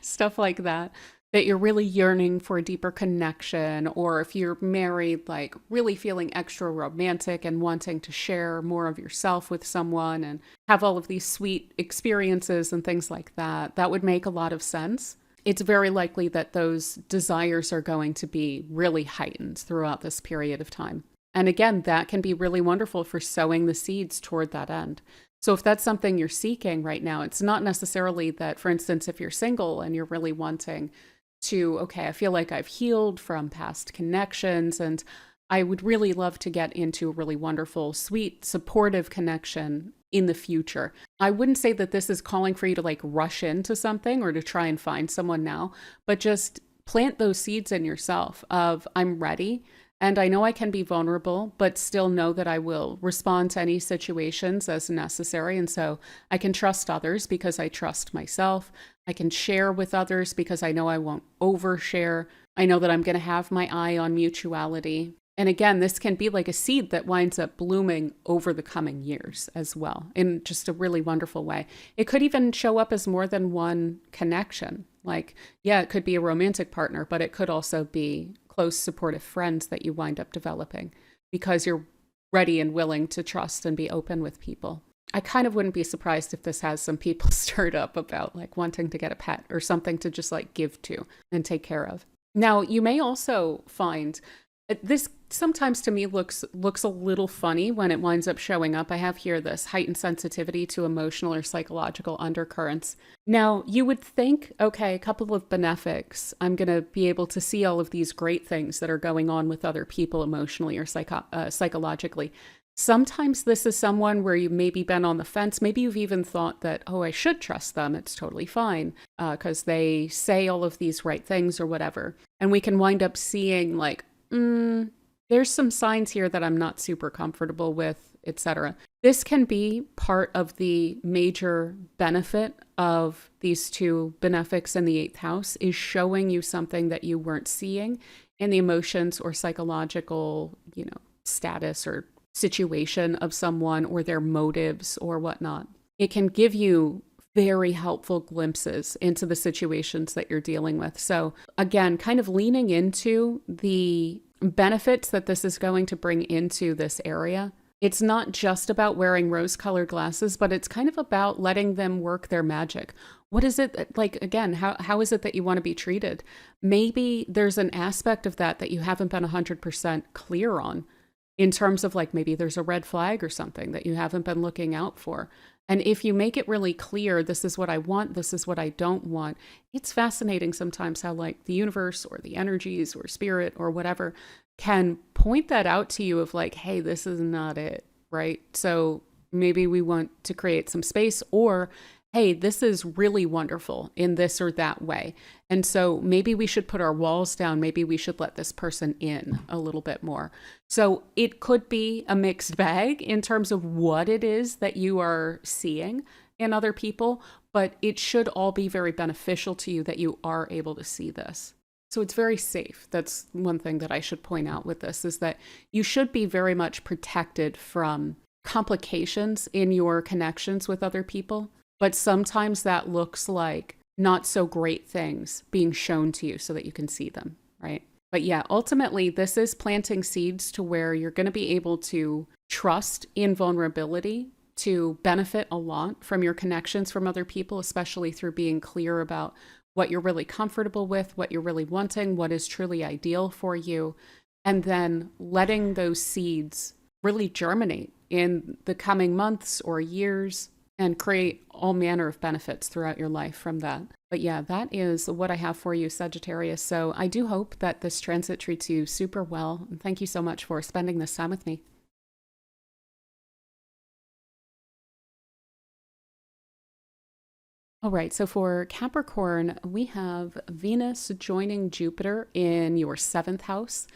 stuff like that you're really yearning for a deeper connection, or if you're married, like really feeling extra romantic and wanting to share more of yourself with someone and have all of these sweet experiences and things like that, that would make a lot of sense. It's very likely that those desires are going to be really heightened throughout this period of time. And again, that can be really wonderful for sowing the seeds toward that end. So if that's something you're seeking right now, it's not necessarily that, for instance, if you're single and you're really wanting to, okay, I feel like I've healed from past connections and I would really love to get into a really wonderful, sweet, supportive connection in the future. I wouldn't say that this is calling for you to like rush into something or to try and find someone now, but just plant those seeds in yourself of I'm ready. And I know I can be vulnerable, but still know that I will respond to any situations as necessary. And so I can trust others because I trust myself. I can share with others because I know I won't overshare. I know that I'm going to have my eye on mutuality. And again, this can be like a seed that winds up blooming over the coming years as well, in just a really wonderful way. It could even show up as more than one connection. Like, yeah, it could be a romantic partner, but it could also be close, supportive friends that you wind up developing because you're ready and willing to trust and be open with people. I kind of wouldn't be surprised if this has some people stirred up about like wanting to get a pet or something to just like give to and take care of. Now, you may also find this sometimes to me looks a little funny when it winds up showing up. I have here this heightened sensitivity to emotional or psychological undercurrents. Now, you would think, okay, a couple of benefics, I'm going to be able to see all of these great things that are going on with other people emotionally or psychologically. Sometimes this is someone where you maybe been on the fence. Maybe you've even thought that, oh, I should trust them. It's totally fine because they say all of these right things or whatever. And we can wind up seeing like, there's some signs here that I'm not super comfortable with etc. This can be part of the major benefit of these two benefics in the 8th house, is showing you something that you weren't seeing in the emotions or psychological, status or situation of someone or their motives or whatnot. It can give you very helpful glimpses into the situations that you're dealing with. So again, kind of leaning into the benefits that this is going to bring into this area. It's not just about wearing rose-colored glasses, but it's kind of about letting them work their magic. What is it like, again, how is it that you want to be treated? Maybe there's an aspect of that you haven't been 100% clear on, in terms of like maybe there's a red flag or something that you haven't been looking out for. And if you make it really clear, this is what I want, this is what I don't want, it's fascinating sometimes how like the universe or the energies or spirit or whatever can point that out to you of like, hey, this is not it, right? So maybe we want to create some space, or hey, this is really wonderful in this or that way. And so maybe we should put our walls down. Maybe we should let this person in a little bit more. So it could be a mixed bag in terms of what it is that you are seeing in other people, but it should all be very beneficial to you that you are able to see this. So it's very safe. That's one thing that I should point out with this, is that you should be very much protected from complications in your connections with other people. But sometimes that looks like not so great things being shown to you so that you can see them, right? But yeah, ultimately, this is planting seeds to where you're going to be able to trust in vulnerability, to benefit a lot from your connections from other people, especially through being clear about what you're really comfortable with, what you're really wanting, what is truly ideal for you, and then letting those seeds really germinate in the coming months or years, and create all manner of benefits throughout your life from that. But yeah, that is what I have for you, Sagittarius. So I do hope that this transit treats you super well. And thank you so much for spending this time with me. All right, so for Capricorn, we have Venus joining Jupiter in your 7th house,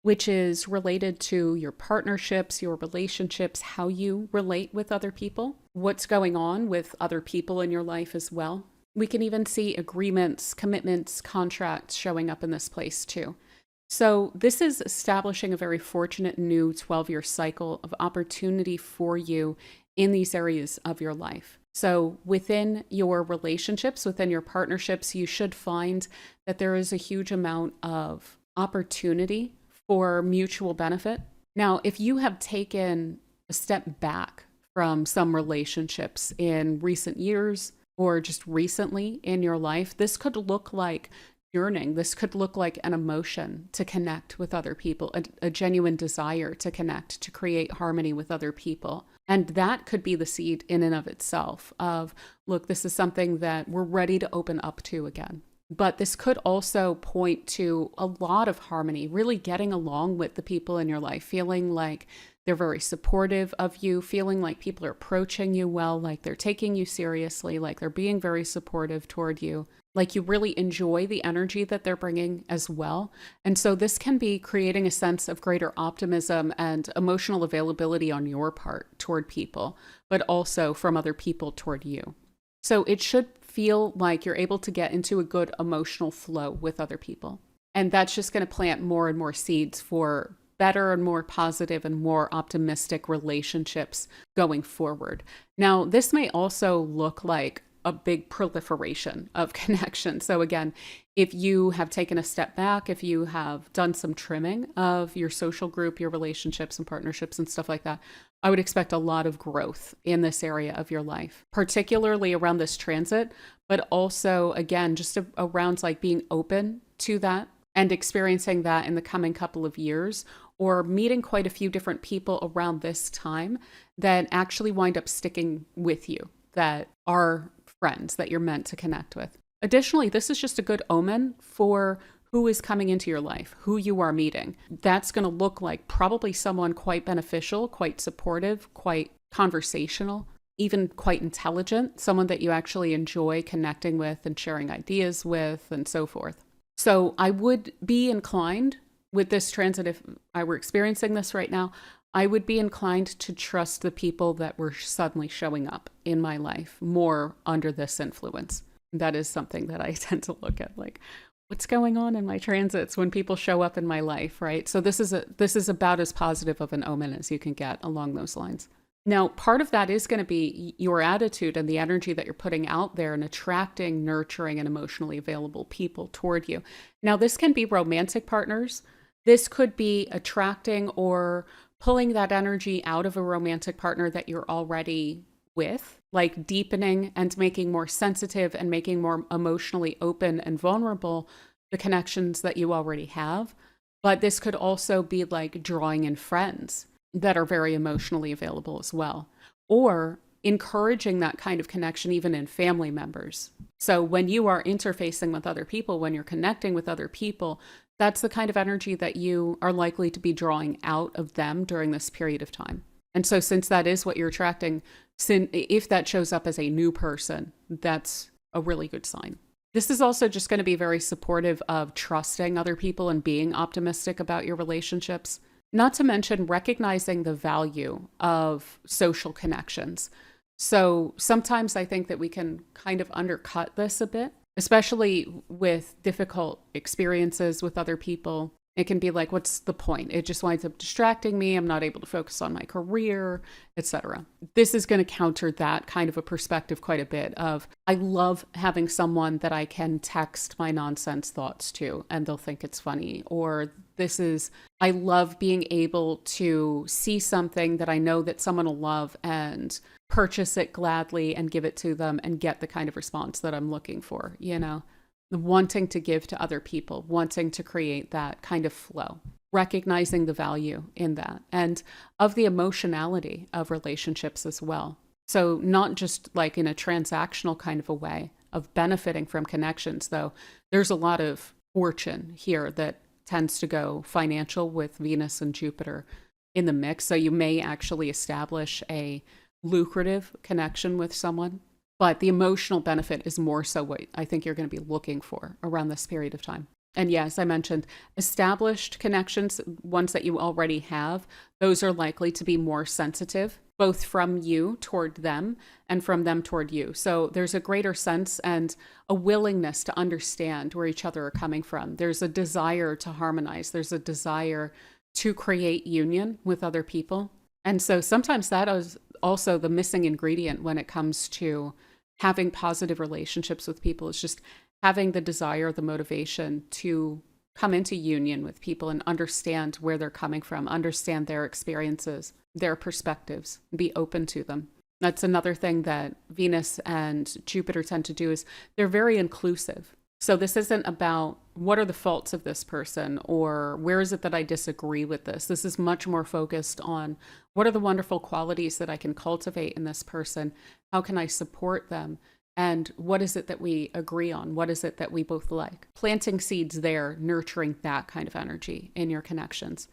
which is related to your partnerships, your relationships, how you relate with other people, what's going on with other people in your life as well. We can even see agreements, commitments, contracts showing up in this place too. So this is establishing a very fortunate new 12-year cycle of opportunity for you in these areas of your life. So within your relationships, within your partnerships, you should find that there is a huge amount of opportunity for mutual benefit. Now, if you have taken a step back from some relationships in recent years or just recently in your life, this could look like yearning. This could look like an emotion to connect with other people, a genuine desire to connect, to create harmony with other people. And that could be the seed in and of itself of, look, this is something that we're ready to open up to again. But this could also point to a lot of harmony, really getting along with the people in your life, feeling like they're very supportive of you, feeling like people are approaching you well, like they're taking you seriously, like they're being very supportive toward you, like you really enjoy the energy that they're bringing as well. And so this can be creating a sense of greater optimism and emotional availability on your part toward people, but also from other people toward you. So it should feel like you're able to get into a good emotional flow with other people. And that's just going to plant more and more seeds for better and more positive and more optimistic relationships going forward. Now, this may also look like a big proliferation of connection. So again, if you have taken a step back, if you have done some trimming of your social group, your relationships and partnerships and stuff like that, I would expect a lot of growth in this area of your life, particularly around this transit, but also, again, just around like being open to that and experiencing that in the coming couple of years, or meeting quite a few different people around this time that actually wind up sticking with you, that are friends that you're meant to connect with. Additionally, this is just a good omen for who is coming into your life, who you are meeting. That's going to look like probably someone quite beneficial, quite supportive, quite conversational, even quite intelligent, someone that you actually enjoy connecting with and sharing ideas with and so forth. So I would be inclined with this transit, if I were experiencing this right now, I would be inclined to trust the people that were suddenly showing up in my life more under this influence. That is something that I tend to look at, like, what's going on in my transits when people show up in my life, right? So this is about as positive of an omen as you can get along those lines. Now, part of that is going to be your attitude and the energy that you're putting out there and attracting, nurturing, and emotionally available people toward you. Now, this can be romantic partners. This could be attracting or pulling that energy out of a romantic partner that you're already with, like deepening and making more sensitive and making more emotionally open and vulnerable the connections that you already have. But this could also be like drawing in friends that are very emotionally available as well, or encouraging that kind of connection even in family members. So when you are interfacing with other people, when you're connecting with other people, that's the kind of energy that you are likely to be drawing out of them during this period of time. And so since that is what you're attracting, if that shows up as a new person, that's a really good sign. This is also just going to be very supportive of trusting other people and being optimistic about your relationships. Not to mention recognizing the value of social connections. So sometimes I think that we can kind of undercut this a bit, especially with difficult experiences with other people. It can be like, what's the point? It just winds up distracting me. I'm not able to focus on my career, etc. This is going to counter that kind of a perspective quite a bit of, I love having someone that I can text my nonsense thoughts to and they'll think it's funny. Or I love being able to see something that I know that someone will love and purchase it gladly and give it to them and get the kind of response that I'm looking for, wanting to give to other people, wanting to create that kind of flow, recognizing the value in that and of the emotionality of relationships as well. So not just like in a transactional kind of a way of benefiting from connections, though there's a lot of fortune here that tends to go financial with Venus and Jupiter in the mix. So you may actually establish a lucrative connection with someone. But the emotional benefit is more so what I think you're going to be looking for around this period of time. And yeah, as I mentioned, established connections, ones that you already have, those are likely to be more sensitive, both from you toward them and from them toward you. So there's a greater sense and a willingness to understand where each other are coming from. There's a desire to harmonize. There's a desire to create union with other people. And so sometimes that is also the missing ingredient when it comes to having positive relationships with people, is just having the desire, the motivation to come into union with people and understand where they're coming from, understand their experiences, their perspectives, be open to them. That's another thing that Venus and Jupiter tend to do, is they're very inclusive. So this isn't about what are the faults of this person or where is it that I disagree with this. This is much more focused on what are the wonderful qualities that I can cultivate in this person? How can I support them? And what is it that we agree on? What is it that we both like? Planting seeds there, nurturing that kind of energy in your connections.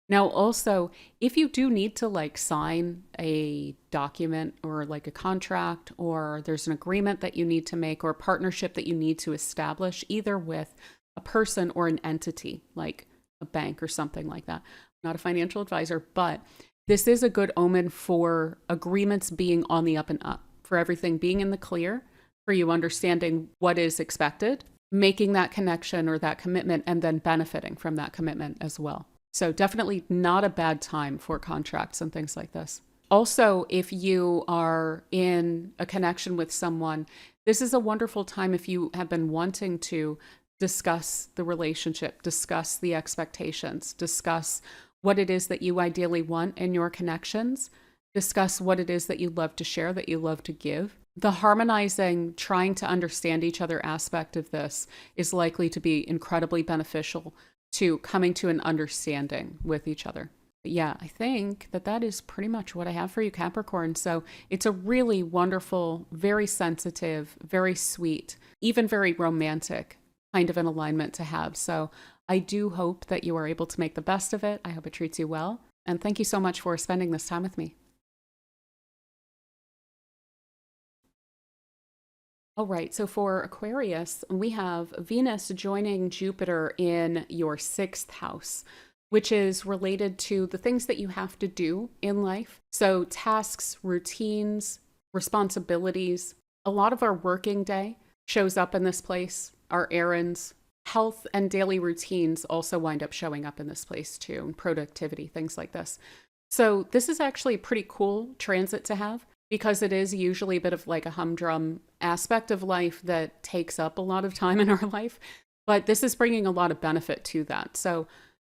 Now, also, if you do need to like sign a document or like a contract, or there's an agreement that you need to make or a partnership that you need to establish, either with a person or an entity, like a bank or something like that. I'm not a financial advisor, but this is a good omen for agreements being on the up and up, for everything being in the clear, for you understanding what is expected, making that connection or that commitment, and then benefiting from that commitment as well. So definitely not a bad time for contracts and things like this. Also, if you are in a connection with someone, this is a wonderful time if you have been wanting to discuss the relationship, discuss the expectations, discuss what it is that you ideally want in your connections, discuss what it is that you love to share, that you love to give. The harmonizing, trying to understand each other aspect of this is likely to be incredibly beneficial to coming to an understanding with each other. But yeah, I think that is pretty much what I have for you, Capricorn. So it's a really wonderful, very sensitive, very sweet, even very romantic kind of an alignment to have. So I do hope that you are able to make the best of it. I hope it treats you well. And thank you so much for spending this time with me. All right, so for Aquarius, we have Venus joining Jupiter in your 6th house. which is related to the things that you have to do in life. So tasks, routines, responsibilities. A lot of our working day shows up in this place, our errands. Health and daily routines also wind up showing up in this place too, and productivity, things like this. So this is actually a pretty cool transit to have, because it is usually a bit of like a humdrum aspect of life that takes up a lot of time in our life. But this is bringing a lot of benefit to that. So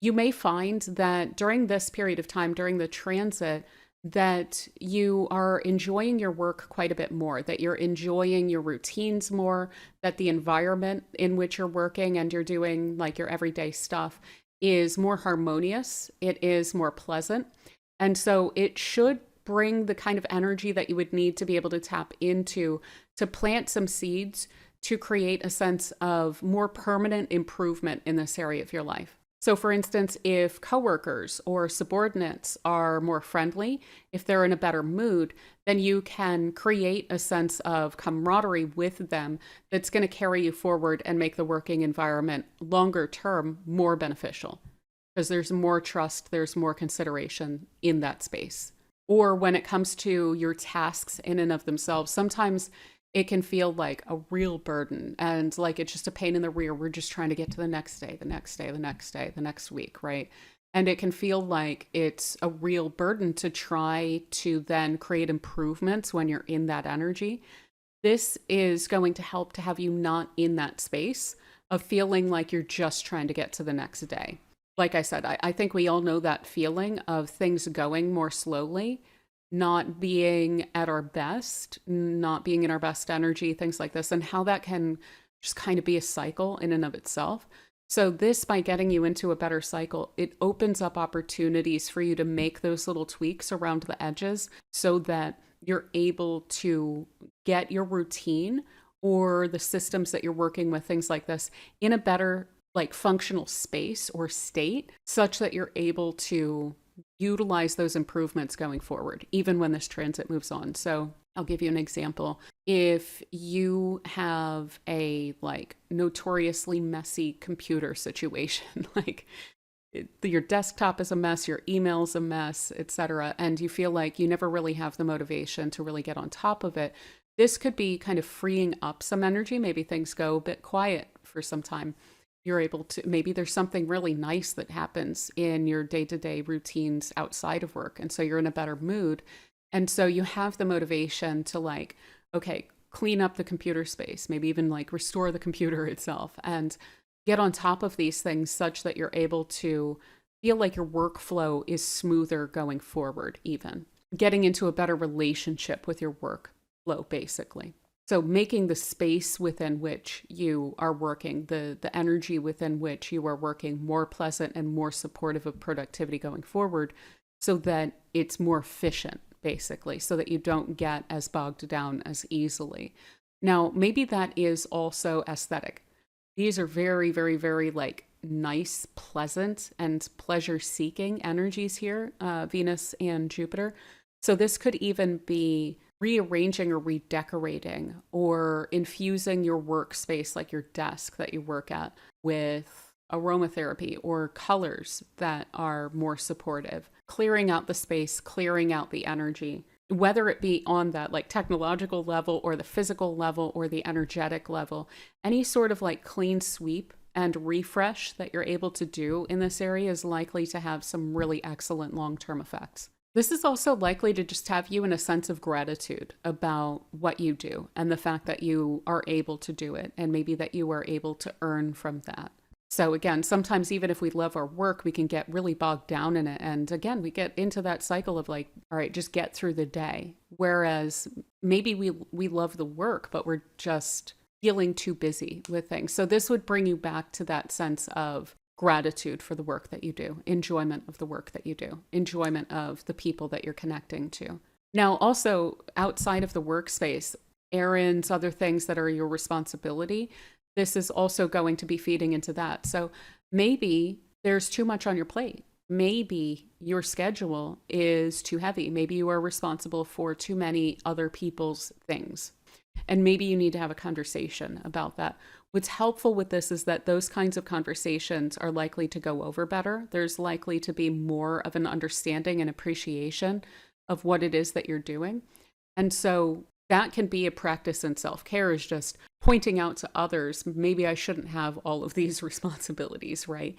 you may find that during this period of time, during the transit, that you are enjoying your work quite a bit more, that you're enjoying your routines more, that the environment in which you're working and you're doing like your everyday stuff is more harmonious, it is more pleasant. And so it should bring the kind of energy that you would need to be able to tap into to plant some seeds to create a sense of more permanent improvement in this area of your life. So for instance, if coworkers or subordinates are more friendly, if they're in a better mood, then you can create a sense of camaraderie with them that's going to carry you forward and make the working environment longer term more beneficial, because there's more trust, there's more consideration in that space. Or when it comes to your tasks in and of themselves, sometimes it can feel like a real burden and like it's just a pain in the rear. We're just trying to get to the next day, the next day, the next day, the next week, right? And it can feel like it's a real burden to try to then create improvements when you're in that energy. This is going to help to have you not in that space of feeling like you're just trying to get to the next day. Like I said, I think we all know that feeling of things going more slowly, not being at our best, not being in our best energy, things like this, and how that can just kind of be a cycle in and of itself. So this, by getting you into a better cycle, it opens up opportunities for you to make those little tweaks around the edges so that you're able to get your routine or the systems that you're working with, things like this, in a better like functional space or state, such that you're able to utilize those improvements going forward, even when this transit moves on. So I'll give you an example. If you have a like notoriously messy computer situation, like your desktop is a mess, your email's a mess, etc., and you feel like you never really have the motivation to really get on top of it, this could be kind of freeing up some energy. Maybe things go a bit quiet for some time. You're able to, maybe there's something really nice that happens in your day-to-day routines outside of work. And so you're in a better mood. And so you have the motivation to like, okay, clean up the computer space, maybe even like restore the computer itself and get on top of these things such that you're able to feel like your workflow is smoother going forward, even getting into a better relationship with your workflow, basically. So making the space within which you are working, the energy within which you are working more pleasant and more supportive of productivity going forward so that it's more efficient, basically, so that you don't get as bogged down as easily. Now, maybe that is also aesthetic. These are very, very, very like nice, pleasant, and pleasure-seeking energies here, Venus and Jupiter. So this could even be rearranging or redecorating or infusing your workspace, like your desk that you work at, with aromatherapy or colors that are more supportive, clearing out the space, clearing out the energy, whether it be on that like technological level or the physical level or the energetic level. Any sort of like clean sweep and refresh that you're able to do in this area is likely to have some really excellent long-term effects. This is also likely to just have you in a sense of gratitude about what you do and the fact that you are able to do it, and maybe that you are able to earn from that. So again, sometimes even if we love our work, we can get really bogged down in it. And again, we get into that cycle of like, all right, just get through the day. Whereas maybe we love the work, but we're just feeling too busy with things. So this would bring you back to that sense of gratitude for the work that you do, enjoyment of the work that you do, enjoyment of the people that you're connecting to. Now, also outside of the workspace, errands, other things that are your responsibility, this is also going to be feeding into that. So maybe there's too much on your plate. Maybe your schedule is too heavy. Maybe you are responsible for too many other people's things. And maybe you need to have a conversation about that. What's helpful with this is that those kinds of conversations are likely to go over better. There's likely to be more of an understanding and appreciation of what it is that you're doing. And so that can be a practice in self-care, is just pointing out to others, maybe I shouldn't have all of these responsibilities, right?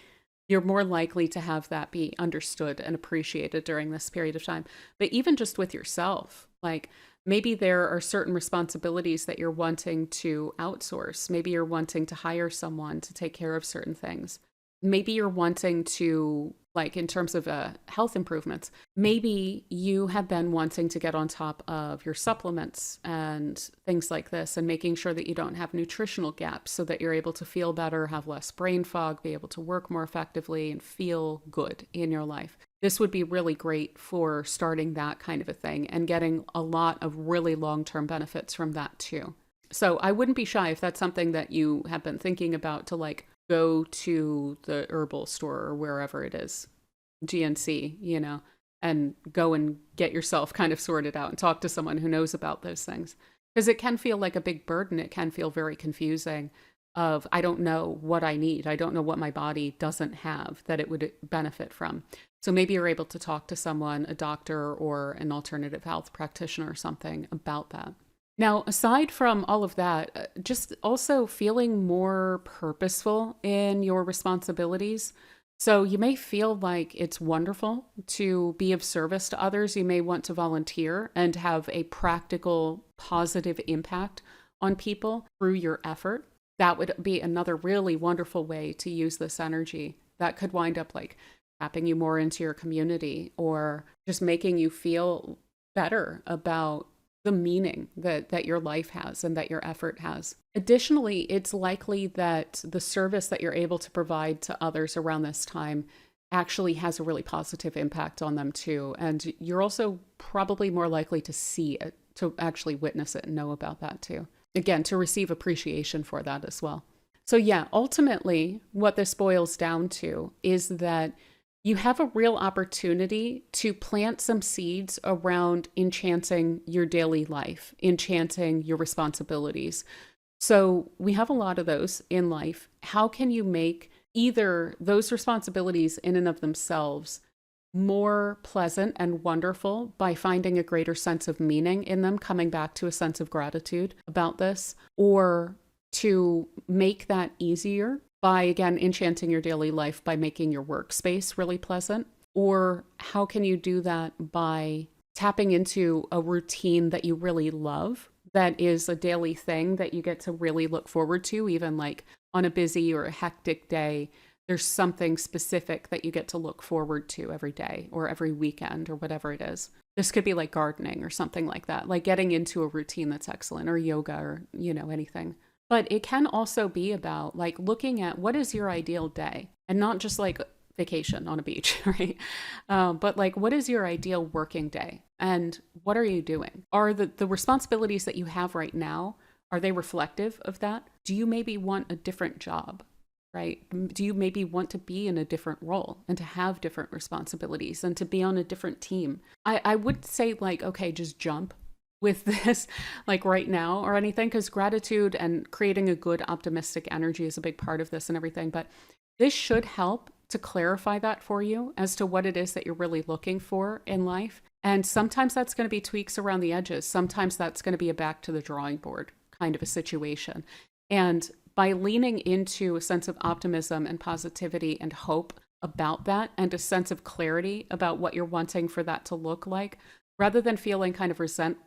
You're more likely to have that be understood and appreciated during this period of time. But even just with yourself, like maybe there are certain responsibilities that you're wanting to outsource. Maybe you're wanting to hire someone to take care of certain things. Maybe you're wanting to, like in terms of health improvements, maybe you have been wanting to get on top of your supplements and things like this, and making sure that you don't have nutritional gaps so that you're able to feel better, have less brain fog, be able to work more effectively, and feel good in your life. This would be really great for starting that kind of a thing and getting a lot of really long-term benefits from that too. So I wouldn't be shy if that's something that you have been thinking about, to like go to the herbal store or wherever it is, GNC, you know, and go and get yourself kind of sorted out and talk to someone who knows about those things. Because it can feel like a big burden. It can feel very confusing of, I don't know what I need. I don't know what my body doesn't have that it would benefit from. So maybe you're able to talk to someone, a doctor or an alternative health practitioner or something about that. Now, aside from all of that, just also feeling more purposeful in your responsibilities. So you may feel like it's wonderful to be of service to others. You may want to volunteer and have a practical, positive impact on people through your effort. That would be another really wonderful way to use this energy. That could wind up like tapping you more into your community, or just making you feel better about the meaning that your life has and that your effort has. Additionally, it's likely that the service that you're able to provide to others around this time actually has a really positive impact on them too. And you're also probably more likely to see it, to actually witness it and know about that too. Again, to receive appreciation for that as well. So yeah, ultimately what this boils down to is that you have a real opportunity to plant some seeds around enchanting your daily life, enchanting your responsibilities. So we have a lot of those in life. How can you make either those responsibilities in and of themselves more pleasant and wonderful by finding a greater sense of meaning in them, coming back to a sense of gratitude about this, or to make that easier by, again, enchanting your daily life by making your workspace really pleasant? Or how can you do that by tapping into a routine that you really love, that is a daily thing that you get to really look forward to, even like on a busy or a hectic day? There's something specific that you get to look forward to every day or every weekend or whatever it is. This could be like gardening or something like that, like getting into a routine that's excellent, or yoga, or, you know, anything. But it can also be about like looking at what is your ideal day, and not just like vacation on a beach, right? But like, what is your ideal working day, and what are you doing? Are the responsibilities that you have right now, are they reflective of that? Do you maybe want a different job, right? Do you maybe want to be in a different role and to have different responsibilities and to be on a different team? I would say like, okay, just jump with this like right now or anything, because gratitude and creating a good optimistic energy is a big part of this and everything. But this should help to clarify that for you as to what it is that you're really looking for in life. And sometimes that's going to be tweaks around the edges. Sometimes that's going to be a back to the drawing board kind of a situation. And by leaning into a sense of optimism and positivity and hope about that, and a sense of clarity about what you're wanting for that to look like, rather than feeling kind of resentful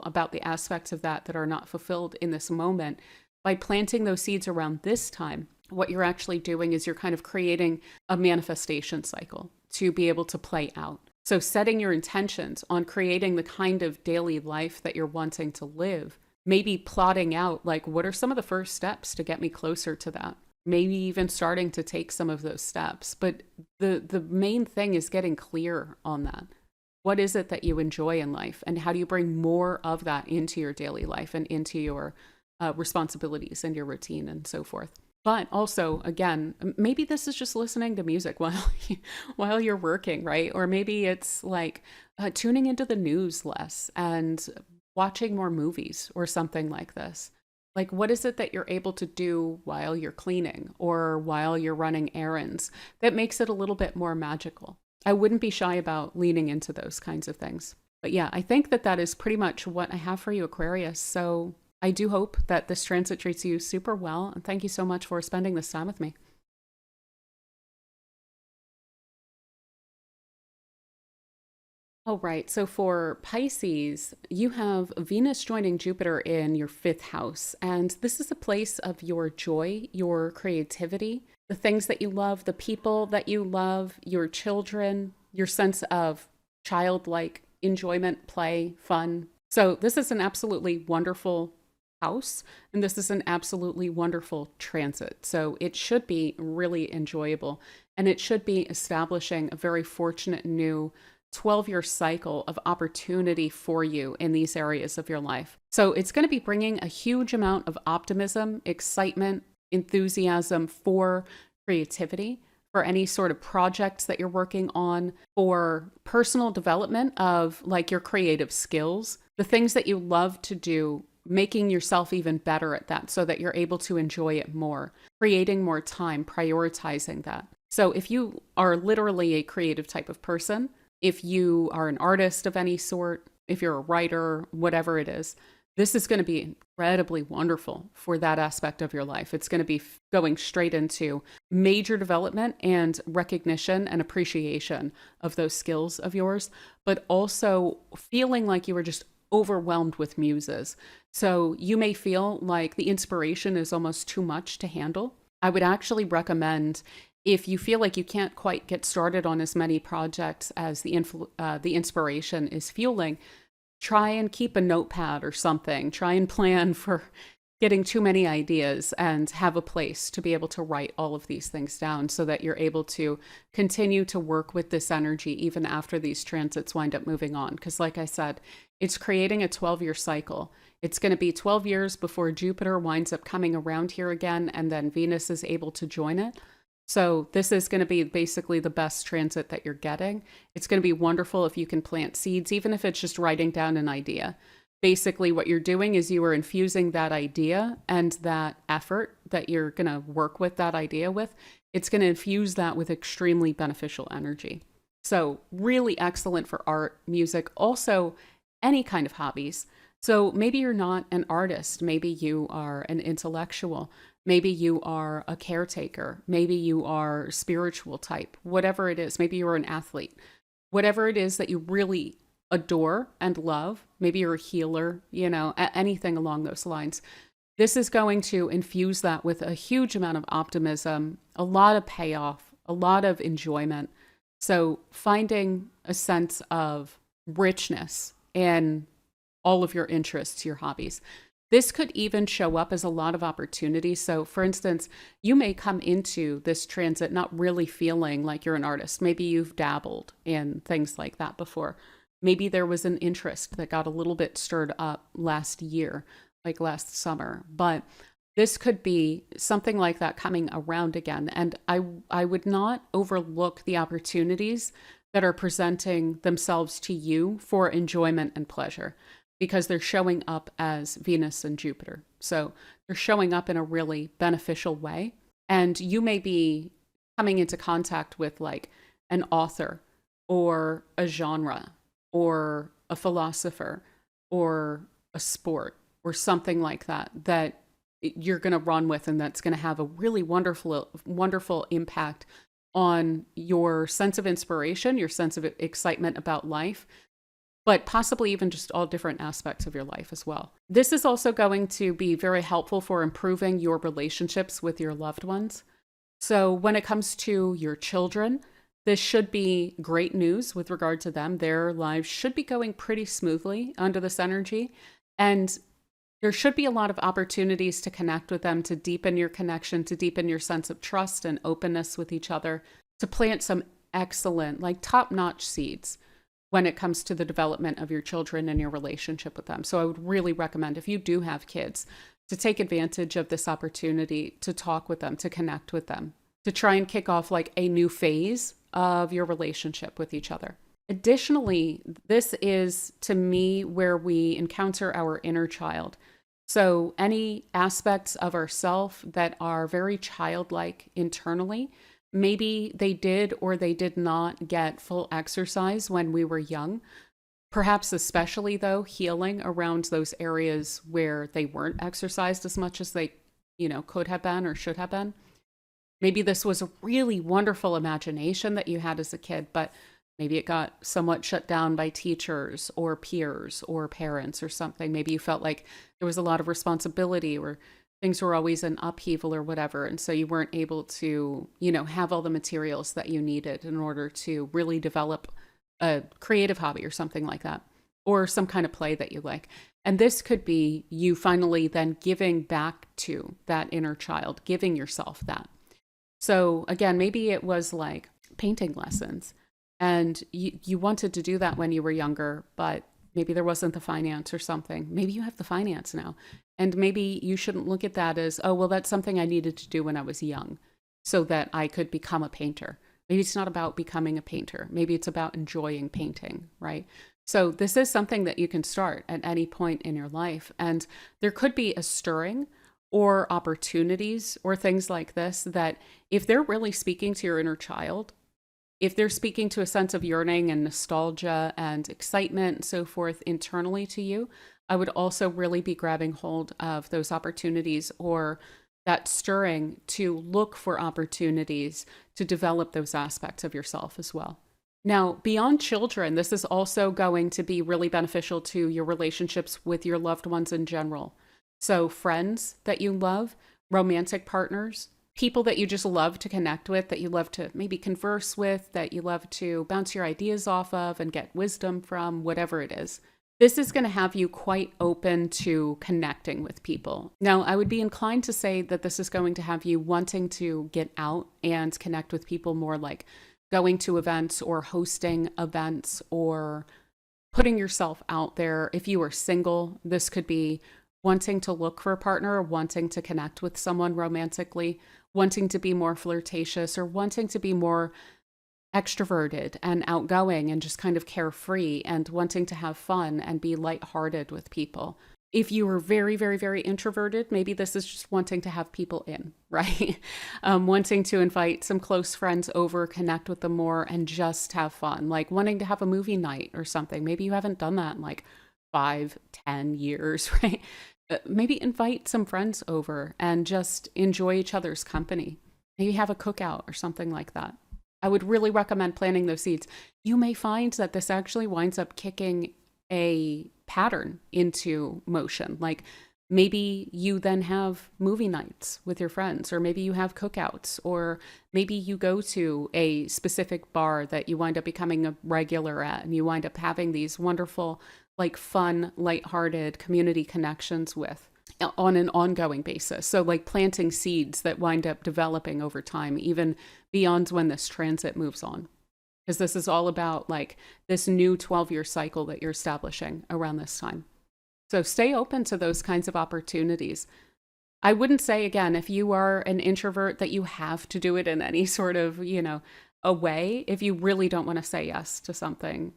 about the aspects of that that are not fulfilled in this moment, by planting those seeds around this time, what you're actually doing is you're kind of creating a manifestation cycle to be able to play out. So setting your intentions on creating the kind of daily life that you're wanting to live, maybe plotting out like, what are some of the first steps to get me closer to that? Maybe even starting to take some of those steps. But the main thing is getting clear on that. What is it that you enjoy in life, and how do you bring more of that into your daily life and into your responsibilities and your routine and so forth? But also, again, maybe this is just listening to music while you're working, right? Or maybe it's like tuning into the news less and watching more movies or something like this. Like, what is it that you're able to do while you're cleaning or while you're running errands that makes it a little bit more magical? I wouldn't be shy about leaning into those kinds of things. But yeah, I think that that is pretty much what I have for you, Aquarius. So I do hope that this transit treats you super well. And thank you so much for spending this time with me. All right. So for Pisces, you have Venus joining Jupiter in your fifth house. And this is a place of your joy, your creativity, the things that you love, the people that you love, your children, your sense of childlike enjoyment, play, fun. So this is an absolutely wonderful house, and this is an absolutely wonderful transit. So it should be really enjoyable, and it should be establishing a very fortunate new 12-year cycle of opportunity for you in these areas of your life. So it's going to be bringing a huge amount of optimism, excitement, enthusiasm for creativity, for any sort of projects that you're working on, for personal development of like your creative skills, the things that you love to do, making yourself even better at that so that you're able to enjoy it more, creating more time, prioritizing that. So if you are literally a creative type of person, if you are an artist of any sort, if you're a writer, whatever it is, this is going to be incredibly wonderful for that aspect of your life. It's going to be going straight into major development and recognition and appreciation of those skills of yours, but also feeling like you were just overwhelmed with muses. So you may feel like the inspiration is almost too much to handle. I would actually recommend, if you feel like you can't quite get started on as many projects as the inspiration is fueling, try and keep a notepad or something. Try and plan for getting too many ideas and have a place to be able to write all of these things down so that you're able to continue to work with this energy even after these transits wind up moving on. Because like I said, it's creating a 12-year cycle. It's going to be 12 years before Jupiter winds up coming around here again, and then Venus is able to join it. So this is going to be basically the best transit that you're getting. It's going to be wonderful if you can plant seeds, even if it's just writing down an idea. Basically, what you're doing is you are infusing that idea and that effort that you're going to work with that idea with. It's going to infuse that with extremely beneficial energy. So really excellent for art, music, also any kind of hobbies. So maybe you're not an artist. Maybe you are an intellectual. Maybe you are a caretaker. Maybe you are spiritual type, whatever it is. Maybe you're an athlete. Whatever it is that you really adore and love, maybe you're a healer, anything along those lines. This is going to infuse that with a huge amount of optimism, a lot of payoff, a lot of enjoyment. So finding a sense of richness in all of your interests, your hobbies. This could even show up as a lot of opportunities. So for instance, you may come into this transit not really feeling like you're an artist. Maybe you've dabbled in things like that before. Maybe there was an interest that got a little bit stirred up last year, like last summer. But this could be something like that coming around again. And I would not overlook the opportunities that are presenting themselves to you for enjoyment and pleasure, because they're showing up as Venus and Jupiter. So they're showing up in a really beneficial way. And you may be coming into contact with like an author or a genre or a philosopher or a sport or something like that, that you're going to run with, and that's going to have a really wonderful impact on your sense of inspiration, your sense of excitement about life, but possibly even just all different aspects of your life as well. This is also going to be very helpful for improving your relationships with your loved ones. So when it comes to your children, this should be great news with regard to them. Their lives should be going pretty smoothly under this energy. And there should be a lot of opportunities to connect with them, to deepen your connection, to deepen your sense of trust and openness with each other, to plant some excellent, like top-notch seeds when it comes to the development of your children and your relationship with them. So I would really recommend, if you do have kids, to take advantage of this opportunity to talk with them, to connect with them, to try and kick off like a new phase of your relationship with each other. Additionally, this is, to me, where we encounter our inner child. So any aspects of ourself that are very childlike internally, maybe they did or they did not get full exercise when we were young. Perhaps especially though, healing around those areas where they weren't exercised as much as they, could have been or should have been. Maybe this was a really wonderful imagination that you had as a kid, but maybe it got somewhat shut down by teachers or peers or parents or something. Maybe you felt like there was a lot of responsibility or things were always in upheaval or whatever. And so you weren't able to, have all the materials that you needed in order to really develop a creative hobby or something like that, or some kind of play that you like. And this could be you finally then giving back to that inner child, giving yourself that. So again, maybe it was like painting lessons and you wanted to do that when you were younger, but maybe there wasn't the finance or something. Maybe you have the finance now. And maybe you shouldn't look at that as, oh, well, that's something I needed to do when I was young so that I could become a painter. Maybe it's not about becoming a painter. Maybe it's about enjoying painting, right? So this is something that you can start at any point in your life. And there could be a stirring or opportunities or things like this that if they're really speaking to your inner child, if they're speaking to a sense of yearning and nostalgia and excitement and so forth internally to you, I would also really be grabbing hold of those opportunities or that stirring to look for opportunities to develop those aspects of yourself as well. Now, beyond children, this is also going to be really beneficial to your relationships with your loved ones in general. So friends that you love, romantic partners, people that you just love to connect with, that you love to maybe converse with, that you love to bounce your ideas off of and get wisdom from, whatever it is. This is going to have you quite open to connecting with people. Now, I would be inclined to say that this is going to have you wanting to get out and connect with people more, like going to events or hosting events or putting yourself out there. If you are single, this could be wanting to look for a partner, or wanting to connect with someone romantically, wanting to be more flirtatious, or wanting to be more extroverted and outgoing and just kind of carefree and wanting to have fun and be lighthearted with people. If you are very, very, very introverted, maybe this is just wanting to have people in, right? Wanting to invite some close friends over, connect with them more, and just have fun, like wanting to have a movie night or something. Maybe you haven't done that in like 5-10 years, right? Maybe invite some friends over and just enjoy each other's company. Maybe have a cookout or something like that. I would really recommend planting those seeds. You may find that this actually winds up kicking a pattern into motion. Like maybe you then have movie nights with your friends, or maybe you have cookouts, or maybe you go to a specific bar that you wind up becoming a regular at, and you wind up having these wonderful, like fun, lighthearted community connections with on an ongoing basis. So like planting seeds that wind up developing over time, even beyond when this transit moves on. Because this is all about like this new 12-year cycle that you're establishing around this time. So stay open to those kinds of opportunities. I wouldn't say, again, if you are an introvert, that you have to do it in any sort of, a way. If you really don't want to say yes to something,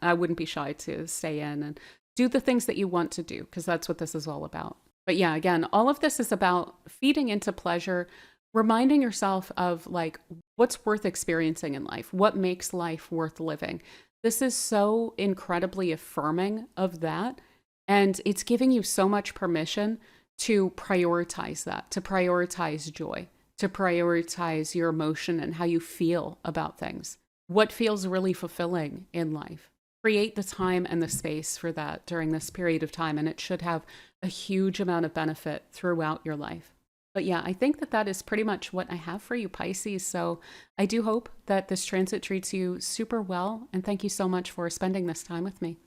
I wouldn't be shy to stay in and do the things that you want to do, because that's what this is all about. But yeah, again, all of this is about feeding into pleasure, reminding yourself of like what's worth experiencing in life, what makes life worth living. This is so incredibly affirming of that. And it's giving you so much permission to prioritize that, to prioritize joy, to prioritize your emotion and how you feel about things. What feels really fulfilling in life? Create the time and the space for that during this period of time, and it should have a huge amount of benefit throughout your life. But yeah, I think that is pretty much what I have for you, Pisces. So I do hope that this transit treats you super well, and thank you so much for spending this time with me.